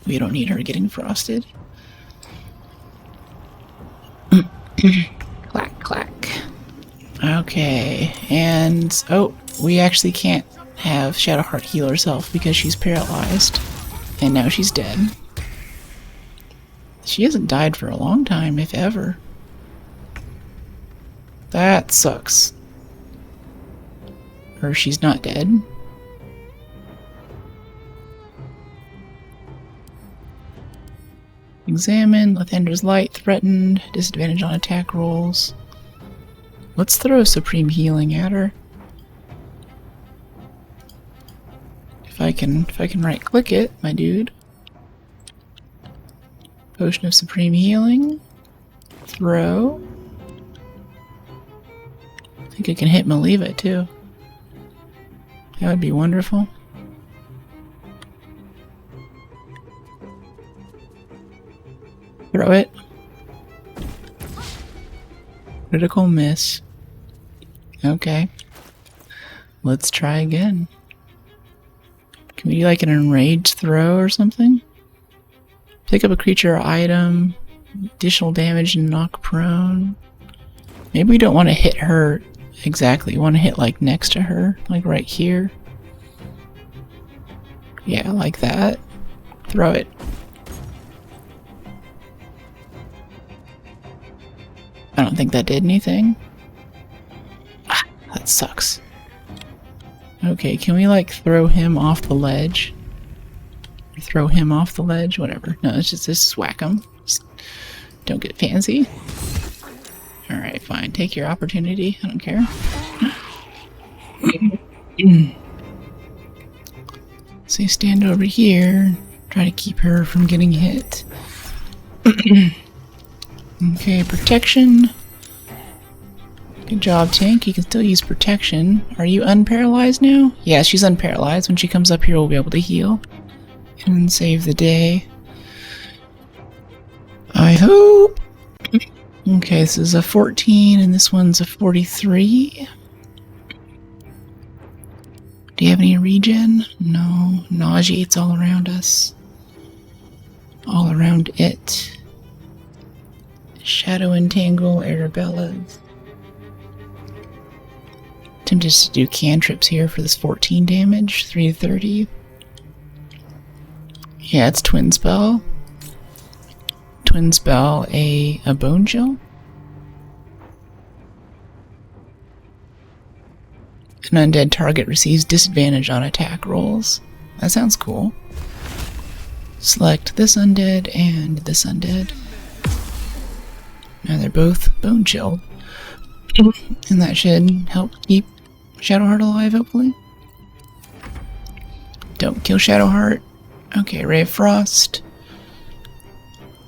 We don't need her getting frosted. Clack, clack. Okay, and oh, we actually can't have Shadowheart heal herself because she's paralyzed, and now she's dead. She hasn't died for a long time, if ever. That sucks. Or she's not dead. Examine, Lathander's Light, threatened, disadvantage on attack rolls. Let's throw Supreme Healing at her. If I can right click it, my dude. Potion of Supreme Healing. Throw. I think I can hit Maliva too. That would be wonderful. Throw it. Critical miss. Okay. Let's try again. Can we do like an enraged throw or something? Pick up a creature or item. Additional damage and knock prone. Maybe we don't want to hit her exactly. We want to hit like next to her. Like right here. Yeah, like that. Throw it. I don't think that did anything. Ah, that sucks. Okay, can we like throw him off the ledge? Or throw him off the ledge? Whatever. No, it's just whack him. Just don't get fancy. Alright, fine. Take your opportunity. I don't care. So you stand over here. Try to keep her from getting hit. Okay, protection. Good job, tank. You can still use protection. Are you unparalyzed now? Yeah, she's unparalyzed. When she comes up here, we'll be able to heal. And save the day. I hope. Okay, this is a 14, and this one's a 43. Do you have any regen? No. Nauseates all around us. All around it. Shadow Entangle, Arabella's. Tempted to do cantrips here for this 14 damage, 3 to 30. Yeah, it's Twin Spell. Twin Spell, a Bone Chill. An undead target receives disadvantage on attack rolls. That sounds cool. Select this undead and this undead. Now they're both bone chilled. And that should help keep Shadowheart alive, hopefully. Don't kill Shadowheart. Okay, Ray of Frost.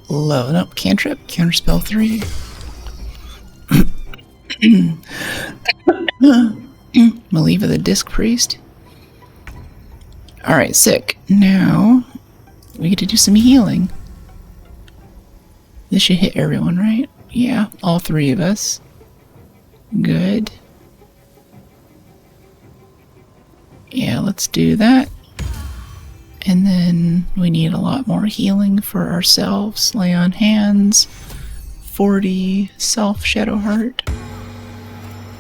Load up cantrip. Counterspell 3. Maliva the Disc Priest. Alright, sick. Now we get to do some healing. This should hit everyone, right? Yeah, all 3 of us. Good. Yeah, let's do that. And then we need a lot more healing for ourselves. Lay on hands. 40 self Shadowheart.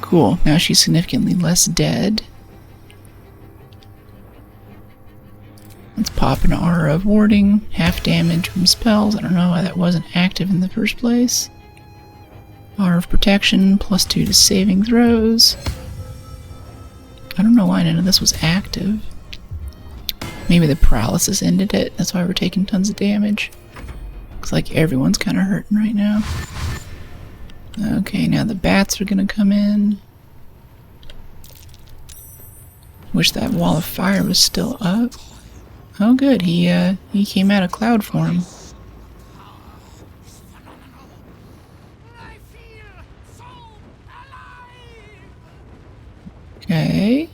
Cool, now she's significantly less dead. Let's pop an aura of warding. Half damage from spells. I don't know why that wasn't active in the first place. Aura of protection, +2 to saving throws. I don't know why none of this was active. Maybe the paralysis ended it. That's why we're taking tons of damage. Looks like everyone's kind of hurting right now. Okay, now the bats are gonna come in. Wish that wall of fire was still up. Oh good, he came out of cloud form. Okay.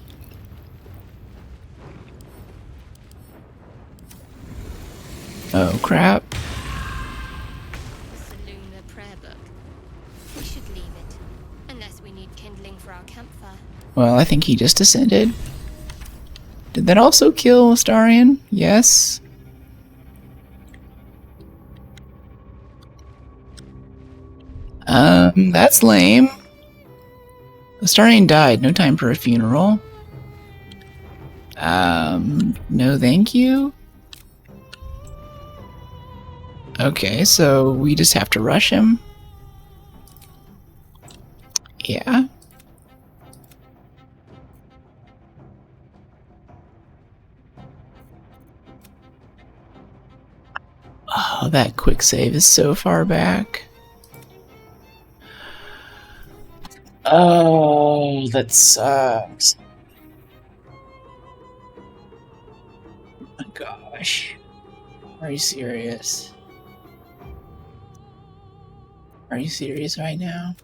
Oh crap. Saloon the prayer book. We should leave it. Unless we need kindling for our campfire. Well, I think he just ascended. Did that also kill Astarion? Yes. That's lame. Astarion died. No time for a funeral. No thank you. Okay, so we just have to rush him. Yeah. Oh, that quick save is so far back. Oh, that sucks. Oh my gosh. Are you serious? Are you serious right now?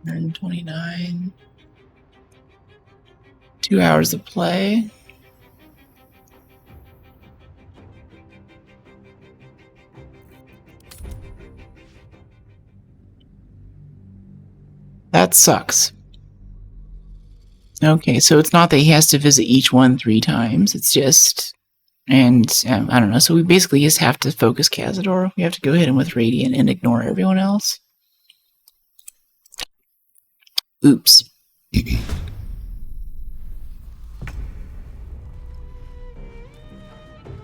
129. 2 hours of play. That sucks. Okay, so it's not that he has to visit each one 3 times. It's just... And, I don't know, so we basically just have to focus Cazador. We have to go hit him with Radiant and ignore everyone else. Oops.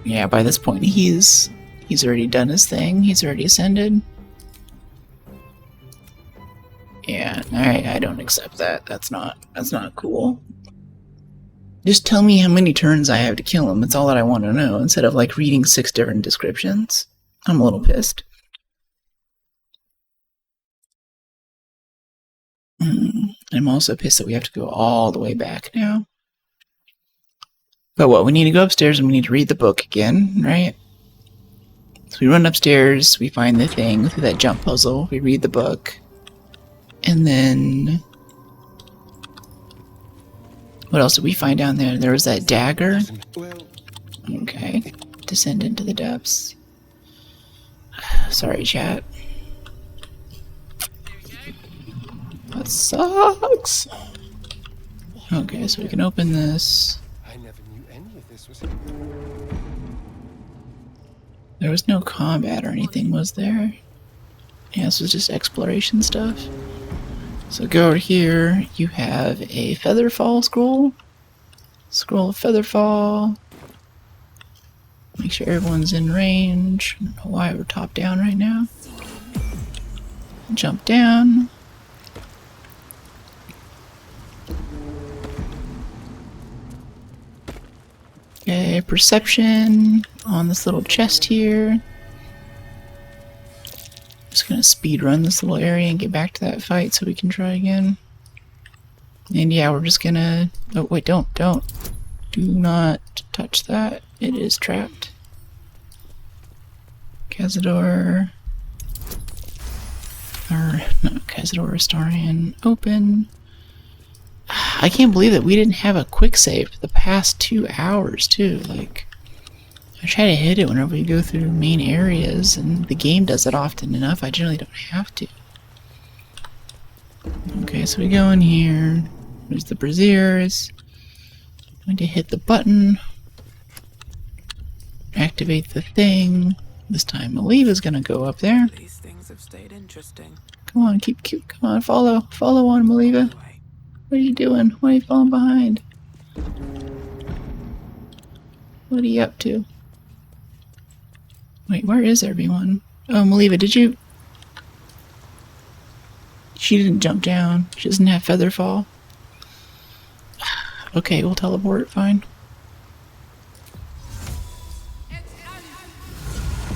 Yeah, by this point he's already done his thing. He's already ascended. Yeah, I don't accept that. That's not cool. Just tell me how many turns I have to kill him. That's all that I want to know, instead of like reading 6 different descriptions. I'm a little pissed. I'm also pissed that we have to go all the way back now. But what, we need to go upstairs and we need to read the book again, right? So we run upstairs, we find the thing through that jump puzzle, we read the book, and then... What else did we find down there? There was that dagger. Okay. Descend into the depths. Sorry, chat. That sucks. Okay, so we can open this. I never knew any of this was. There was no combat or anything, was there? Yeah, this was just exploration stuff. So go over here, you have a Featherfall scroll. Scroll of Featherfall. Make sure everyone's in range. I don't know why we're top down right now. Jump down. Okay, perception on this little chest here. Just gonna speed run this little area and get back to that fight so we can try again. And yeah, we're just gonna... Oh wait, don't. Do not touch that. It is trapped. Cazador... Or, no, Cazador Astarion. Open. I can't believe that we didn't have a quick save for the past 2 hours too, like... I try to hit it whenever we go through main areas, and the game does it often enough, I generally don't have to. Okay, so we go in here. There's the braziers. I'm going to hit the button. Activate the thing. This time Maliva's going to go up there. These things have stayed interesting. Come on, keep, come on, follow on, Maliva. What are you doing? Why are you falling behind? What are you up to? Wait, where is everyone? Oh, Maliva, did you... She didn't jump down. She doesn't have Featherfall. Okay, we'll teleport, fine.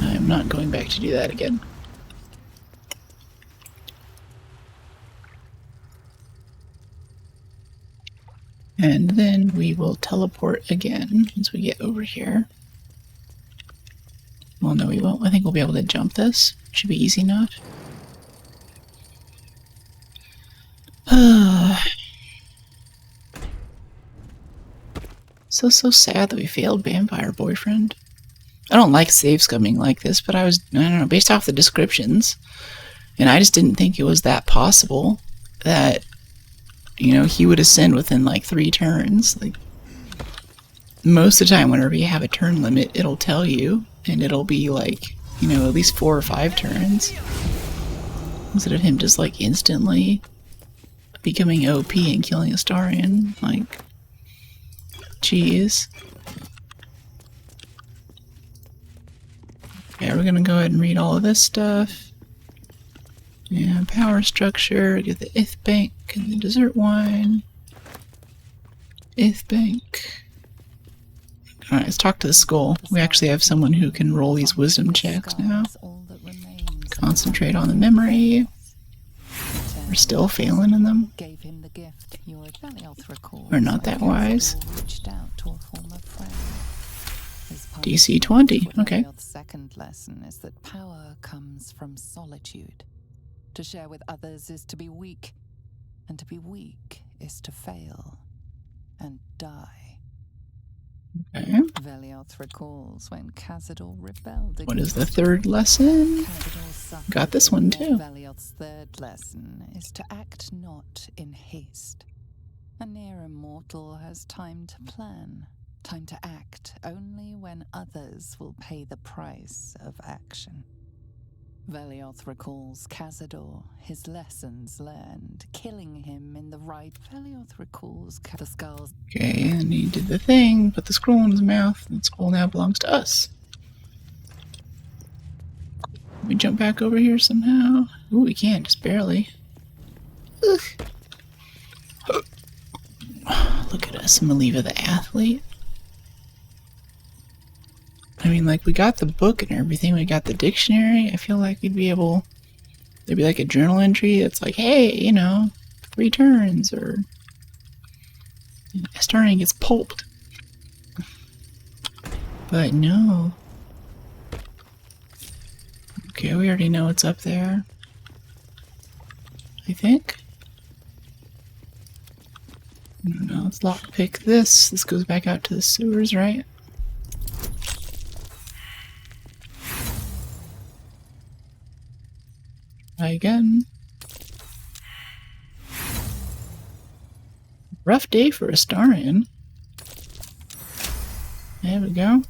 I'm not going back to do that again. And then we will teleport again once we get over here. Well, no, we won't. I think we'll be able to jump this. Should be easy enough. So sad that we failed Vampire Boyfriend. I don't like save scumming like this, but I don't know, based off the descriptions, and I just didn't think it was that possible that, you know, he would ascend within like 3 turns. Like, most of the time, whenever you have a turn limit, it'll tell you, and it'll be like, you know, at least 4 or 5 turns. Instead of him just like instantly becoming OP and killing Astarion, like, jeez. Okay, we're gonna go ahead and read all of this stuff. Yeah, power structure, get the Ith Bank and the dessert wine. Ith Bank. Alright, let's talk to the skull. We actually have someone who can roll these wisdom checks now. Concentrate on the memory. We're still failing in them. We're not that wise. DC 20, okay. The second lesson is that power comes from solitude. To share with others is to be weak, and to be weak is to fail and die. Okay. Velioth recalls when Cazador rebelled. What is the third lesson? Got this one too. Velioth's third lesson is to act not in haste. A near immortal has time to plan, time to act only when others will pay the price of action. Velioth recalls Cazador, his lessons learned, killing him in the right. Velioth recalls the skulls. Okay, and he did the thing, put the scroll in his mouth, and the scroll now belongs to us. Can we jump back over here somehow? Ooh, we can, just barely. Ugh. Look at us, Maliva the athlete. I mean, like, we got the book and everything, we got the dictionary. I feel like we'd be able... There'd be like a journal entry that's like, hey, you know, 3 turns, or... Astarion gets pulped. But no. Okay, we already know what's up there. I think. I don't know, let's lockpick this. This goes back out to the sewers, right? Try again. Rough day for Astarion. There we go.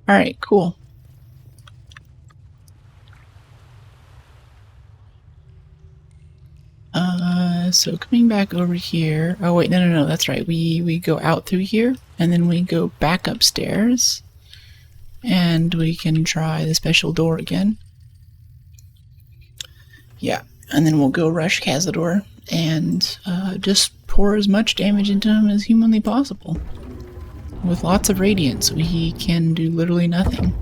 Alright, cool. So coming back over here. Oh wait, no, that's right. We go out through here, and then we go back upstairs. And we can try the special door again. Yeah, and then we'll go rush Cazador and just pour as much damage into him as humanly possible. With lots of radiance, so he can do literally nothing.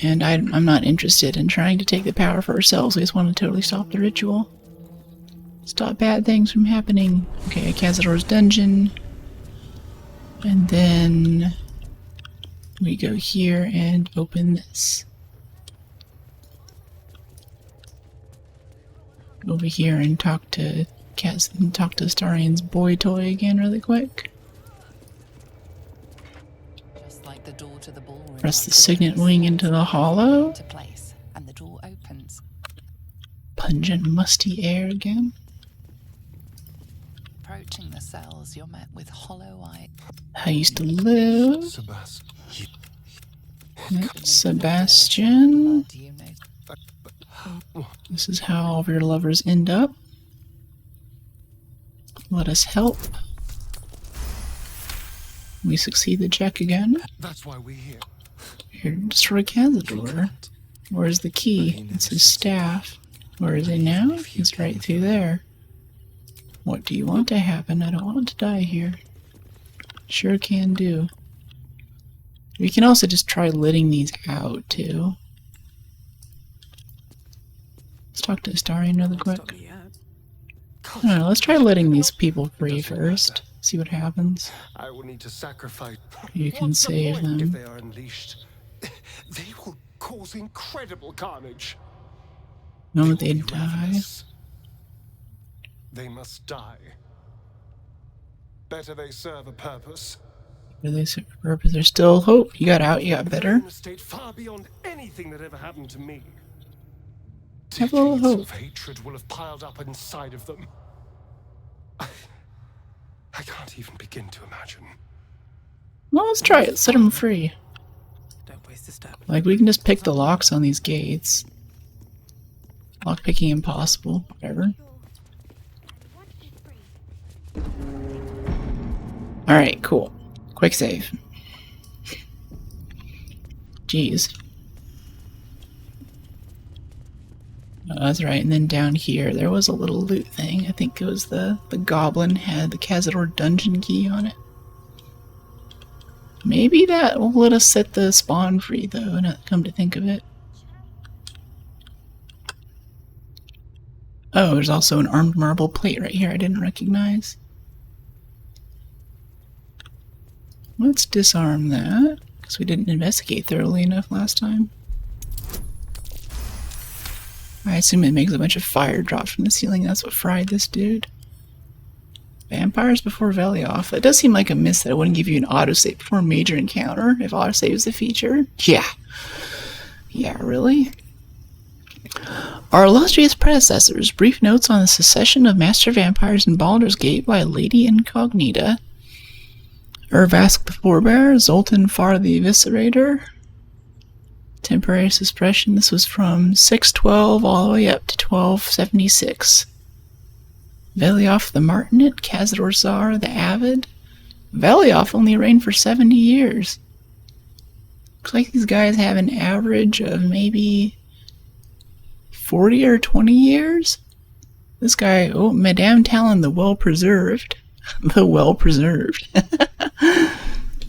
And I'm not interested in trying to take the power for ourselves. We just want to totally stop the ritual. Stop bad things from happening. Okay, Cazador's dungeon. And then we go here and open this. Over here and talk to Astarion's boy toy again really quick. Just like the door to the ballroom. Press the signet wing into the hollow. Into place, and the door opens. Pungent, musty air again. Approaching the cells, you're met with hollow eye. I used to live. Sebastian. This is how all of your lovers end up. Let us help. We succeed the check again. That's why we're here. Here to destroy Cazador. Where's the key? It's his staff. Where is he now? He's right through there. What do you want to happen? I don't want to die here. Sure can do. We can also just try letting these out, too. Let's talk to Astarion really quick. Stop me yet. I don't know, let's try letting these people free first. See what happens. I will need to sacrifice. You can What's the save point them. if they are unleashed? They will cause incredible carnage. The moment they will be die. ravenous. They must die. Better they serve a purpose. Do they serve a purpose? There's still hope. You got out, you got better. In a state far beyond anything that ever happened to me. Have a little Decades hope. of hatred will have piled up inside of them. I can't even begin to imagine. Well, let's try it. Set them free. Don't waste a step. Like, we can just pick the locks on these gates. Lockpicking impossible. Whatever. Alright, cool. Quick save. Jeez. Oh, that's right, and then down here there was a little loot thing. I think it was the goblin had the Cazador dungeon key on it. Maybe that will let us set the spawn free though, not come to think of it. Oh, there's also an armed marble plate right here I didn't recognize. Let's disarm that, because we didn't investigate thoroughly enough last time. I assume it makes a bunch of fire drop from the ceiling. That's what fried this dude. Vampires before Velioff. It does seem like a miss that it wouldn't give you an autosave before a major encounter if autosave is a feature. Yeah. Yeah, really? Our illustrious predecessors. Brief notes on the secession of master vampires in Baldur's Gate by Lady Incognita. Urvask the Forebear. Zoltan Far the Eviscerator. Temporary suppression. This was from 612 all the way up to 1276. Velioff the Martinet, Cazador Czar the Avid. Velioff only reigned for 70 years. Looks like these guys have an average of maybe 40 or 20 years. This guy, oh, Madame Talon the Well-Preserved. The Well-Preserved.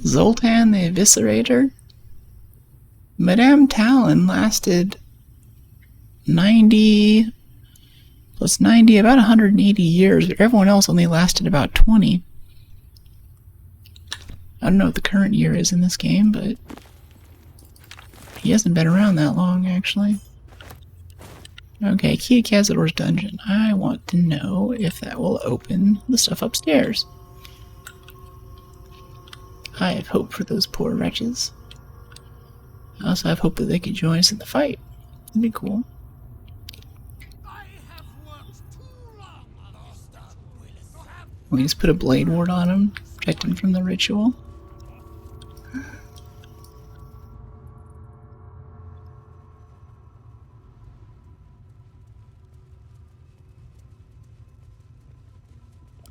Zoltan the Eviscerator. Madame Talon lasted 90 plus 90, about 180 years, but everyone else only lasted about 20. I don't know what the current year is in this game, but he hasn't been around that long, actually. Okay, key to Cazador's dungeon. I want to know if that will open the stuff upstairs. I have hope for those poor wretches. I also have hope that they could join us in the fight. That'd be cool. We just put a blade ward on him, protect him from the ritual.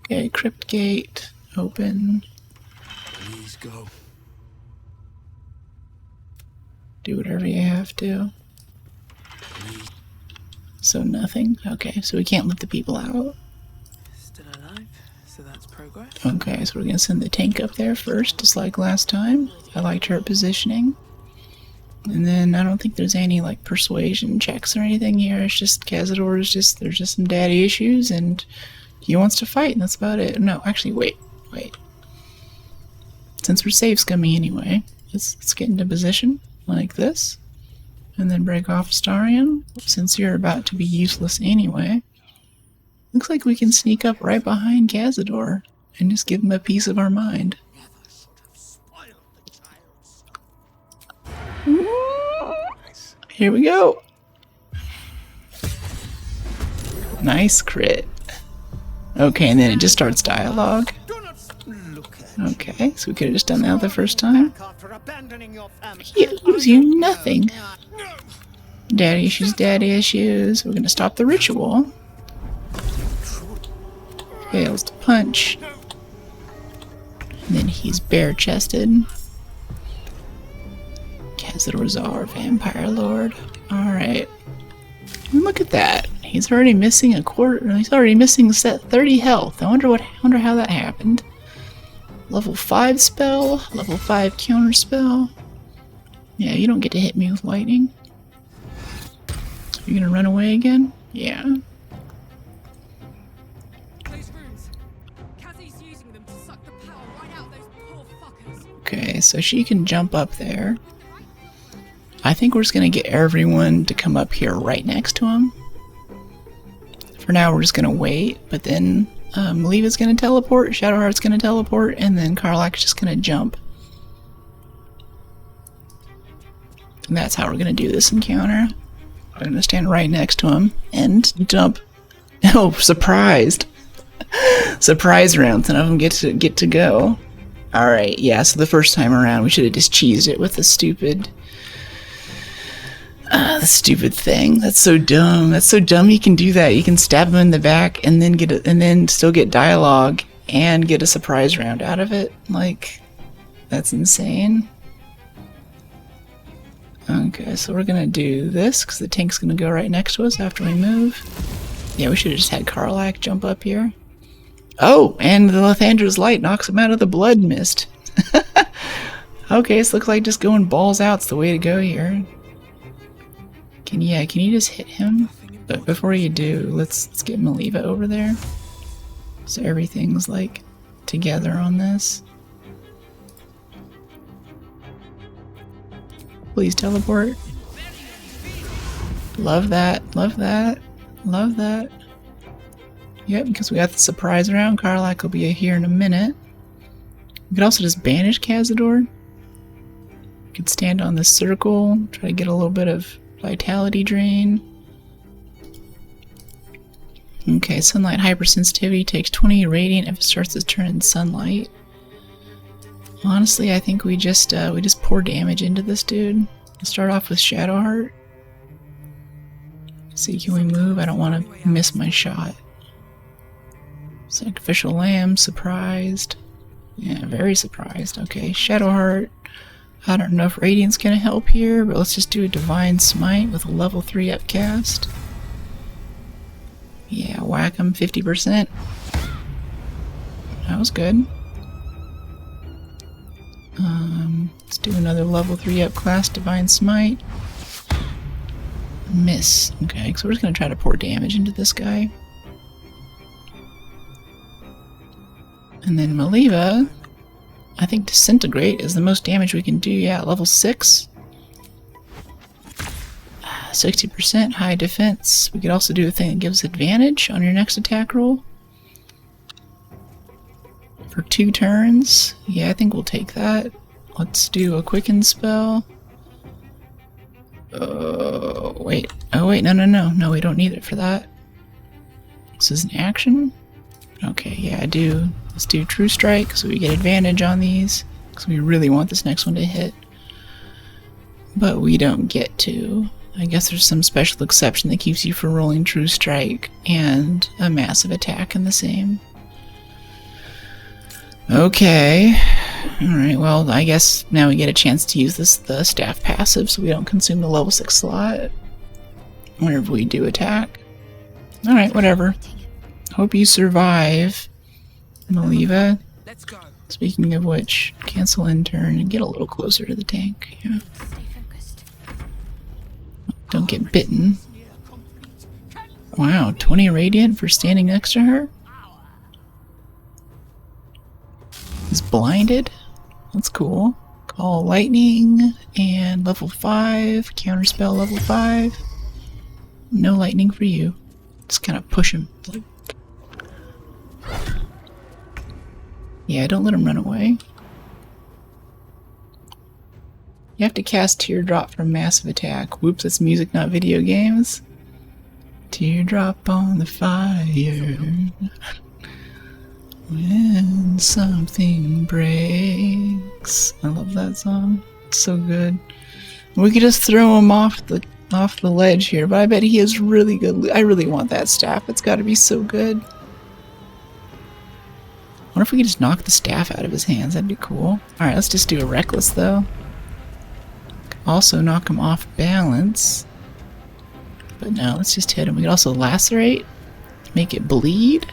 Okay, crypt gate, open. Please go. Do whatever you have to. So nothing? Okay, so we can't let the people out. Still alive, so that's progress. Okay, so we're gonna send the tank up there first, just like last time. I liked her positioning. And then I don't think there's any like persuasion checks or anything here. It's just Cazador is just, there's just some daddy issues and he wants to fight and that's about it. No, actually wait. Since we're safe scummy anyway, let's get into position like this. And then break off Astarion, since you're about to be useless anyway. Looks like we can sneak up right behind Cazador and just give him a piece of our mind. Here we go. Nice crit. Okay, and then it just starts dialogue. Okay, so we could have just done that the first time. He owes you nothing. Daddy issues. We're gonna stop the ritual. Fails to punch. And then he's bare-chested. Cazador Czar, Vampire Lord. Alright. Look at that. He's already missing a quarter. He's already missing 30 health. I wonder how that happened. Level 5 spell, level 5 counter spell. Yeah, you don't get to hit me with lightning. You gonna run away again? Yeah. Those runes. Kazzy's using them to suck the power right out those poor fuckers. Okay, so she can jump up there. I think we're just gonna get everyone to come up here right next to him. For now, we're just gonna wait, but then Maliva's gonna teleport, Shadowheart's gonna teleport, and then Karlach's just gonna jump. And that's how we're gonna do this encounter. I'm gonna stand right next to him and jump. Oh, surprised! Surprise round. None of them get to go. All right, yeah. So the first time around, we should have just cheesed it with the stupid thing. That's so dumb. That's so dumb. You can do that. You can stab him in the back and then still get dialogue and get a surprise round out of it. Like, that's insane. Okay, so we're gonna do this because the tank's gonna go right next to us after we move. Yeah, we should have just had Karlach jump up here. Oh, and the Lathandra's light knocks him out of the blood mist. Okay, so looks like just going balls out's the way to go here. Can you just hit him? But before you do, let's get Maliva over there. So everything's like together on this. Please teleport. Love that, love that, love that. Yep, because we got the surprise round. Karlach will be here in a minute. We could also just banish Cazador. We could stand on this circle, try to get a little bit of vitality drain. Okay, sunlight hypersensitivity takes 20 radiant if it starts its turn in sunlight. Honestly, I think we just pour damage into this dude. Let's start off with Shadowheart. See, can we move? I don't want to miss my shot. Sacrificial lamb, surprised. Yeah, very surprised. Okay, Shadowheart. I don't know if Radiant's gonna help here, but let's just do a Divine Smite with a level 3 upcast. Yeah, whack him 50%. That was good. Let's do another level 3 up class, Divine Smite. Miss. Okay, so we're just gonna try to pour damage into this guy. And then Maliva, I think Disintegrate is the most damage we can do. Yeah, level 6. 60% high defense. We could also do a thing that gives advantage on your next attack roll. For 2 turns. Yeah, I think we'll take that. Let's do a quicken spell. Wait. Oh, wait. No. No, we don't need it for that. This is an action? Okay, yeah, I do. Let's do True Strike so we get advantage on these. Because we really want this next one to hit. But we don't get to. I guess there's some special exception that keeps you from rolling True Strike and a massive attack in the same. Okay. Alright, well, I guess now we get a chance to use the staff passive so we don't consume the level 6 slot whenever we do attack. Alright, whatever. Hope you survive, Maliva. Let's go. Speaking of which, cancel end turn and get a little closer to the tank. Yeah. Don't get bitten. Wow, 20 radiant for standing next to her? He's blinded? That's cool. Call lightning and level 5. Counterspell level 5. No lightning for you. Just kind of push him. Yeah, don't let him run away. You have to cast Teardrop for massive attack. Whoops, that's music, not video games. Teardrop on the fire. When something breaks. I love that song. It's so good. We could just throw him off the ledge here, but I bet he has really good. I really want that staff. It's got to be so good. I wonder if we could just knock the staff out of his hands. That'd be cool. Alright, let's just do a reckless though. Also knock him off balance. But no, let's just hit him. We can also lacerate, make it bleed.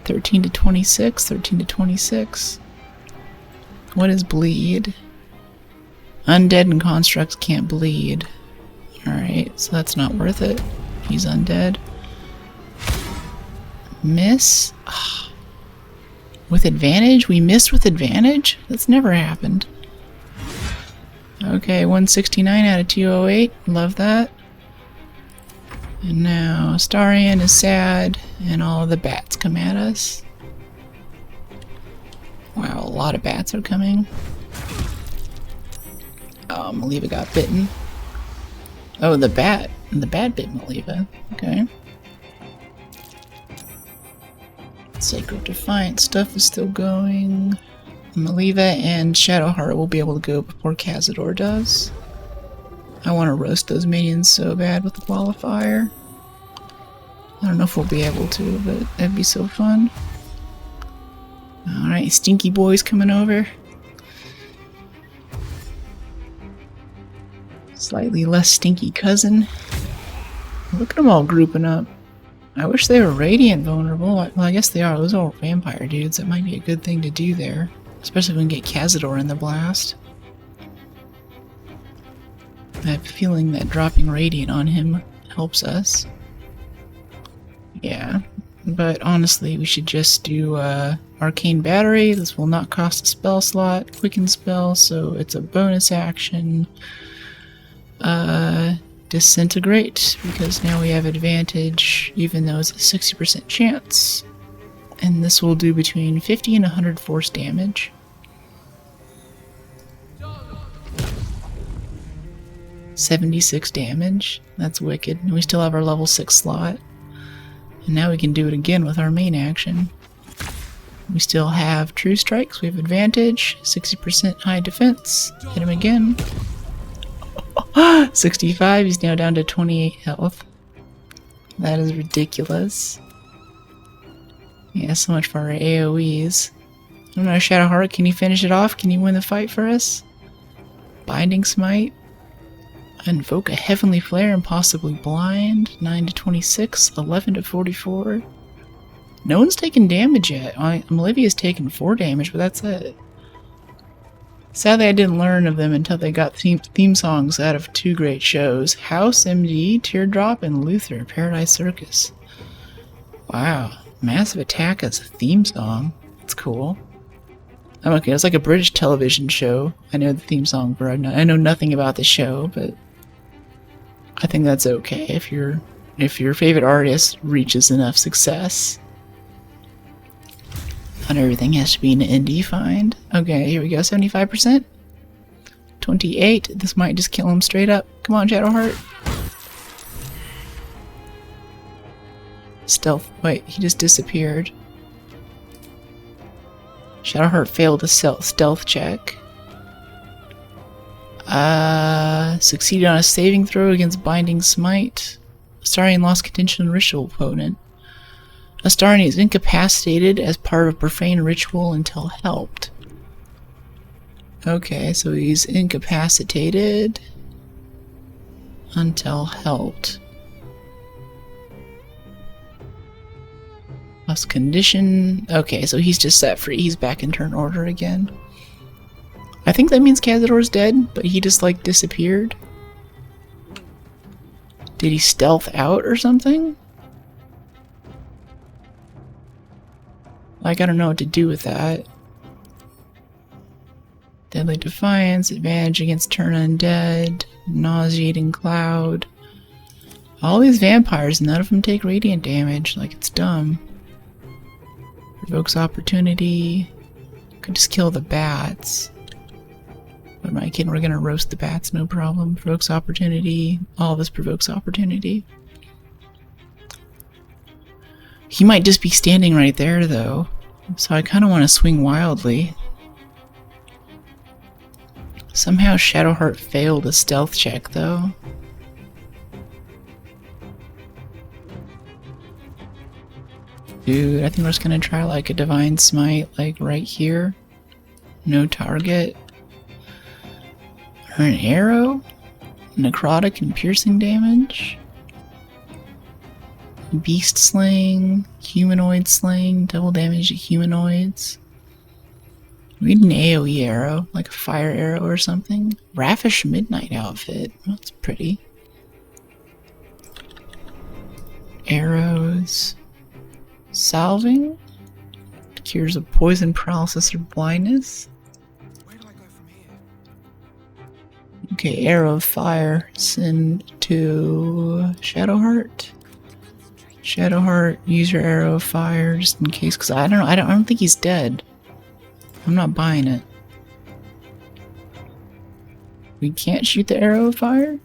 13 to 26, 13 to 26. What is bleed? Undead and constructs can't bleed. Alright, so that's not worth it. He's undead. Miss? Ugh. With advantage? We missed with advantage? That's never happened. Okay, 169 out of 208. Love that. And now Astarion is sad, and all of the bats come at us. Wow, a lot of bats are coming. Oh, Maliva got bitten. Oh, the bat bit Maliva. Okay. Sacred Defiant stuff is still going. Maliva and Shadowheart will be able to go before Cazador does. I want to roast those minions so bad with the qualifier. I don't know if we'll be able to, but that'd be so fun. Alright, Stinky Boy's coming over. Slightly less stinky cousin. Look at them all grouping up. I wish they were Radiant vulnerable. Well, I guess they are. Those are all vampire dudes. That might be a good thing to do there. Especially if we can get Cazador in the blast. I have a feeling that dropping Radiant on him helps us. Yeah. But honestly, we should just do Arcane Battery. This will not cost a spell slot. Quicken spell, so it's a bonus action. Disintegrate, because now we have advantage, even though it's a 60% chance. And this will do between 50 and 100 force damage. $76 damage. That's wicked. And we still have our level 6 slot. And now we can do it again with our main action. We still have True Strikes. We have advantage. 60% high defense. Hit him again. 65. He's now down to 28 health. That is ridiculous. Yeah, so much for our AoEs. I don't know, Shadowheart, can you finish it off? Can you win the fight for us? Binding Smite. Invoke a Heavenly Flare and possibly Blind. 9 to 26. 11 to 44. No one's taken damage yet. Olivia's taken 4 damage, but that's it. Sadly, I didn't learn of them until they got theme songs out of 2 great shows. House, MD, Teardrop, and Luther, Paradise Circus. Wow. Massive Attack as a theme song. That's cool. I'm okay, it's like a British television show. I know the theme song for I know nothing about the show, but I think that's okay if your favorite artist reaches enough success. Not everything has to be an indie find. Okay, here we go. 75%. 28. This might just kill him straight up. Come on, Shadowheart. Stealth. Wait, he just disappeared. Shadowheart failed a stealth check. Succeeded on a saving throw against Binding Smite. Astarion lost contention ritual opponent. Astarion is incapacitated as part of profane ritual until helped. Okay, so he's incapacitated until helped. Lost condition. Okay, so he's just set free. He's back in turn order again. I think that means Cazador's dead, but he just like disappeared. Did he stealth out or something? Like, I don't know what to do with that. Deadly Defiance, advantage against turn undead, nauseating cloud. All these vampires, none of them take radiant damage. Like, it's dumb. Provokes opportunity. Could just kill the bats. What am I kidding? We're gonna roast the bats, no problem. Provokes opportunity. All of this provokes opportunity. He might just be standing right there, though. So I kind of want to swing wildly. Somehow Shadowheart failed a stealth check, though. Dude, I think we're just gonna try like a Divine Smite, like right here. No target. Or an arrow? necrotic and piercing damage. Beast slaying, humanoid slaying, double damage to humanoids. We need an AoE arrow, like a fire arrow or something. Raffish midnight outfit. That's pretty. Arrows. Salving. Cures of poison, paralysis, or blindness. Okay, arrow of fire. Send to Shadowheart. Shadowheart, use your arrow of fire just in case, because I don't think he's dead. I'm not buying it. We can't shoot the arrow of fire?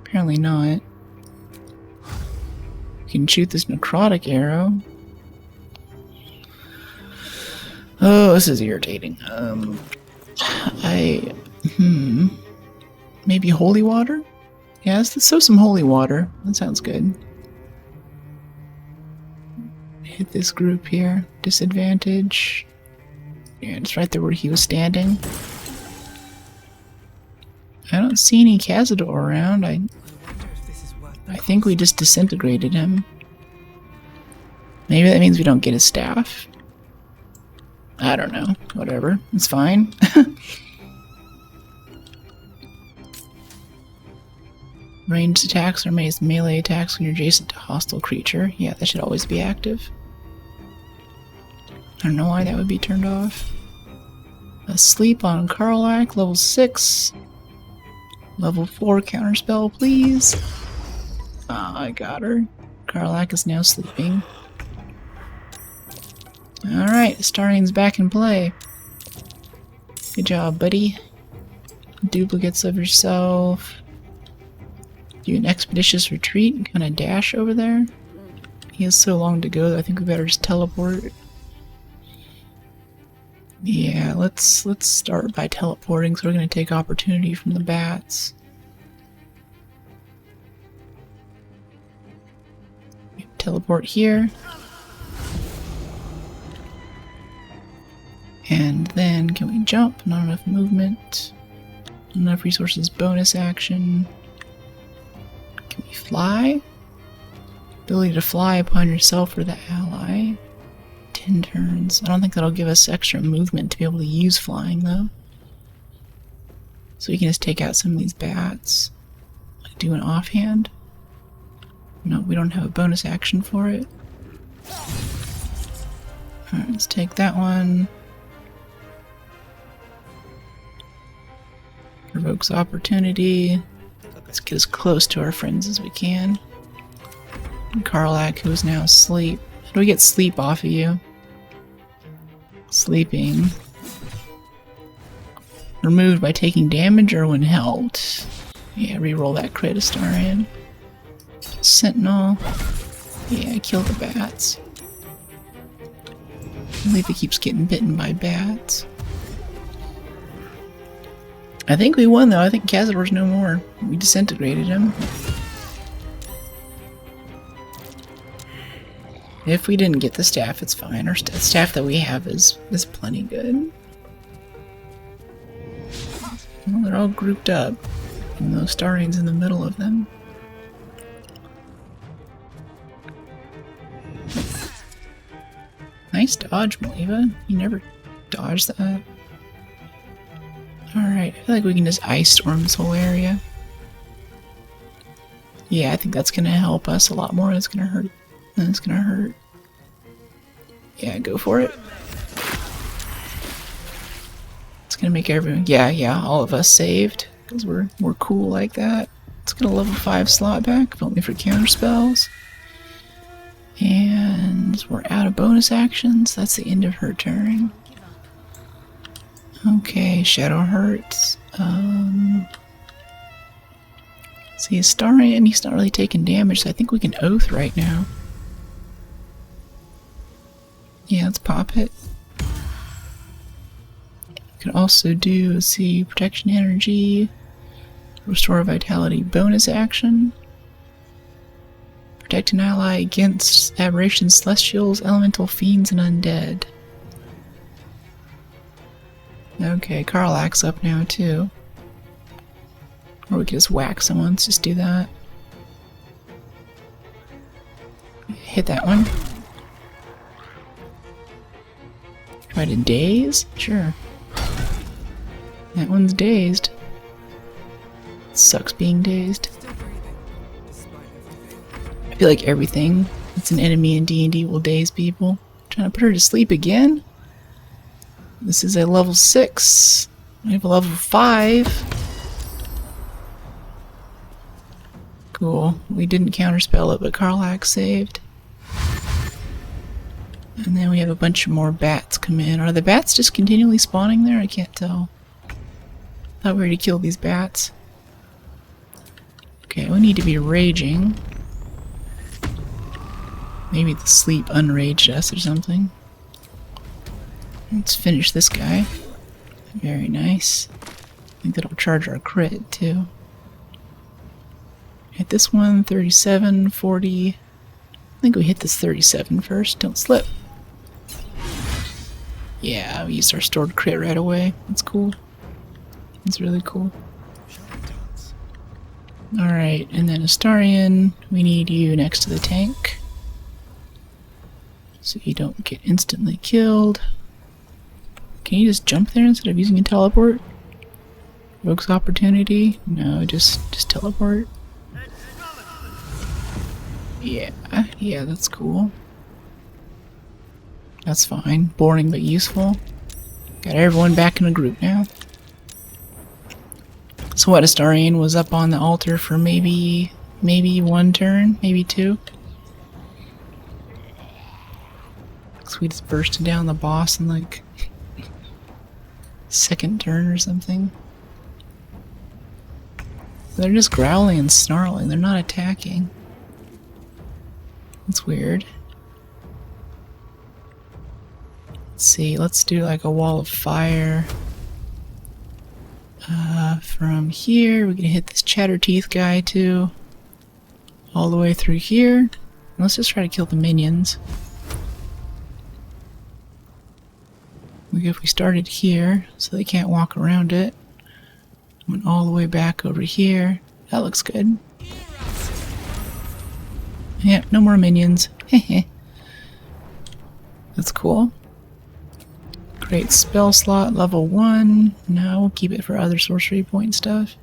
Apparently not. We can shoot this necrotic arrow. Oh, this is irritating. Maybe holy water? Yeah, let's throw some holy water. That sounds good. Hit this group here. Disadvantage. Yeah, it's right there where he was standing. I don't see any Cazador around. I think we just disintegrated him. Maybe that means we don't get his staff. I don't know. Whatever. It's fine. Ranged attacks are made melee attacks when you're adjacent to a hostile creature. Yeah, that should always be active. I don't know why that would be turned off. Asleep on Karlak, level 6. Level 4 counterspell, please. Ah, I got her. Karlak is now sleeping. Alright, Starian's back in play. Good job, buddy. Duplicates of yourself. Do an expeditious retreat and kind of dash over there. He has so long to go that I think we better just teleport. Yeah, let's start by teleporting, so we're going to take opportunity from the bats. Teleport here. And then, can we jump? Not enough movement. Not enough resources. Bonus action. Can we fly? Ability to fly upon yourself or the ally. 10 turns. I don't think that'll give us extra movement to be able to use flying, though. So we can just take out some of these bats. Like do an offhand. No, we don't have a bonus action for it. Alright, let's take that one. Provokes opportunity. Let's get as close to our friends as we can. And Karlak, who is now asleep. How do we get sleep off of you? Sleeping. Removed by taking damage or when held. Yeah, reroll that crit to Starian. Sentinel. Yeah, kill the bats. I believe he keeps getting bitten by bats. I think we won though. I think Cazador's no more. We disintegrated him. If we didn't get the staff, it's fine. Our staff that we have is plenty good. Well, they're all grouped up. And those Starian's in the middle of them. Nice dodge, Maliva. You never dodged that. Alright, I feel like we can just ice storm this whole area. Yeah, I think that's gonna help us a lot more than it's gonna hurt. It's gonna hurt. Yeah, go for it. It's gonna make everyone. Yeah, all of us saved because we're cool like that. Let's get a level 5 slot back, if only for counter spells. And we're out of bonus actions. That's the end of her turn. Okay, Shadowheart. See, Starian, he's not really taking damage, so I think we can Oath right now. Yeah, let's pop it. We could also do, let's see, Protection Energy, Restore Vitality bonus action. Protect an ally against aberrations, celestials, elemental fiends, and undead. Okay, Karlak's up now too. Or we could just whack someone. Let's just do that. Hit that one. Try to daze? Sure. That one's dazed. Sucks being dazed. Still breathing, despite everything. I feel like everything that's an enemy in D&D will daze people. Trying to put her to sleep again? This is a level 6. I have a level 5. Cool. We didn't counterspell it, but Karlak saved. And then we have a bunch of more bats come in. Are the bats just continually spawning there? I can't tell. Thought we already killed these bats. Okay, we need to be raging. Maybe the sleep unraged us or something. Let's finish this guy. Very nice. I think that'll charge our crit too. Hit this one, 37, 40. I think we hit this 37 first. Don't slip. Yeah, we used our stored crit right away. That's cool. That's really cool. Alright, and then Astarion, we need you next to the tank. So you don't get instantly killed. Can you just jump there instead of using a teleport? Rogue's opportunity? No, just teleport. Yeah, that's cool. That's fine. Boring but useful. Got everyone back in a group now. So what, Astarion was up on the altar for maybe 1 turn? Maybe 2? So we just bursted down the boss in like 2nd turn or something. They're just growling and snarling. They're not attacking. That's weird. Let's see, let's do like a wall of fire. From here, we're gonna hit this Chatterteeth guy too. All the way through here. Let's just try to kill the minions. If we started here, so they can't walk around it. Went all the way back over here. That looks good. Yep, no more minions. Hehe. That's cool. Great spell slot, level 1. No, we'll keep it for other sorcery point stuff.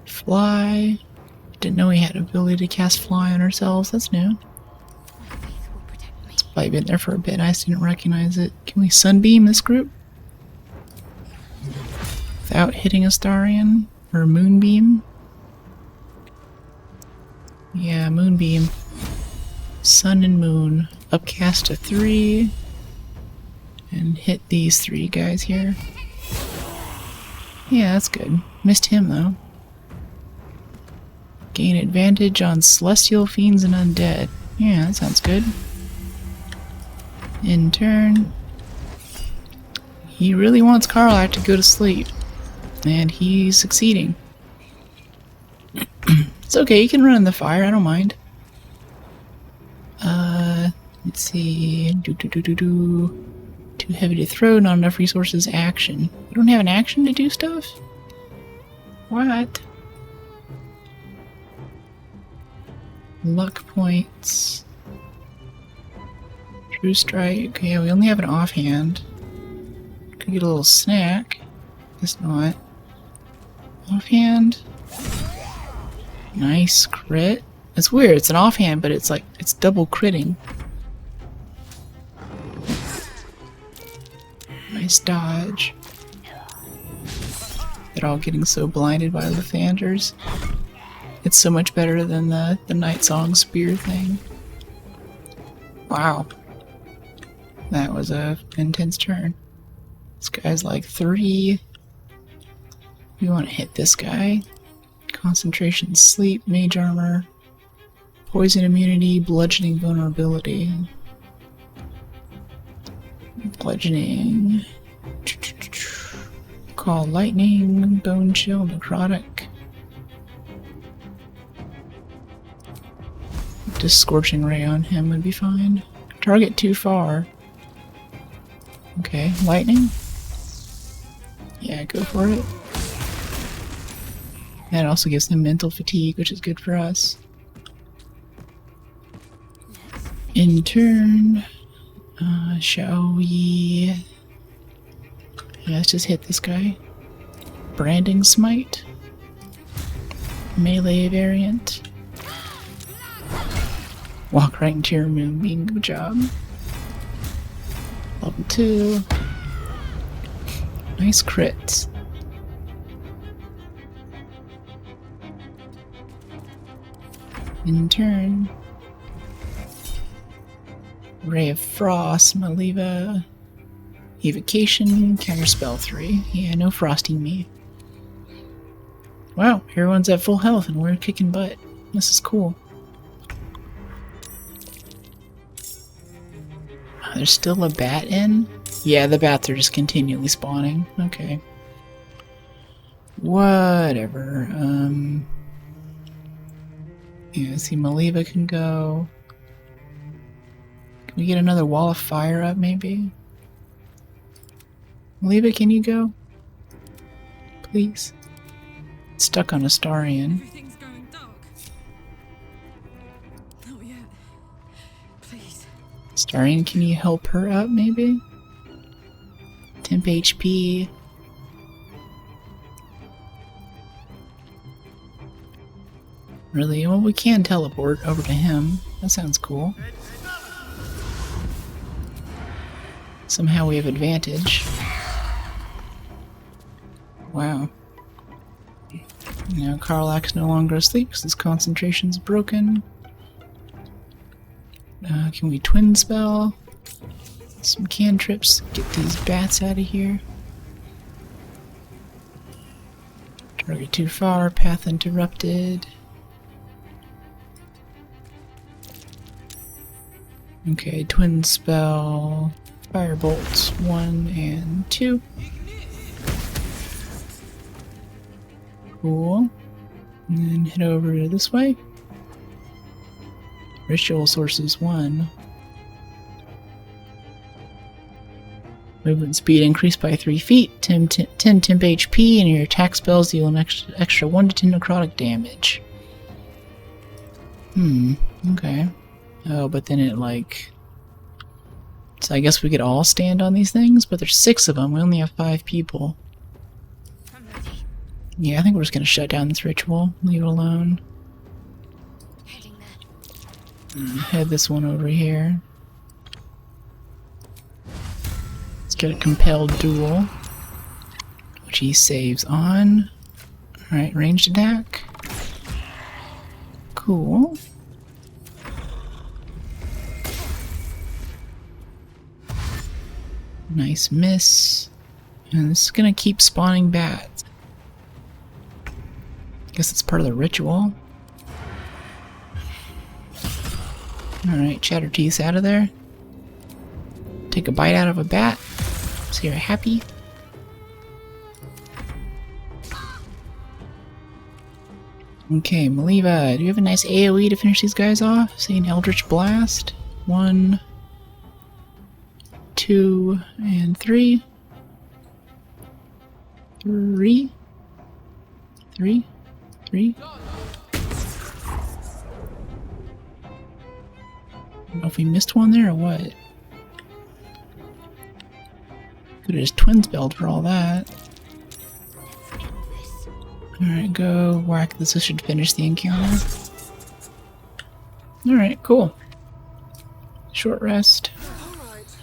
Fly. Didn't know we had ability to cast fly on ourselves. That's new. It's probably been there for a bit. I just didn't recognize it. Can we sunbeam this group? Without hitting Astarion? Or moonbeam? Yeah, moonbeam. Sun and moon. Upcast to 3. And hit these 3 guys here. Yeah, that's good. Missed him though. Gain advantage on celestial fiends and undead. Yeah, that sounds good. In turn. He really wants Karlak to go to sleep. And he's succeeding. It's okay, you can run in the fire, I don't mind. Let's see. Too heavy to throw, not enough resources, action. You don't have an action to do stuff? What? Luck points. True strike. Okay, we only have an offhand. Could get a little snack. Guess not. Offhand. Nice crit. It's weird, it's an offhand, but it's like, it's double critting. Nice dodge. They're all getting so blinded by Lathanders. It's so much better than the Night Song spear thing. Wow. That was a intense turn. This guy's like 3. We want to hit this guy. Concentration, sleep, mage armor, poison immunity, bludgeoning vulnerability. Bludgeoning. Call lightning, bone chill, necrotic. Just scorching ray on him would be fine. Target too far. Okay, lightning. Yeah, go for it. That also gives him mental fatigue, which is good for us. In turn, shall we... Yeah, let's just hit this guy. Branding Smite. Melee variant. Walk right into your moonbeam, good job. Level 2. Nice crits. In turn, Ray of Frost, Maliva, Evocation, Counterspell 3. Yeah, no frosting me. Wow, everyone's at full health and we're kicking butt. This is cool. There's still a bat in? Yeah, the bats are just continually spawning. Okay. Whatever. Yeah, see, Maliva can go. Can we get another wall of fire up, maybe? Maliva, can you go? Please. It's stuck on Astarion. Everything's going dark. Not yet. Please. Astarion, can you help her up, maybe? Temp HP. Really? Well, we can teleport over to him. That sounds cool. Somehow we have advantage. Wow. Now Karlach's no longer asleep because his concentration's broken. Can we twin spell? Some cantrips. Get these bats out of here. Target too far. Path interrupted. Okay, twin spell. Firebolts 1 and 2. Cool. And then head over this way. Ritual sources 1. Movement speed increased by 3 feet. 10 temp HP, and your attack spells deal an extra 1 to 10 necrotic damage. Okay. Oh, but then it like... So I guess we could all stand on these things, but there's 6 of them. We only have 5 people. I'm ready. Yeah, I think we're just gonna shut down this ritual. Leave it alone. Heading there. Head this one over here. Let's get a compelled duel, which he saves on. Alright, ranged attack. Cool. Nice miss. And this is gonna keep spawning bats. Guess it's part of the ritual. Alright, Chatterteeth's out of there. Take a bite out of a bat. So you're happy. Okay, Maliva, do you have a nice AoE to finish these guys off? Say an Eldritch Blast. 1, 2, and 3. 3. 3. 3. I don't know if we missed one there or what. Could have just twin spelled for all that. Alright, go whack this. This should finish the encounter. Alright, cool. Short rest. Alright,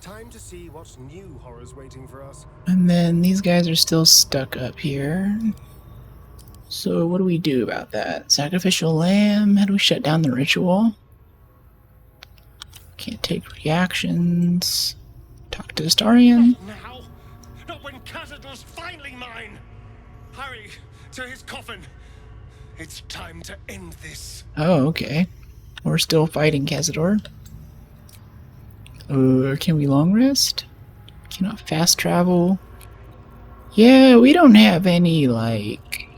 time to see what new horrors waiting for us. And then these guys are still stuck up here. So what do we do about that? Sacrificial lamb? How do we shut down the ritual? Can't take reactions. Talk to Astarion. Now? Not when Cazador's finally mine! Hurry, to his coffin! It's time to end this. Oh, okay. We're still fighting Cazador. Can we long rest? Cannot fast travel. Yeah, we don't have any, like,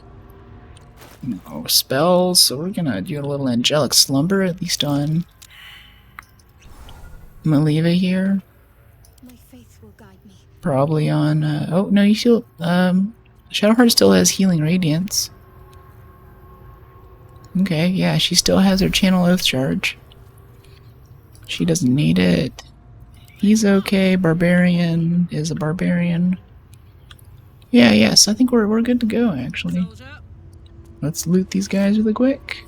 spells, so we're gonna do a little angelic slumber, at least on Maliva here. My faith will guide me. Probably on, oh, no, you feel, Shadowheart still has healing radiance. Okay, yeah, she still has her channel oath charge. She doesn't need it. He's okay. Barbarian is a barbarian. Yeah, yes, I think we're good to go, actually. Soldier. Let's loot these guys really quick.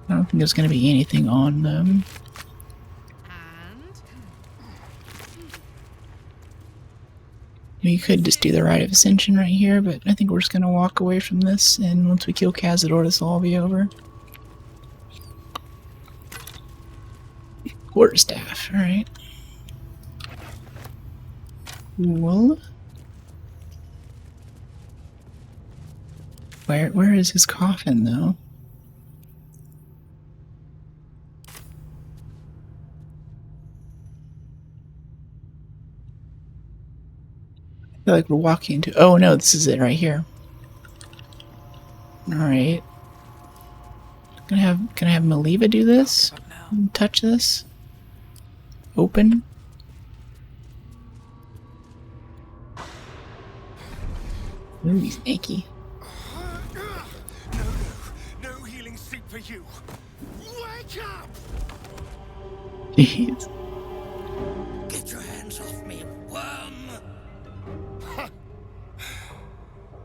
I don't think there's going to be anything on them. And We could just do the Rite of Ascension right here, but I think we're just going to walk away from this, and once we kill Cazador, this will all be over. Quarterstaff, alright. Cool. Where is his coffin, though? I feel like we're walking into... Oh no, this is it right here. Alright. Can I have Maliva do this? Touch this? Open? Ooh, he's naked. No healing sleep for you. Wake up! Jeez. Get your hands off me, worm!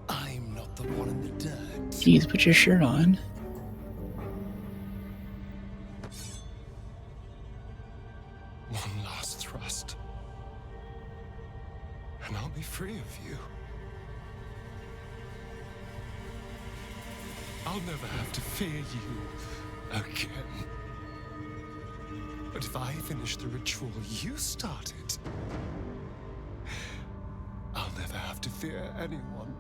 I'm not the one in the dirt. Jeez, put your shirt on. One last thrust. And I'll be free of you. I'll never have to fear you again. But if I finish the ritual you started, I'll never have to fear anyone.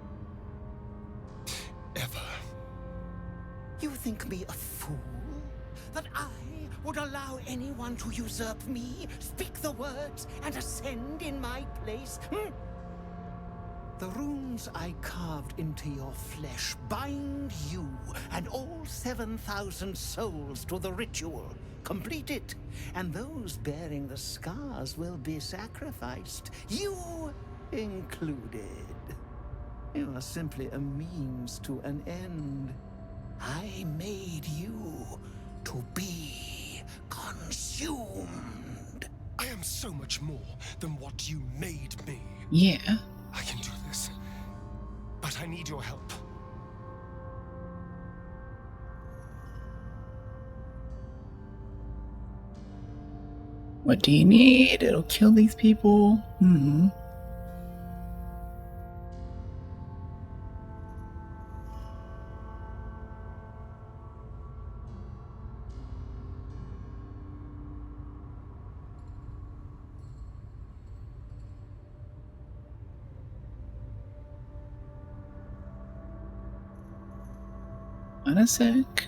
Ever. You think me a fool? That I would allow anyone to usurp me, speak the words, and ascend in my place? The runes I carved into your flesh bind you and all 7,000 souls to the ritual. Complete it, and those bearing the scars will be sacrificed, you included. You are simply a means to an end. I made you to be consumed. I am so much more than what you made me. Yeah. I can do this, but I need your help. What do you need? It'll kill these people. On a sec.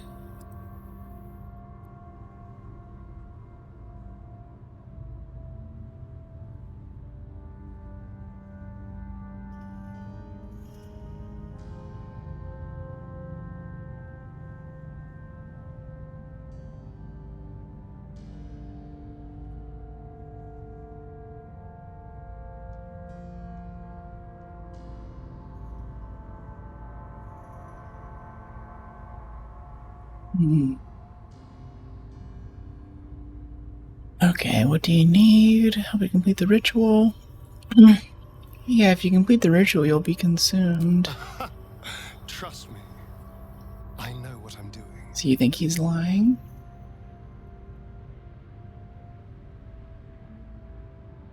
Okay, what do you need? Help you complete the ritual? Yeah, if you complete the ritual, you'll be consumed. Trust me. I know what I'm doing. So you think he's lying?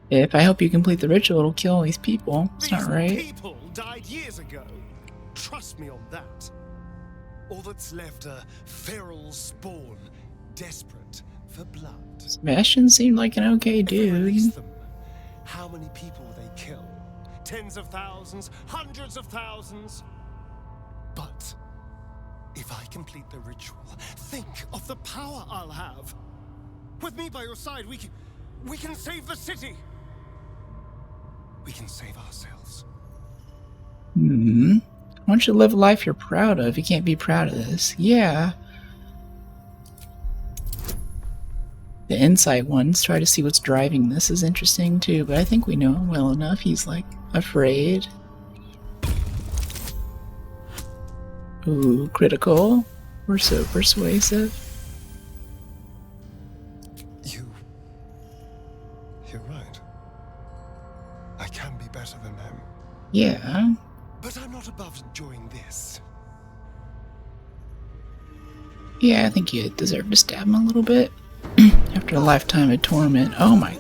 If I help you complete the ritual, it'll kill all these people. It's not These right. people died years ago. Trust me on that. All that's left are feral spawn, desperate for blood. Sebastian seemed like an okay If they release dude. them, how many people will they kill? Tens of thousands, hundreds of thousands? But if I complete the ritual, think of the power I'll have. With me by your side, we can save the city. We can save ourselves. Why don't you live a life you're proud of? You can't be proud of this. Yeah. The insight ones try to see what's driving this is interesting too, but I think we know him well enough. He's like afraid. Ooh, critical. We're so persuasive. You're right. I can be better than them. Yeah. But I'm not above enjoying this. Yeah, I think you deserve to stab him a little bit. After a lifetime of torment. Oh my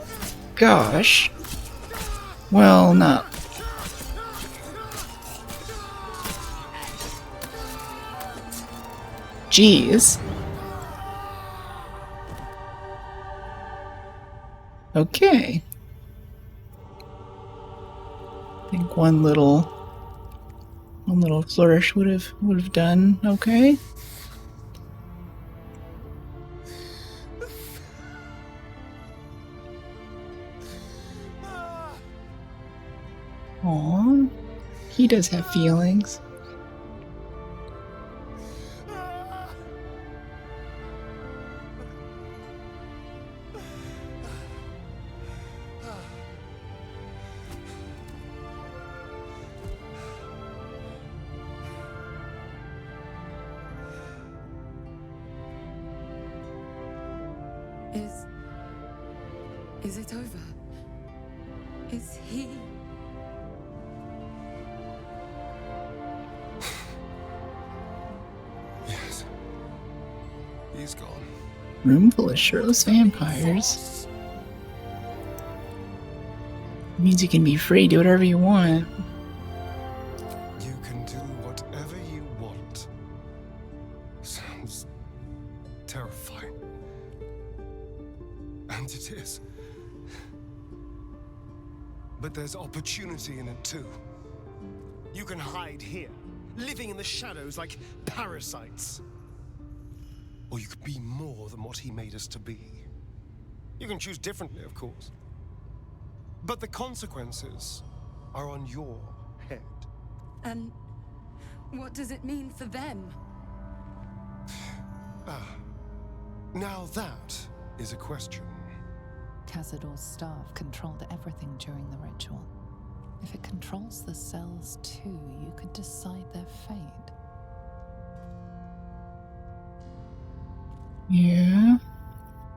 gosh. Well, not. Jeez. Okay. I think one little flourish would have done okay. Aw, he does have feelings. Is it over? Is he? Yes. He's gone. Room full of shirtless vampires. Means you can be free, do whatever you want. You can do whatever you want. Sounds terrifying. And it is. But there's opportunity in it too. You can hide here, living in the shadows like parasites. Or you could be more than what he made us to be. You can choose differently, of course. But the consequences are on your head. And what does it mean for them? Now that is a question. Cazador's staff controlled everything during the ritual. If it controls the cells too, you could decide their fate. Yeah.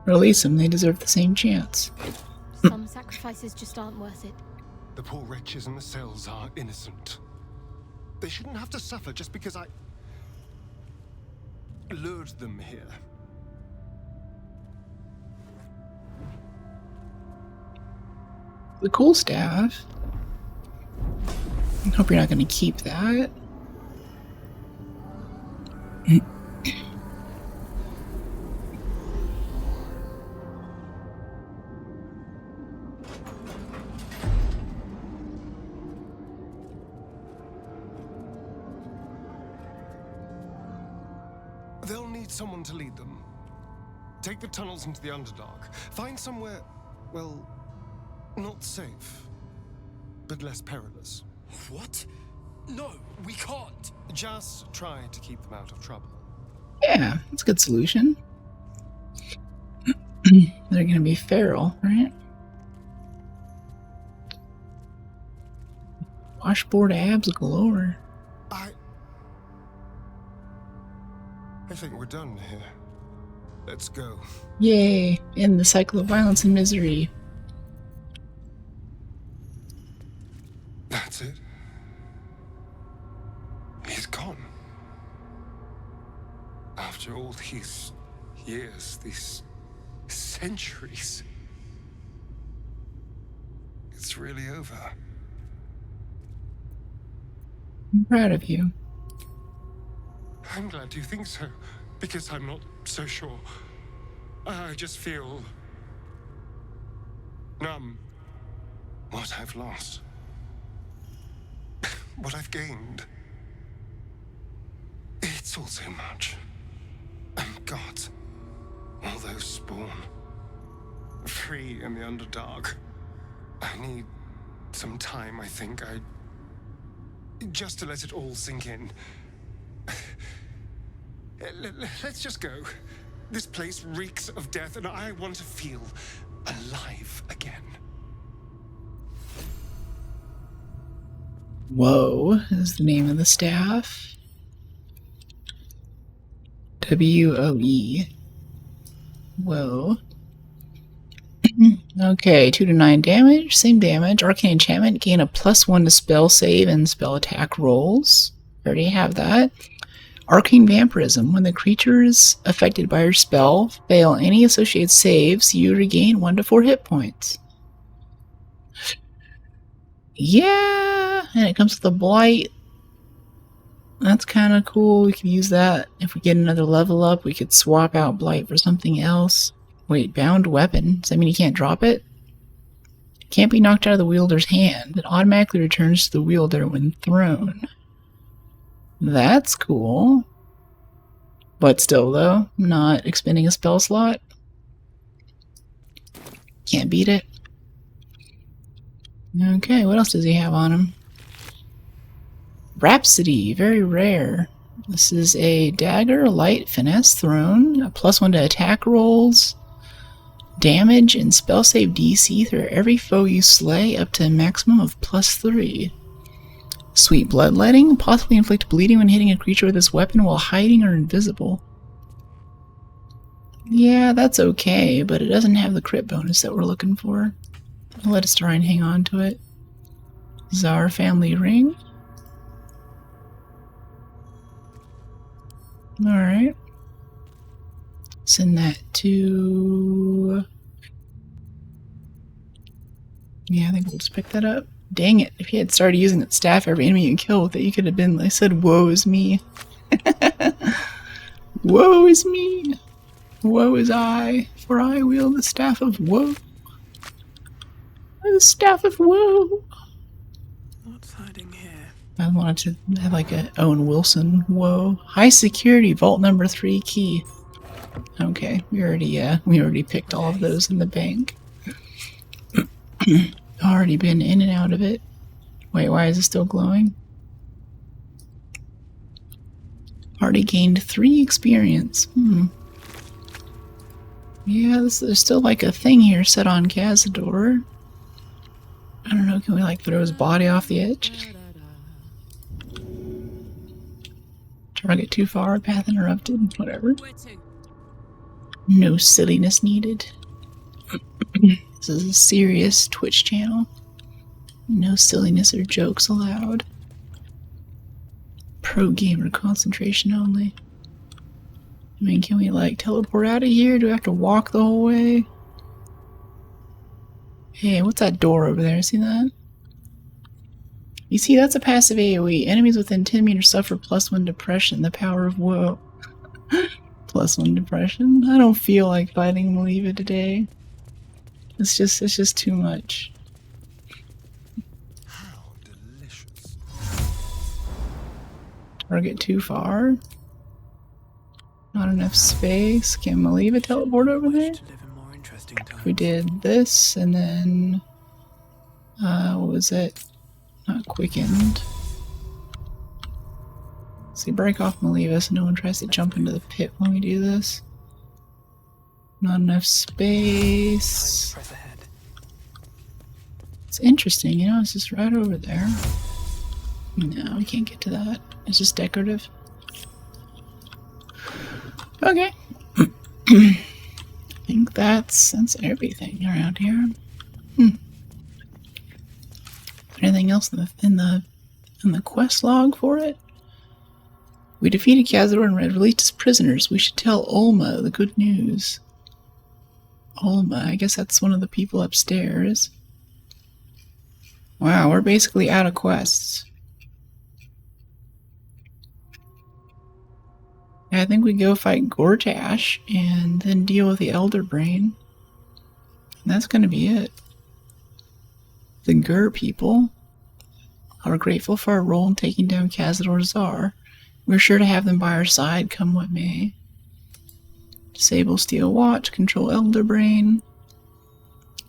Release them, they deserve the same chance. Some sacrifices just aren't worth it. The poor wretches in the cells are innocent. They shouldn't have to suffer just because I lured them here. The cool staff. I hope you're not going to keep that. They'll need someone to lead them. Take the tunnels into the Underdark. Find somewhere, well, not safe, but less perilous. What? No, we can't. Just try to keep them out of trouble. Yeah, that's a good solution. They're gonna be feral, right? Washboard abs galore. I think we're done here. Let's go. Yay! End the cycle of violence and misery. That's it. He's gone. After all these years, these centuries. It's really over. I'm proud of you. I'm glad you think so, because I'm not so sure. I just feel numb. What I've lost. What I've gained. It's all so much. And God, all those spawn. Free in the Underdark. I need some time, I think. Just to let it all sink in. Let's just go. This place reeks of death, and I want to feel alive again. Whoa is the name of the staff. WOE. Whoa. Okay, 2 to 9 damage. Same damage. Arcane enchantment. Gain a +1 to spell save and spell attack rolls. Already have that. Arcane vampirism. When the creature is affected by your spell, fail any associated saves, you regain 1 to 4 hit points. Yeah! And it comes with a blight. That's kind of cool. We could use that. If we get another level up, we could swap out blight for something else. Wait, bound weapon? Does that mean you can't drop it? It can't be knocked out of the wielder's hand. It automatically returns to the wielder when thrown. That's cool. But still, though, not expending a spell slot. Can't beat it. Okay, what else does he have on him? Rhapsody, very rare. This is a dagger, light, finesse, thrown, a +1 to attack rolls, damage, and spell save DC through every foe you slay up to a maximum of +3. Sweet bloodletting, possibly inflict bleeding when hitting a creature with this weapon while hiding or invisible. Yeah, that's okay, but it doesn't have the crit bonus that we're looking for. I'll let us try and hang on to it. Czar family ring. Alright. Send that to... Yeah, I think we'll just pick that up. Dang it, if you had started using that staff every enemy you kill with it, you could have been, like, said, woe is me. Woe is me. Woe is I, for I wield the staff of woe. The staff of woe. What's hiding here? I wanted to have like a Owen Wilson woe. High security vault number 3 key. Okay, we already picked all of those in the bank. Already been in and out of it. Wait, why is it still glowing? Already gained 3 experience. Yeah, there's still like a thing here set on Cazador. I don't know, can we like throw his body off the edge? Target too far, path interrupted, whatever. No silliness needed. This is a serious Twitch channel. No silliness or jokes allowed. Pro gamer concentration only. I mean, can we like teleport out of here? Do we have to walk the whole way? Hey, what's that door over there? See that? You see, that's a passive AoE. Enemies within 10 meters suffer +1 depression. The power of woe. +1 depression? I don't feel like fighting Maliva today. It's just too much. How delicious. Target too far? Not enough space. Can Maliva teleport over there? We did this, and then... what was it? Not quickened. See, break off Maliva so no one tries to jump into the pit when we do this. Not enough space. It's interesting, you know, it's just right over there. No, we can't get to that. It's just decorative. Okay. I think that's everything around here. Anything else in the quest log for it? We defeated Cazador and released his prisoners. We should tell Olma the good news. Olma, I guess that's one of the people upstairs. Wow, we're basically out of quests. I think we go fight Gortash and then deal with the Elder Brain. And that's gonna be it. The Gur people are grateful for our role in taking down Cazador Czar. We're sure to have them by our side, come what may. Disable Steel Watch, control Elder Brain.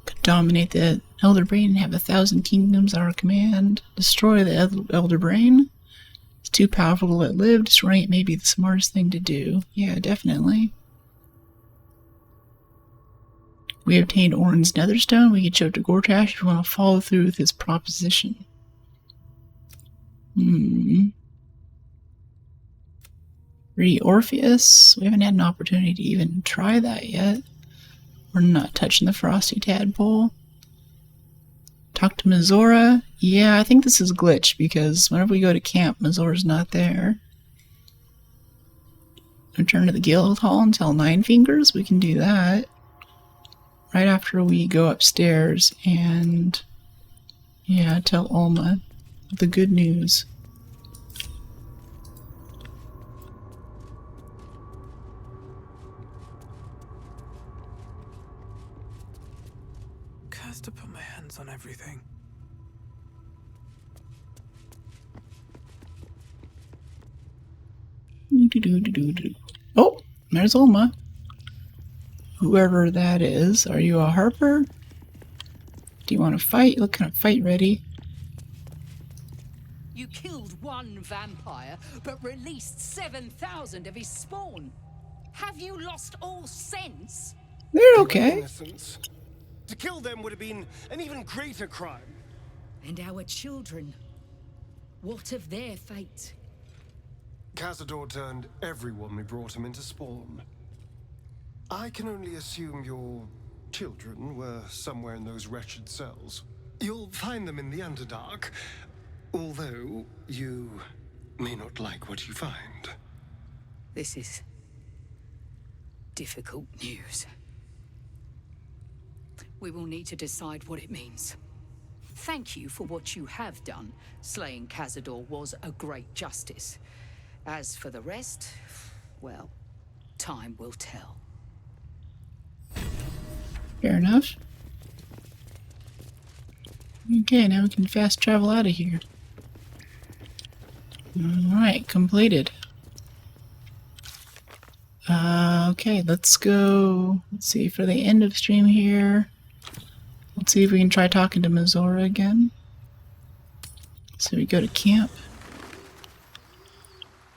Could dominate the Elder Brain and have 1,000 kingdoms at our command. Destroy the Elder Brain. It's too powerful to let live. Destroying it may be the smartest thing to do. Yeah, definitely. We obtained Orin's Netherstone. We can show it to Gortash if we want to follow through with his proposition. Re Orpheus. We haven't had an opportunity to even try that yet. We're not touching the frosty tadpole. Talk to Mizora. Yeah, I think this is glitched because whenever we go to camp, Mizora's not there. Return to the guild hall and tell Nine Fingers. We can do that right after we go upstairs and, yeah, tell Alma the good news. Cursed to put my hands on everything. Oh, there's Alma. Whoever that is. Are you a harper? Do you want to fight? You look kind of fight ready. You killed one vampire, but released 7,000 of his spawn. Have you lost all sense? They're okay. Innocents. To kill them would have been an even greater crime. And our children? What of their fate? Cazador turned everyone we brought him into spawn. I can only assume your children were somewhere in those wretched cells. You'll find them in the Underdark, although you may not like what you find. This is difficult news. We will need to decide what it means. Thank you for what you have done. Slaying Cazador was a great justice. As for the rest, well, time will tell. Fair enough. Okay, now we can fast travel out of here. Alright, completed. Okay, let's go. Let's see, for the end of stream here. Let's see if we can try talking to Mizora again. So we go to camp.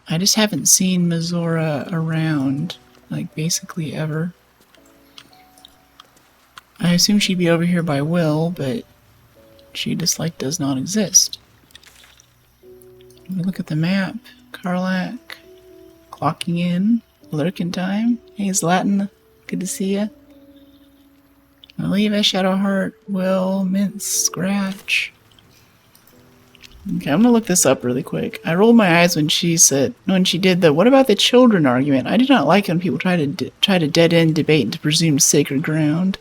I just haven't seen Mizora around, like, basically ever. I assume she'd be over here by Will, but she just, like, does not exist. Let me look at the map. Karlak. Clocking in. Lurking time. Hey, Zlatan. Good to see ya. Oliva, Shadowheart, Will, Mince, Scratch. Okay, I'm gonna look this up really quick. I rolled my eyes when she did the "what about the children" argument. I do not like when people try to dead end debate into presumed sacred ground.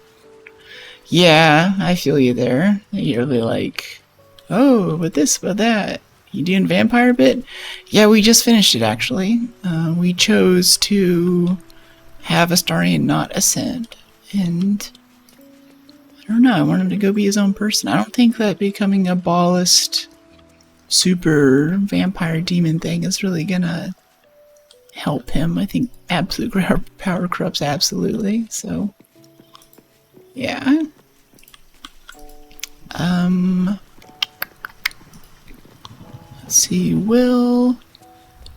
Yeah, I feel you there. You're really like, oh, but this, but that. You doing vampire bit? Yeah, we just finished it actually. We chose to have Astarion not ascend, and I don't know. I want him to go be his own person. I don't think that becoming a ballast super vampire demon thing is really gonna help him. I think absolute power corrupts absolutely. So, yeah. Let's see. Will.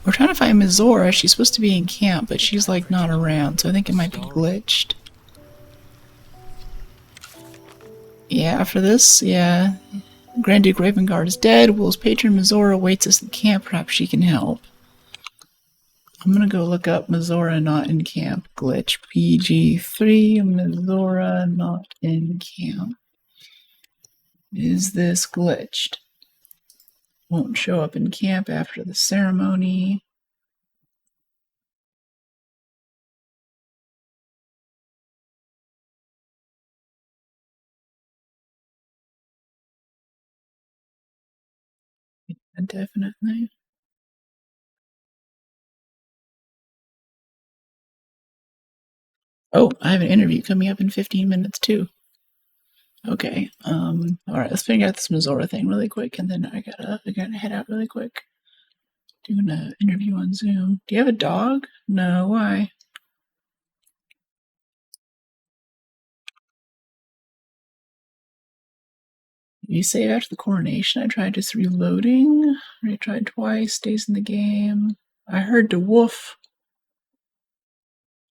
We're trying to find Mizora. She's supposed to be in camp, but she's like not around. So I think it might be glitched. Yeah, for this, yeah. Grand Duke Ravengard is dead. Will's patron Mizora awaits us at camp. Perhaps she can help. I'm gonna go look up Mizora not in camp glitch. PG3 Mizora not in camp. Is this glitched? Won't show up in camp after the ceremony. Yeah, definitely. Oh, I have an interview coming up in 15 minutes too. Okay. Alright, let's figure out this Mizora thing really quick, and then I gotta head out really quick. Doing an interview on Zoom. Do you have a dog? No, why? You save after the coronation. I tried just reloading. I tried twice. Stays in the game. I heard the wolf.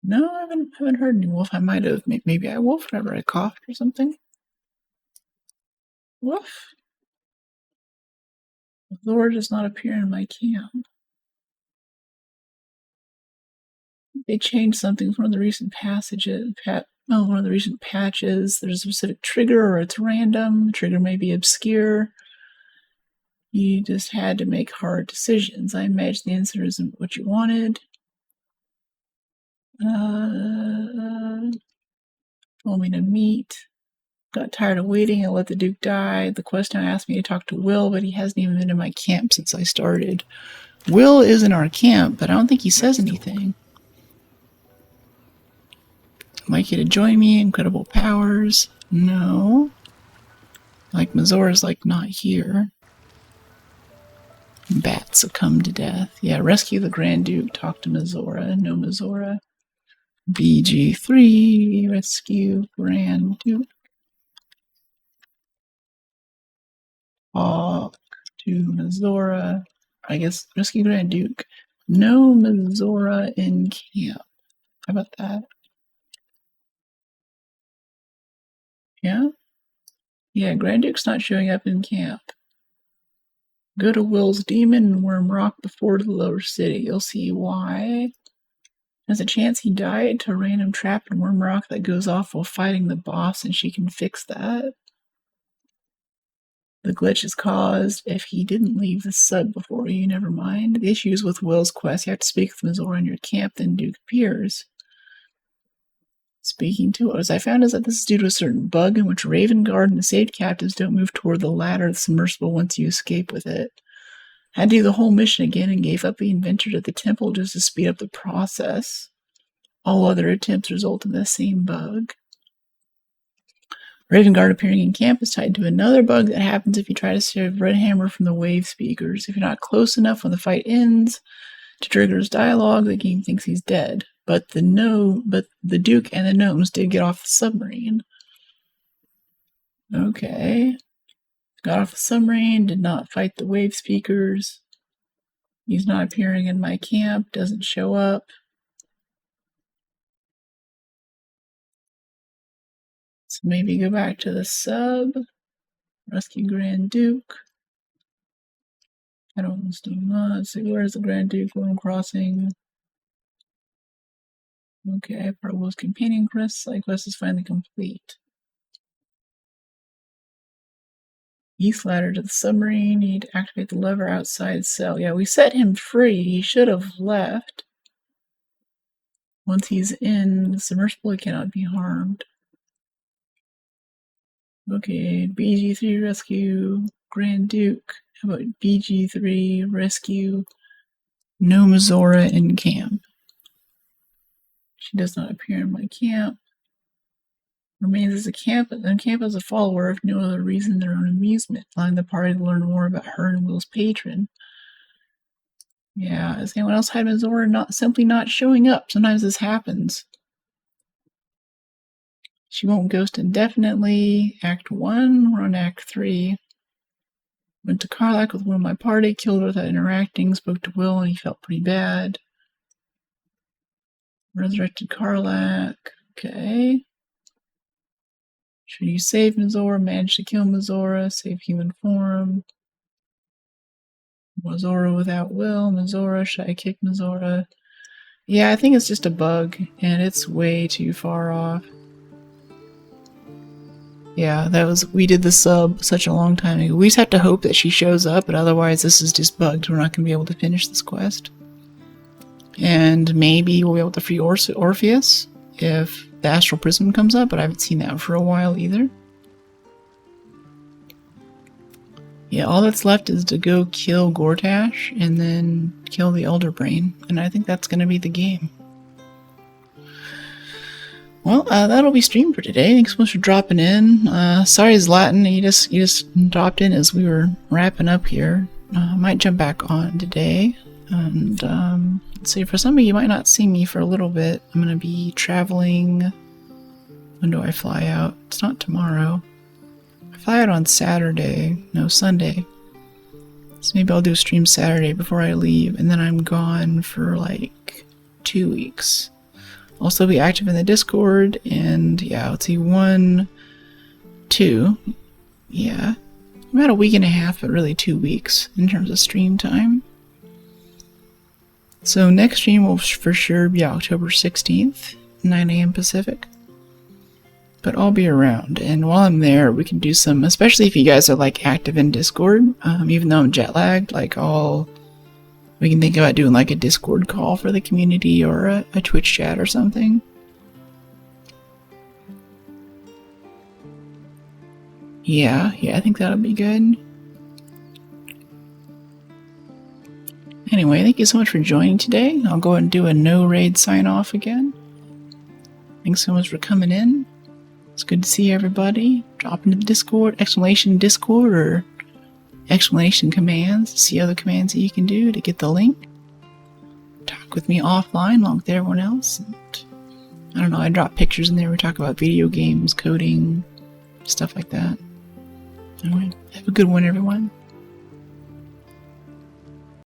No, I haven't heard any wolf. I might have. Maybe I wolfed whenever I coughed or something. Woof. The Lord does not appear in my camp. They changed something from one of the recent one of the recent patches. There's a specific trigger, or it's random. The trigger may be obscure. You just had to make hard decisions. I imagine the answer isn't what you wanted. Told me to meet. Got tired of waiting. I let the Duke die. The quest now asked me to talk to Will, but he hasn't even been in my camp since I started. Will is in our camp, but I don't think he says anything. I'd like you to join me. Incredible powers. No. Like Mazora's like not here. Bats succumb to death. Yeah, rescue the Grand Duke. Talk to Mazora. No Mazora. BG3. Rescue Grand Duke. Talk to Mazora. I guess rescue Grand Duke. No Mazora in camp. How about that? Yeah? Yeah, Grand Duke's not showing up in camp. Go to Will's Demon and Worm Rock before the lower city. You'll see why. There's a chance he died to a random trap in Worm Rock that goes off while fighting the boss, and she can fix that. The glitch is caused if he didn't leave the sub before you. Never mind. The issue is with Will's quest. You have to speak with Mazora in your camp, then Duke appears. Speaking to us, I found is that this is due to a certain bug in which Raven Guard and the saved captives don't move toward the ladder of the submersible once you escape with it. I had to do the whole mission again and gave up the inventor to the temple just to speed up the process. All other attempts result in the same bug. Raven Guard appearing in camp is tied to another bug that happens if you try to save Red Hammer from the wave speakers. If you're not close enough when the fight ends to trigger his dialogue, the game thinks he's dead. But the Duke and the gnomes did get off the submarine. Okay. Got off the submarine, did not fight the wave speakers. He's not appearing in my camp, doesn't show up. So maybe go back to the sub. Rescue Grand Duke. I don't know. Let's see, where's the Grand Duke? Worm Crossing. Okay, part of Will's companion quest. Side quest is finally complete. East ladder to the submarine. You need to activate the lever outside cell. Yeah, we set him free. He should have left. Once he's in the submersible, he cannot be harmed. Okay, BG3 rescue Grand Duke. How about BG3 rescue No Mazora in camp? She does not appear in my camp. Remains as a camp, and camp as a follower if no other reason than their own amusement, allowing the party to learn more about her and Will's patron. Yeah, is anyone else hide Mazora simply not showing up? Sometimes this happens. She won't ghost indefinitely. Act 1, we're on Act 3. Went to Karlak with one of my party, killed her without interacting, spoke to Will, and he felt pretty bad. Resurrected Karlak. Okay. Should you save Mazora? Manage to kill Mazora. Save human form. Mazora without Will. Mazora. Should I kick Mazora? Yeah, I think it's just a bug, and it's way too far off. Yeah, we did the sub such a long time ago. We just have to hope that she shows up, but otherwise this is just bugged. We're not going to be able to finish this quest. And maybe we'll be able to free Orpheus if the Astral Prism comes up, but I haven't seen that for a while either. Yeah, all that's left is to go kill Gortash and then kill the Elder Brain, and I think that's going to be the game. Well, that'll be stream for today. Thanks so much for dropping in. Sorry, Zlatan, you just dropped in as we were wrapping up here. I might jump back on today. And let's see, for some of you might not see me for a little bit. I'm going to be traveling. When do I fly out? It's not tomorrow. I fly out on Saturday. No, Sunday. So maybe I'll do a stream Saturday before I leave. And then I'm gone for like 2 weeks. I'll still be active in the Discord. And yeah, let's see, 1, 2. Yeah. About a week and a half, but really 2 weeks in terms of stream time. So next stream will for sure be October 16th, 9 a.m. Pacific. But I'll be around, and while I'm there, we can do some, especially if you guys are like active in Discord, even though I'm jet lagged, like we can think about doing like a Discord call for the community or a Twitch chat or something. Yeah, I think that'll be good. Anyway, thank you so much for joining today. I'll go ahead and do a no raid sign off again. Thanks so much for coming in. It's good to see everybody. Drop into the Discord, exclamation Discord or exclamation commands. See other commands that you can do to get the link. Talk with me offline along with everyone else. And, I don't know, I drop pictures in there. We talk about video games, coding, stuff like that. Anyway, have a good one, everyone.